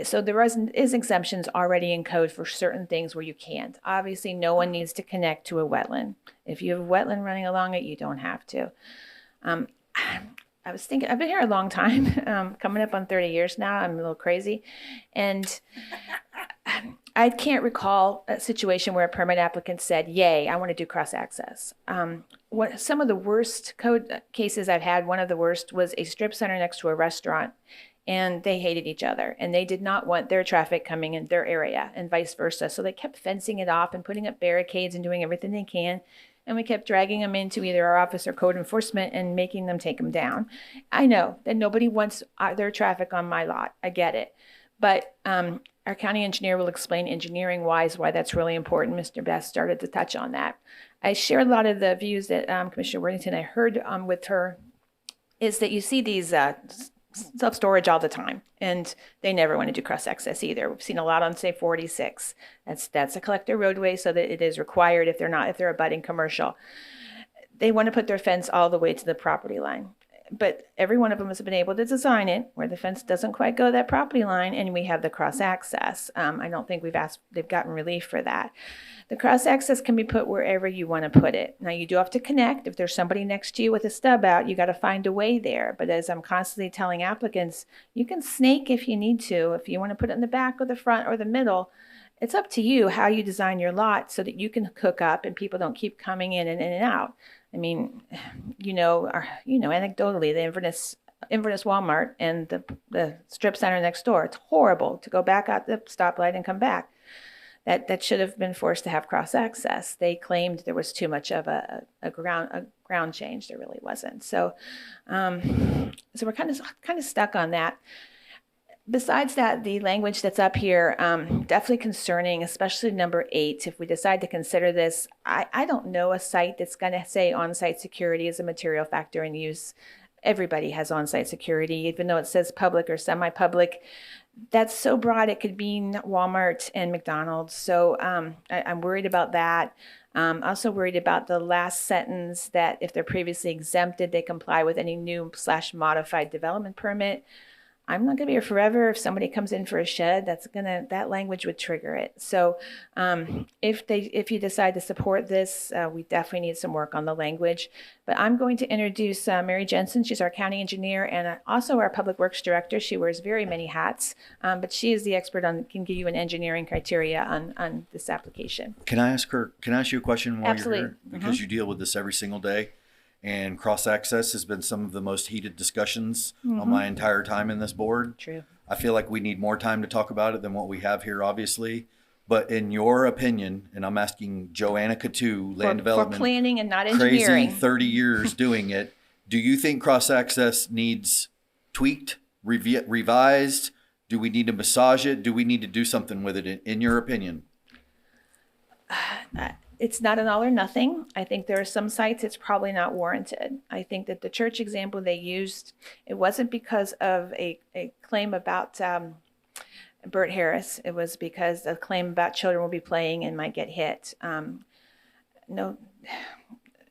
So there is exemptions already in code for certain things where you can't. Obviously, no one needs to connect to a wetland. If you have a wetland running along it, you don't have to. I was thinking, I've been here a long time, coming up on 30 years now. I'm a little crazy. And I can't recall a situation where a permit applicant said, yay, I want to do cross-access. Some of the worst code cases I've had, one of the worst was a strip center next to a restaurant. And they hated each other and they did not want their traffic coming in their area and vice versa. So they kept fencing it off and putting up barricades and doing everything they can. And we kept dragging them into either our office or code enforcement and making them take them down. I know that nobody wants their traffic on my lot. I get it. But our county engineer will explain engineering wise why that's really important. Mr. Best started to touch on that. I shared a lot of the views that Commissioner Worthington, I heard with her, is that you see these self-storage all the time and they never want to do cross-access either. We've seen a lot on say 46. That's a collector roadway so that it is required if they're abutting commercial. They want to put their fence all the way to the property line. But every one of them has been able to design it where the fence doesn't quite go to that property line and we have the cross-access. I don't think they've gotten relief for that. The cross-access can be put wherever you want to put it. Now you do have to connect. If there's somebody next to you with a stub out, you got to find a way there. But as I'm constantly telling applicants, you can snake if you need to. If you want to put it in the back or the front or the middle, it's up to you how you design your lot so that you can hook up and people don't keep coming in and out. I mean, anecdotally, the Inverness Walmart and the strip center next door, it's horrible to go back out the stoplight and come back. That should have been forced to have cross access. They claimed there was too much of a ground change. There really wasn't. So we're kind of stuck on that. Besides that, the language that's up here, definitely concerning, especially number 8. If we decide to consider this, I don't know a site that's going to say on-site security is a material factor in use. Everybody has on-site security, even though it says public or semi-public. That's so broad, it could mean Walmart and McDonald's. So I'm worried about that. Also worried about the last sentence that if they're previously exempted, they comply with any new/modified development permit. I'm not going to be here forever. If somebody comes in for a shed, that language would trigger it. So if you decide to support this, we definitely need some work on the language. But I'm going to introduce Mary Jensen. She's our county engineer and also our public works director. She wears very many hats, but she is the expert can give you an engineering criteria on this application. Can I ask you a question while Absolutely. you're here? Because you deal with this every single day. And cross-access has been some of the most heated discussions on my entire time in this board. True. I feel like we need more time to talk about it than what we have here, obviously. But in your opinion, and I'm asking Joanna Coutu, land development, for planning and not engineering, crazy 30 years doing it, do you think cross-access needs tweaked, revised? Do we need to massage it? Do we need to do something with it, in your opinion? It's not an all or nothing. I think there are some sites it's probably not warranted. I think that the church example they used, it wasn't because of a claim about Bert Harris. It was because a claim about children will be playing and might get hit. No,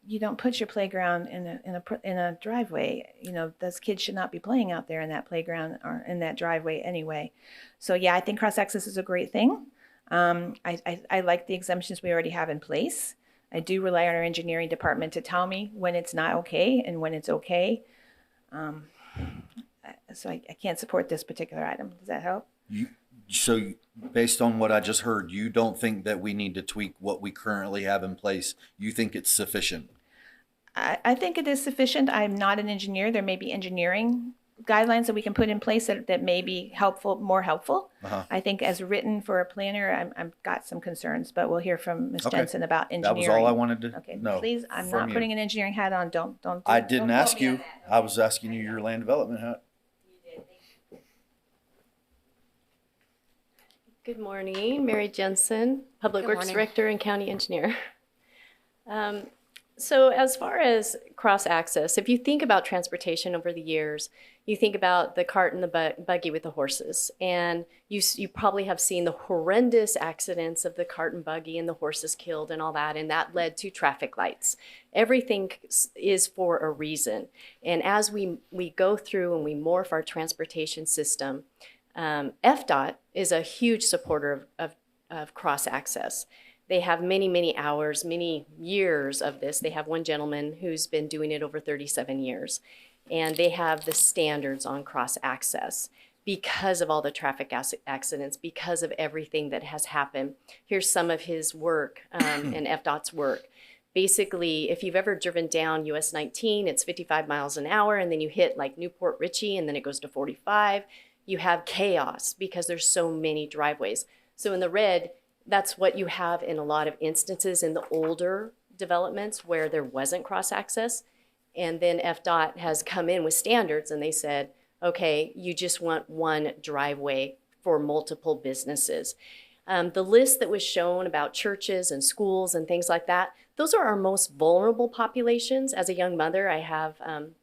you don't put your playground in a driveway. Those kids should not be playing out there in that playground or in that driveway anyway. So yeah, I think cross-access is a great thing. I like the exemptions we already have in place. I do rely on our engineering department to tell me when it's not okay and when it's okay. So I can't support this particular item. Does that help? So based on what I just heard, you don't think that we need to tweak what we currently have in place? You think it's sufficient? I think it is sufficient. I'm not an engineer. There may be engineering guidelines that we can put in place that may be more helpful. Uh-huh. I think as written for a planner, I've got some concerns, but we'll hear from Ms. Okay. Jensen about That engineering. was all I wanted to Okay, know. please, I'm from not you. putting an engineering hat on. Don't. I didn't don't ask quote me on you. that. I was asking you your land development hat. Good morning, Mary Jensen, Public Good Works morning. Director and County Engineer. So as far as cross-access, if you think about transportation over the years, you think about the cart and the buggy with the horses, and you probably have seen the horrendous accidents of the cart and buggy and the horses killed and all that, and that led to traffic lights. Everything is for a reason, and as we go through and we morph our transportation system, FDOT is a huge supporter of cross-access. They have many, many hours, many years of this. They have one gentleman who's been doing it over 37 years. And they have the standards on cross-access because of all the traffic accidents, because of everything that has happened. Here's some of his work and FDOT's work. Basically, if you've ever driven down US 19, it's 55 miles an hour, and then you hit like Newport Richie, and then it goes to 45. You have chaos because there's so many driveways. So in the red, that's what you have in a lot of instances in the older developments where there wasn't cross-access. And then FDOT has come in with standards and they said, okay, you just want one driveway for multiple businesses. The list that was shown about churches and schools and things like that, those are our most vulnerable populations. As a young mother, I have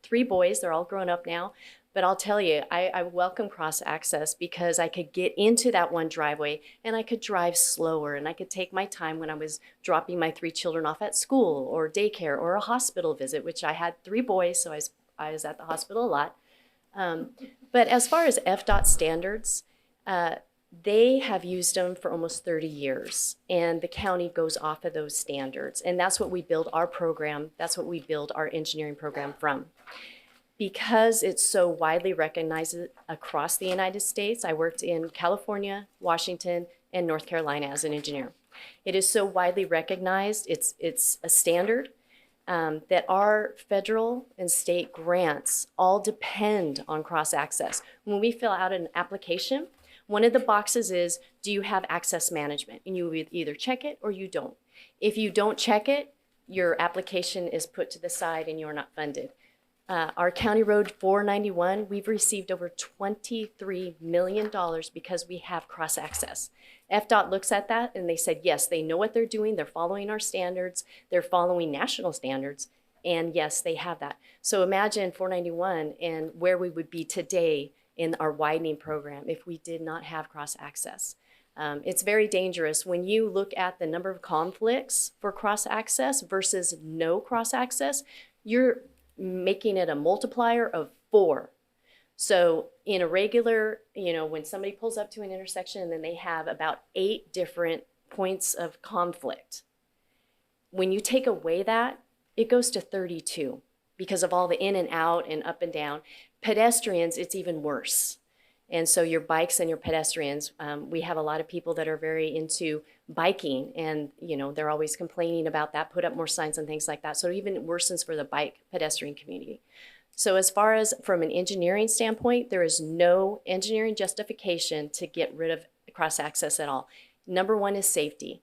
3 boys. They're all grown up now. But I'll tell you, I welcome cross-access because I could get into that one driveway and I could drive slower and I could take my time when I was dropping my 3 children off at school or daycare or a hospital visit, which I had 3 boys, so I was at the hospital a lot. But as far as FDOT standards, they have used them for almost 30 years, and the county goes off of those standards. And that's what we build our program, that's what we build our engineering program from. Because it's so widely recognized across the United States, I worked in California, Washington, and North Carolina as an engineer. It is so widely recognized, it's a standard that our federal and state grants all depend on cross-access. When we fill out an application, one of the boxes is, do you have access management? And you either check it or you don't. If you don't check it, your application is put to the side and you're not funded. Our County Road 491, we've received over $23 million because we have cross-access. FDOT looks at that and they said, yes, they know what they're doing. They're following our standards. They're following national standards. And yes, they have that. So imagine 491 and where we would be today in our widening program if we did not have cross-access. It's very dangerous. When you look at the number of conflicts for cross-access versus no cross-access, you're making it a multiplier of 4. So in a regular, when somebody pulls up to an intersection and then they have about 8 different points of conflict, when you take away that, it goes to 32 because of all the in and out and up and down. Pedestrians, it's even worse. And so your bikes and your pedestrians, we have a lot of people that are very into biking and, they're always complaining about that, put up more signs and things like that. So it even worsens for the bike pedestrian community. So as far as from an engineering standpoint, there is no engineering justification to get rid of cross-access at all. Number one is safety.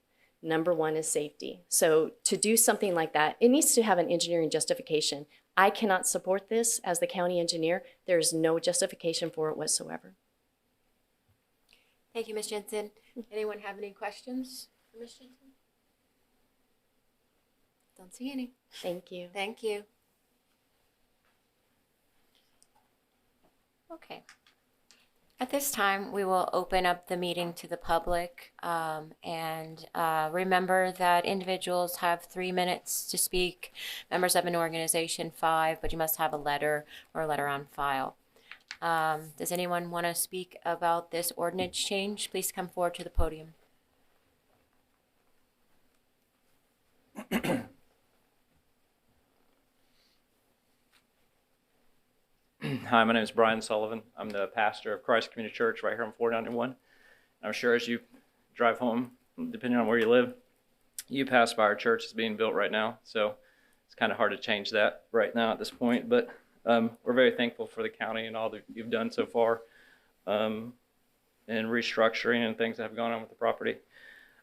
So to do something like that, it needs to have an engineering justification. I cannot support this as the county engineer. There is no justification for it whatsoever. Thank you, Ms. Jensen. Anyone have any questions for Ms. Jensen? Don't see any. Thank you. Thank you. Okay. At this time, we will open up the meeting to the public. Remember that individuals have 3 minutes to speak, members of an organization 5, but you must have a letter or a letter on file. Does anyone want to speak about this ordinance change? Please come forward to the podium. Hi, my name is Brian Sullivan. I'm the pastor of Christ Community Church right here on 491. I'm sure as you drive home, depending on where you live, you pass by our church that's being built right now. So it's kind of hard to change that right now at this point. But we're very thankful for the county and all that you've done so far in restructuring and things that have gone on with the property.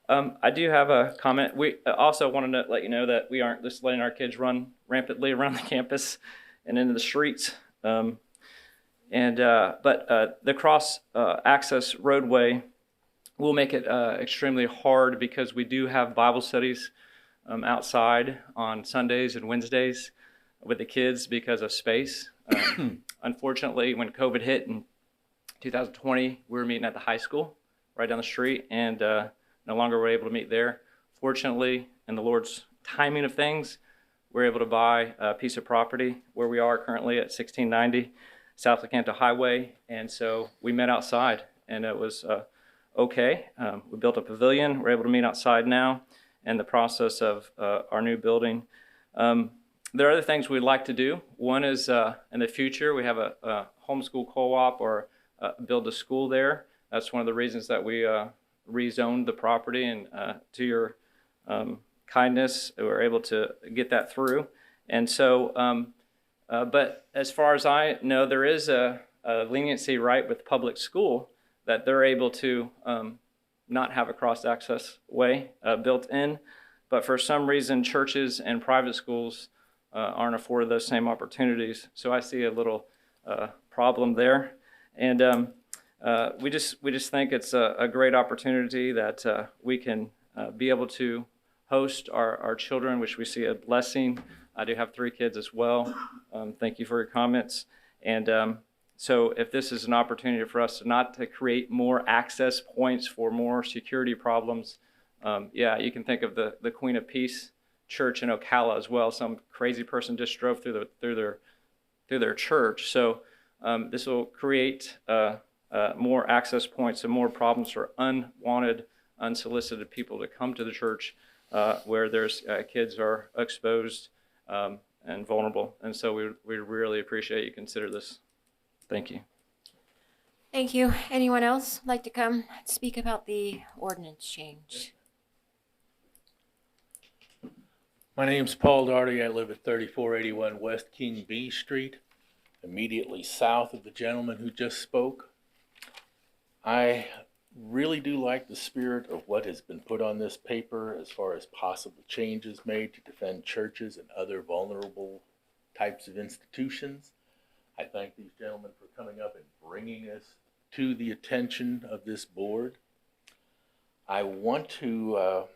I do have a comment. We also wanted to let you know that we aren't just letting our kids run rampantly around the campus and into the streets. But the cross access roadway will make it extremely hard because we do have Bible studies outside on Sundays and Wednesdays with the kids because of space. Unfortunately, when COVID hit in 2020, we were meeting at the high school right down the street, and no longer were able to meet there. Fortunately, in the Lord's timing of things, we're able to buy a piece of property where we are currently at 1690 South Lecanto Highway, and so we met outside, and it was okay. We built a pavilion. We're able to meet outside now in the process of our new building. There are other things we'd like to do. One is in the future, we have a homeschool co-op or build a school there. That's one of the reasons that we rezoned the property, and to your kindness, we were able to get that through. And so, but as far as I know, there is a leniency right with public school that they're able to not have a cross-access way built in. But for some reason, churches and private schools aren't afforded those same opportunities. So I see a little problem there. And we just think it's a great opportunity that we can be able to host our children, which we see a blessing. I do have 3 kids as well. Thank you for your comments. And so if this is an opportunity for us not to create more access points for more security problems, yeah, you can think of the Queen of Peace Church in Ocala as well. Some crazy person just drove through their church. So this will create more access points and more problems for unwanted, unsolicited people to come to the church where there's kids are exposed and vulnerable. And so we really appreciate you consider this. Thank you. Thank you. Anyone else like to come speak about the ordinance change? My name's Paul Darty. I live at 3481 West King B Street, immediately south of the gentleman who just spoke. I really do like the spirit of what has been put on this paper as far as possible changes made to defend churches and other vulnerable types of institutions. I thank these gentlemen for coming up and bringing this to the attention of this board. I want to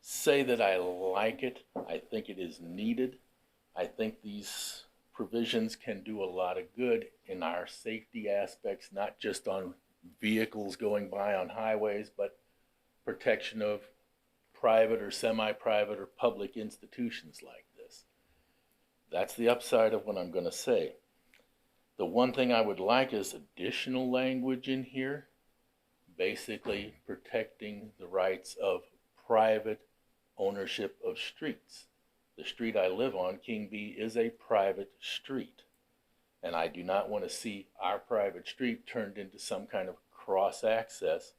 say that I like it. I think it is needed. I think these provisions can do a lot of good in our safety aspects, not just on vehicles going by on highways, but protection of private or semi-private or public institutions like this. That's the upside of what I'm going to say. The one thing I would like is additional language in here, basically protecting the rights of private ownership of streets. The street I live on, King B, is a private street. And I do not want to see our private street turned into some kind of cross-access,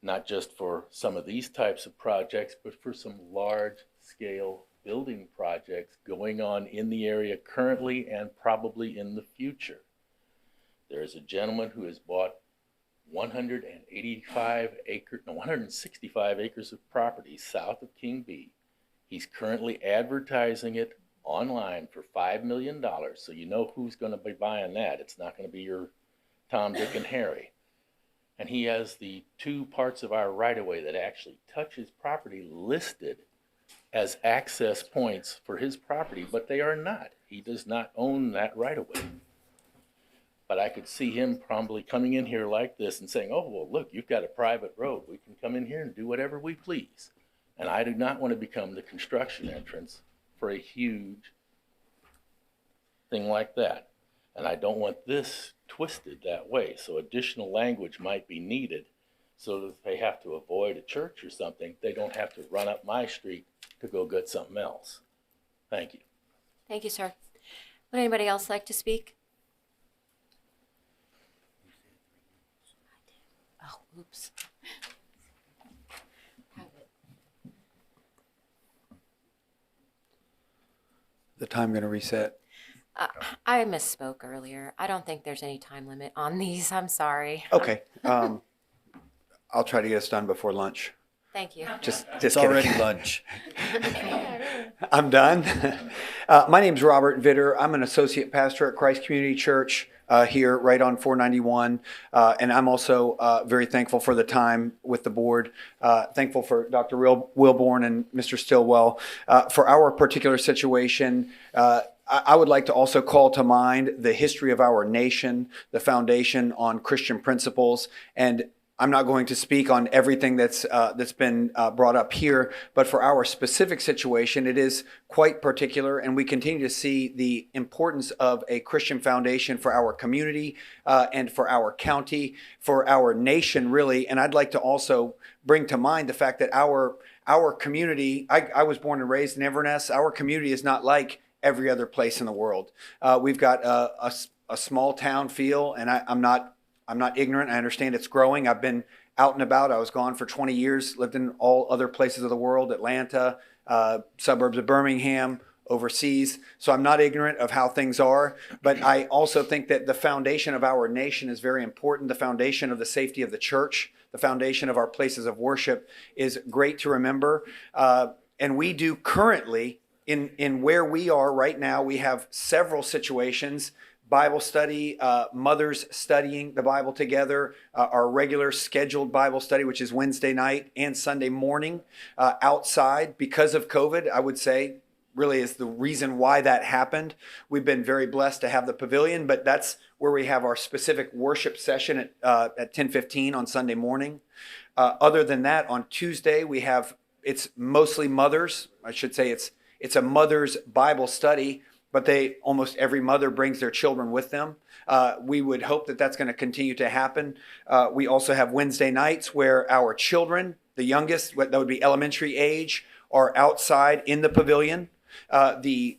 not just for some of these types of projects, but for some large-scale building projects going on in the area currently and probably in the future. There is a gentleman who has bought 165 acres of property south of King B. He's currently advertising it online for $5 million, so you know who's going to be buying that. It's not going to be your Tom, Dick, and Harry. And he has the 2 parts of our right-of-way that actually touch his property listed as access points for his property, but they are not. He does not own that right-of-way. But I could see him probably coming in here like this and saying, oh, well, look, you've got a private road. We can come in here and do whatever we please. And I do not want to become the construction entrance for a huge thing like that. And I don't want this twisted that way. So additional language might be needed so that if they have to avoid a church or something, they don't have to run up my street to go get something else. Thank you. Thank you, sir. Would anybody else like to speak? Oh, oops. The time going to reset? I misspoke earlier. I don't think there's any time limit on these. I'm sorry. Okay. I'll try to get us done before lunch. Thank you. Just It's kidding. already lunch. I'm done. My name's Robert Vitter. I'm an associate pastor at Christ Community Church here right on 491. And I'm also very thankful for the time with the board. Thankful for Dr. Wilborn and Mr. Stillwell. For our particular situation, I would like to also call to mind the history of our nation, the foundation on Christian principles, and I'm not going to speak on everything that's been brought up here, but for our specific situation, it is quite particular, and we continue to see the importance of a Christian foundation for our community and for our county, for our nation, really. And I'd like to also bring to mind the fact that our community, I was born and raised in Inverness, our community is not like every other place in the world. We've got a small town feel, and I'm not ignorant. I understand it's growing. I've been out and about. I was gone for 20 years, lived in all other places of the world, Atlanta, suburbs of Birmingham, overseas. So I'm not ignorant of how things are. But I also think that the foundation of our nation is very important. The foundation of the safety of the church, the foundation of our places of worship is great to remember. And we do currently, in where we are right now, we have several situations. Bible study, mothers studying the Bible together, our regular scheduled Bible study, which is Wednesday night and Sunday morning outside. Because of COVID, I would say, really is the reason why that happened. We've been very blessed to have the pavilion, but that's where we have our specific worship session at 10:15 on Sunday morning. Other than that, on Tuesday, it's mostly mothers. I should say it's a mother's Bible study, but almost every mother brings their children with them. We would hope that that's going to continue to happen. We also have Wednesday nights where our children, the youngest, that would be elementary age, are outside in the pavilion. The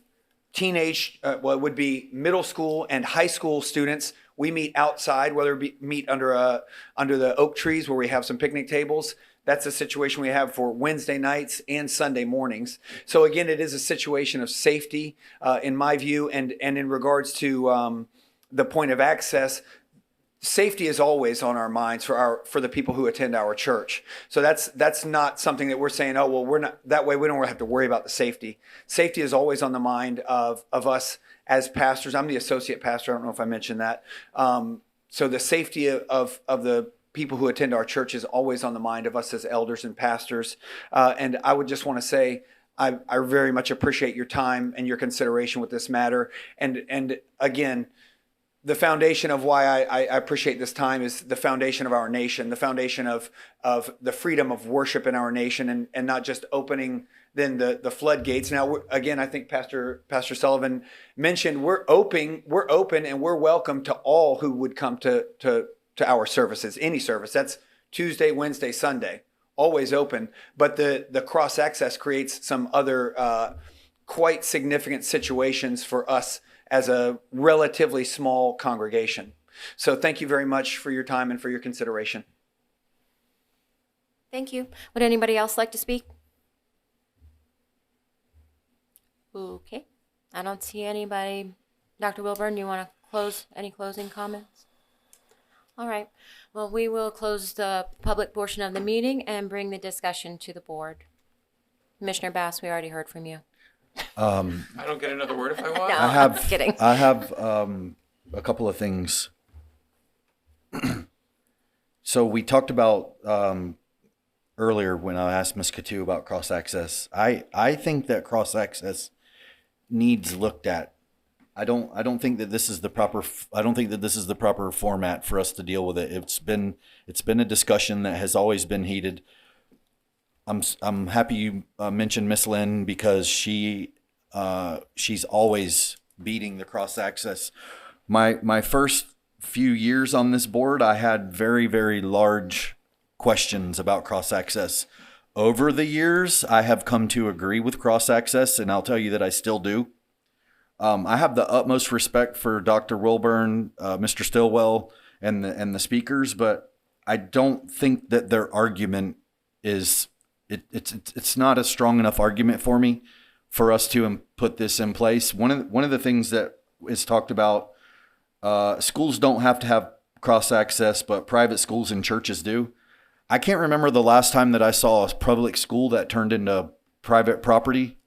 teenage, it would be middle school and high school students, we meet outside, whether it be meet under the oak trees where we have some picnic tables. That's a situation we have for Wednesday nights and Sunday mornings. So again, it is a situation of safety, in my view, and in regards to the point of access. Safety is always on our minds for the people who attend our church. So that's not something that we're saying, oh well, we're not that way. We don't have to worry about the safety. Safety is always on the mind of us as pastors. I'm the associate pastor. I don't know if I mentioned that. So the safety of the people who attend our church is always on the mind of us as elders and pastors. And I would just want to say, I very much appreciate your time and your consideration with this matter. And again, the foundation of why I appreciate this time is the foundation of our nation, the foundation of the freedom of worship in our nation, and not just opening then the floodgates. Now, again, I think Pastor Sullivan mentioned we're open and we're welcome to all who would come to our services, any service. That's Tuesday, Wednesday, Sunday, always open. But the cross access creates some other quite significant situations for us as a relatively small congregation. So thank you very much for your time and for your consideration. Thank you. Would anybody else like to speak? Okay. I don't see anybody. Dr. Wilburn, you want to close any closing comments? All right. Well, we will close the public portion of the meeting and bring the discussion to the board. Commissioner Bass, we already heard from you. I don't get another word if I want. No, I'm kidding. I have a couple of things. So we talked about earlier when I asked Ms. Katu about cross access. I think that cross access needs looked at. I don't think that this is the proper format for us to deal with it. It's been a discussion that has always been heated. I'm happy you mentioned Miss Lynn because she's always beating the cross access. My first few years on this board, I had very, very large questions about cross access. Over the years, I have come to agree with cross access, and I'll tell you that I still do. I have the utmost respect for Dr. Wilburn, Mr. Stillwell, and the speakers, but I don't think that their argument is it's not a strong enough argument for me for us to put this in place. One of the things that is talked about schools don't have to have cross access, but private schools and churches do. I can't remember the last time that I saw a public school that turned into private property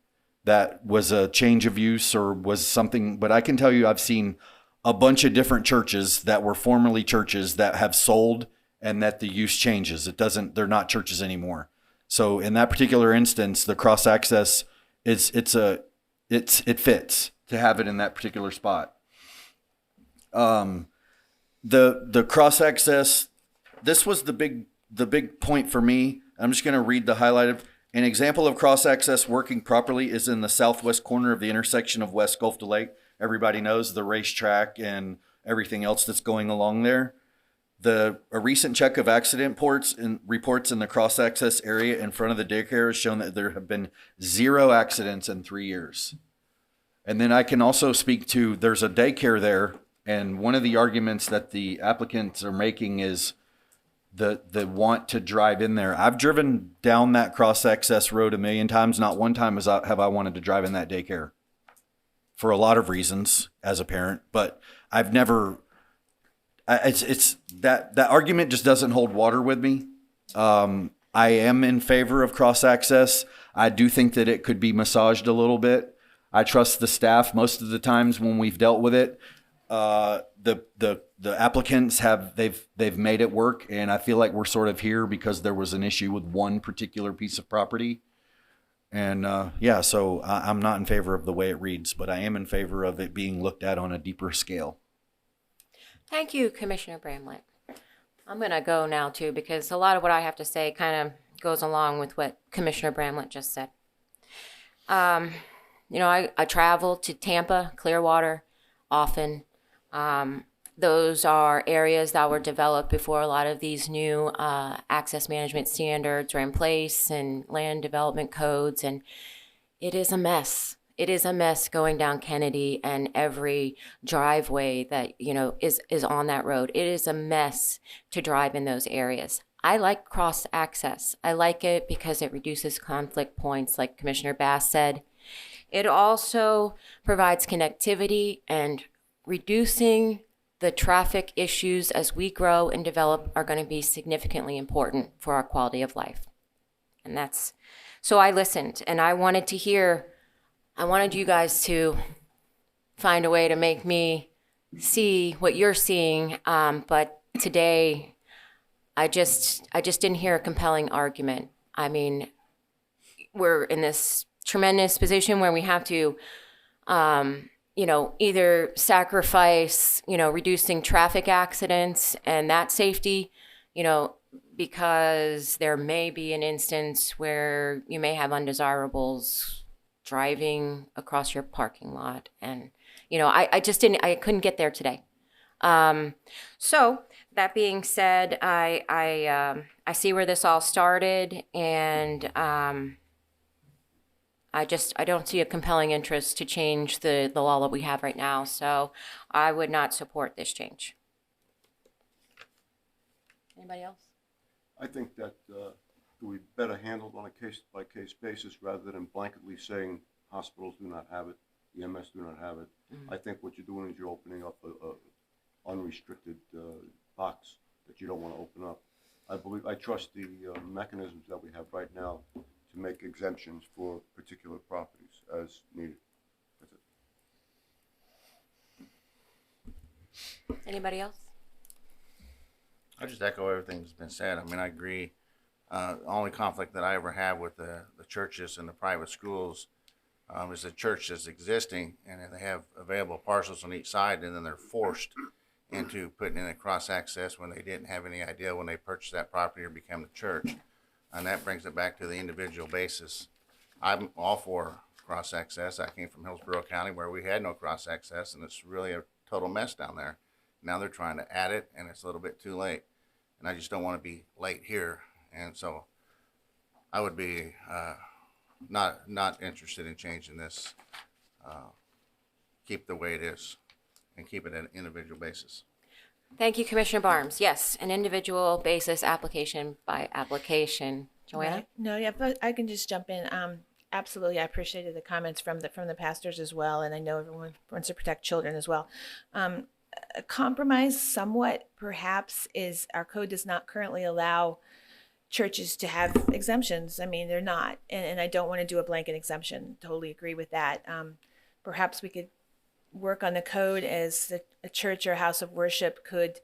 that was a change of use or was something, but I can tell you I've seen a bunch of different churches that were formerly churches that have sold and that the use changes. They're not churches anymore. So in that particular instance, the cross access it fits to have it in that particular spot. The cross access, this was the big point for me. I'm just going to read the highlighted. An example of cross access working properly is in the southwest corner of the intersection of West Gulf to Lake. Everybody knows the racetrack and everything else that's going along there. A recent check of accident reports in the cross access area in front of the daycare has shown that there have been 0 accidents in 3 years. And then I can also speak to, there's a daycare there, and one of the arguments that the applicants are making is the want to drive in there. I've driven down that cross access road a million times. Not one time have I wanted to drive in that daycare for a lot of reasons as a parent, but I've never, it's that argument just doesn't hold water with me. I am in favor of cross access. I do think that it could be massaged a little bit. I trust the staff most of the times when we've dealt with it. The applicants they've made it work, and I feel like we're sort of here because there was an issue with one particular piece of property. And so I'm not in favor of the way it reads, but I am in favor of it being looked at on a deeper scale. Thank you, Commissioner Bramlett. I'm going to go now too, because a lot of what I have to say kind of goes along with what Commissioner Bramlett just said. I travel to Tampa, Clearwater often. Those are areas that were developed before a lot of these new access management standards are in place and land development codes, and it is a mess. It is a mess going down Kennedy and every driveway that, is on that road. It is a mess to drive in those areas. I like cross access. I like it because it reduces conflict points, like Commissioner Bass said. It also provides connectivity, and reducing the traffic issues as we grow and develop are going to be significantly important for our quality of life. And so I listened, and I wanted you guys to find a way to make me see what you're seeing. But today, I just didn't hear a compelling argument. I mean, we're in this tremendous position where we have to, either sacrifice, reducing traffic accidents and that safety, because there may be an instance where you may have undesirables driving across your parking lot. And, I couldn't get there today. So that being said, I see where this all started, and I don't see a compelling interest to change the law that we have right now, so I would not support this change. Anybody else? I think that we better handle it on a case-by-case basis rather than blanketly saying hospitals do not have it, EMS do not have it. I think what you're doing is you're opening up a unrestricted box that you don't want to open up. I trust the mechanisms that we have right now to make exemptions for particular properties as needed. That's it. Anybody else? I just echo everything that's been said. I mean, I agree. The only conflict that I ever have with the churches and the private schools is the church that's existing, and they have available parcels on each side, and then they're forced into putting in a cross-access when they didn't have any idea when they purchased that property or became the church. And that brings it back to the individual basis. I'm all for cross-access. I came from Hillsborough County where we had no cross-access, and it's really a total mess down there. Now they're trying to add it, and it's a little bit too late. And I just don't want to be late here. And so I would be not interested in changing this. Keep the way it is and keep it at an individual basis. Thank you, Commissioner Barnes. Yes, an individual basis, application by application. Joanna? Right. No, yeah, but I can just jump in. Absolutely, I appreciated the comments from the pastors as well, and I know everyone wants to protect children as well. A compromise, somewhat perhaps, is our code does not currently allow churches to have exemptions. I mean, they're not, and I don't want to do a blanket exemption. Totally agree with that. Perhaps we could work on the code as a church or house of worship could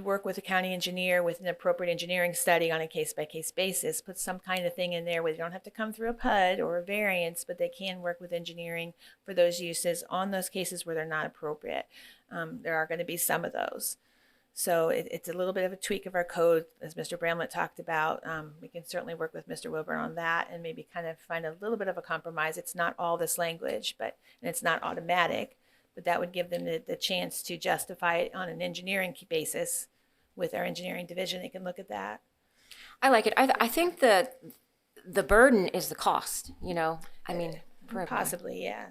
work with a county engineer with an appropriate engineering study on a case-by-case basis, put some kind of thing in there where they don't have to come through a PUD or a variance, but they can work with engineering for those uses on those cases where they're not appropriate. There are going to be some of those. So it's a little bit of a tweak of our code, as Mr. Bramlett talked about. We can certainly work with Mr. Wilburn on that and maybe kind of find a little bit of a compromise. It's not all this language, and it's not automatic, but that would give them the chance to justify it on an engineering basis with our engineering division. They can look at that. I like it. I think the burden is the cost, you know, I mean. for everyone. Possibly, yeah.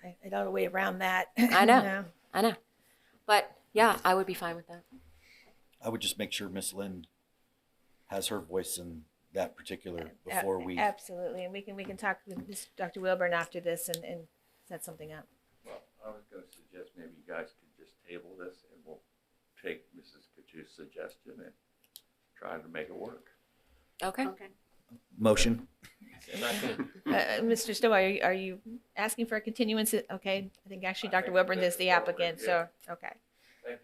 I don't know a way around that. I know. No. I know. But yeah, I would be fine with that. I would just make sure Miss Lynn has her voice in that particular before we. Absolutely, and we can talk with Dr. Wilburn after this and set something up. Well, I was going to suggest maybe you guys could just table this and we'll take Mrs. Kachu's suggestion and try to make it work. Okay. Motion. Mr. Stowe, are you asking for a continuance? Okay, I think actually Dr. Wilburn is the applicant, so, okay.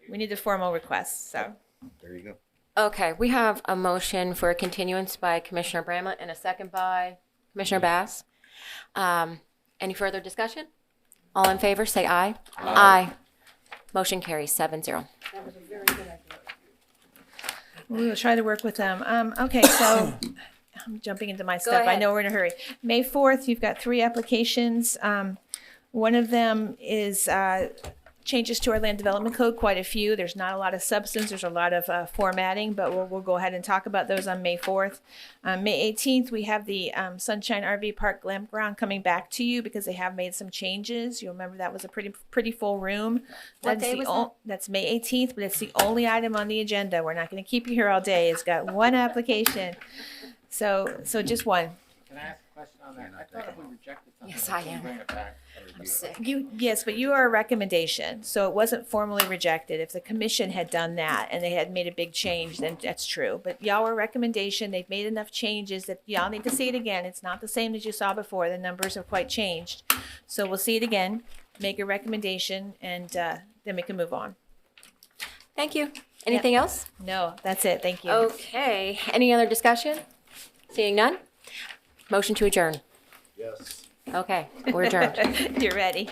We need the formal request, so. There you go. Okay, we have a motion for a continuance by Commissioner Bramlett and a second by Commissioner Bass. Any further discussion? All in favor, say aye. Aye. Motion carries 7-0. That was a very good idea. We will try to work with them. Okay, so I'm jumping into my stuff. I ahead. know we're in a hurry. May 4th, you've got 3 applications. One of them is changes to our land development code, quite a few. There's not a lot of substance. There's a lot of formatting, but we'll go ahead and talk about those on May 4th. May 18th, we have the Sunshine RV Park Campground coming back to you because they have made some changes. You'll remember that was a pretty full room. What day was that? That's May 18th, but it's the only item on the agenda. We're not going to keep you here all day. It's got one application. So just one. Can I ask a question on that? I thought if we rejected something, Yes, we I couldn't am. bring it back. I'm sick. Yes, but you are a recommendation, so it wasn't formally rejected. If the commission had done that and they had made a big change, then that's true. But y'all were a recommendation. They've made enough changes that y'all need to see it again. It's not the same as you saw before. The numbers have quite changed. So we'll see it again, make a recommendation, and then we can move on. Thank you. Anything else? No, that's it. Thank you. Okay. Any other discussion? Seeing none? Motion to adjourn. Yes. Okay, we're adjourned. You're ready.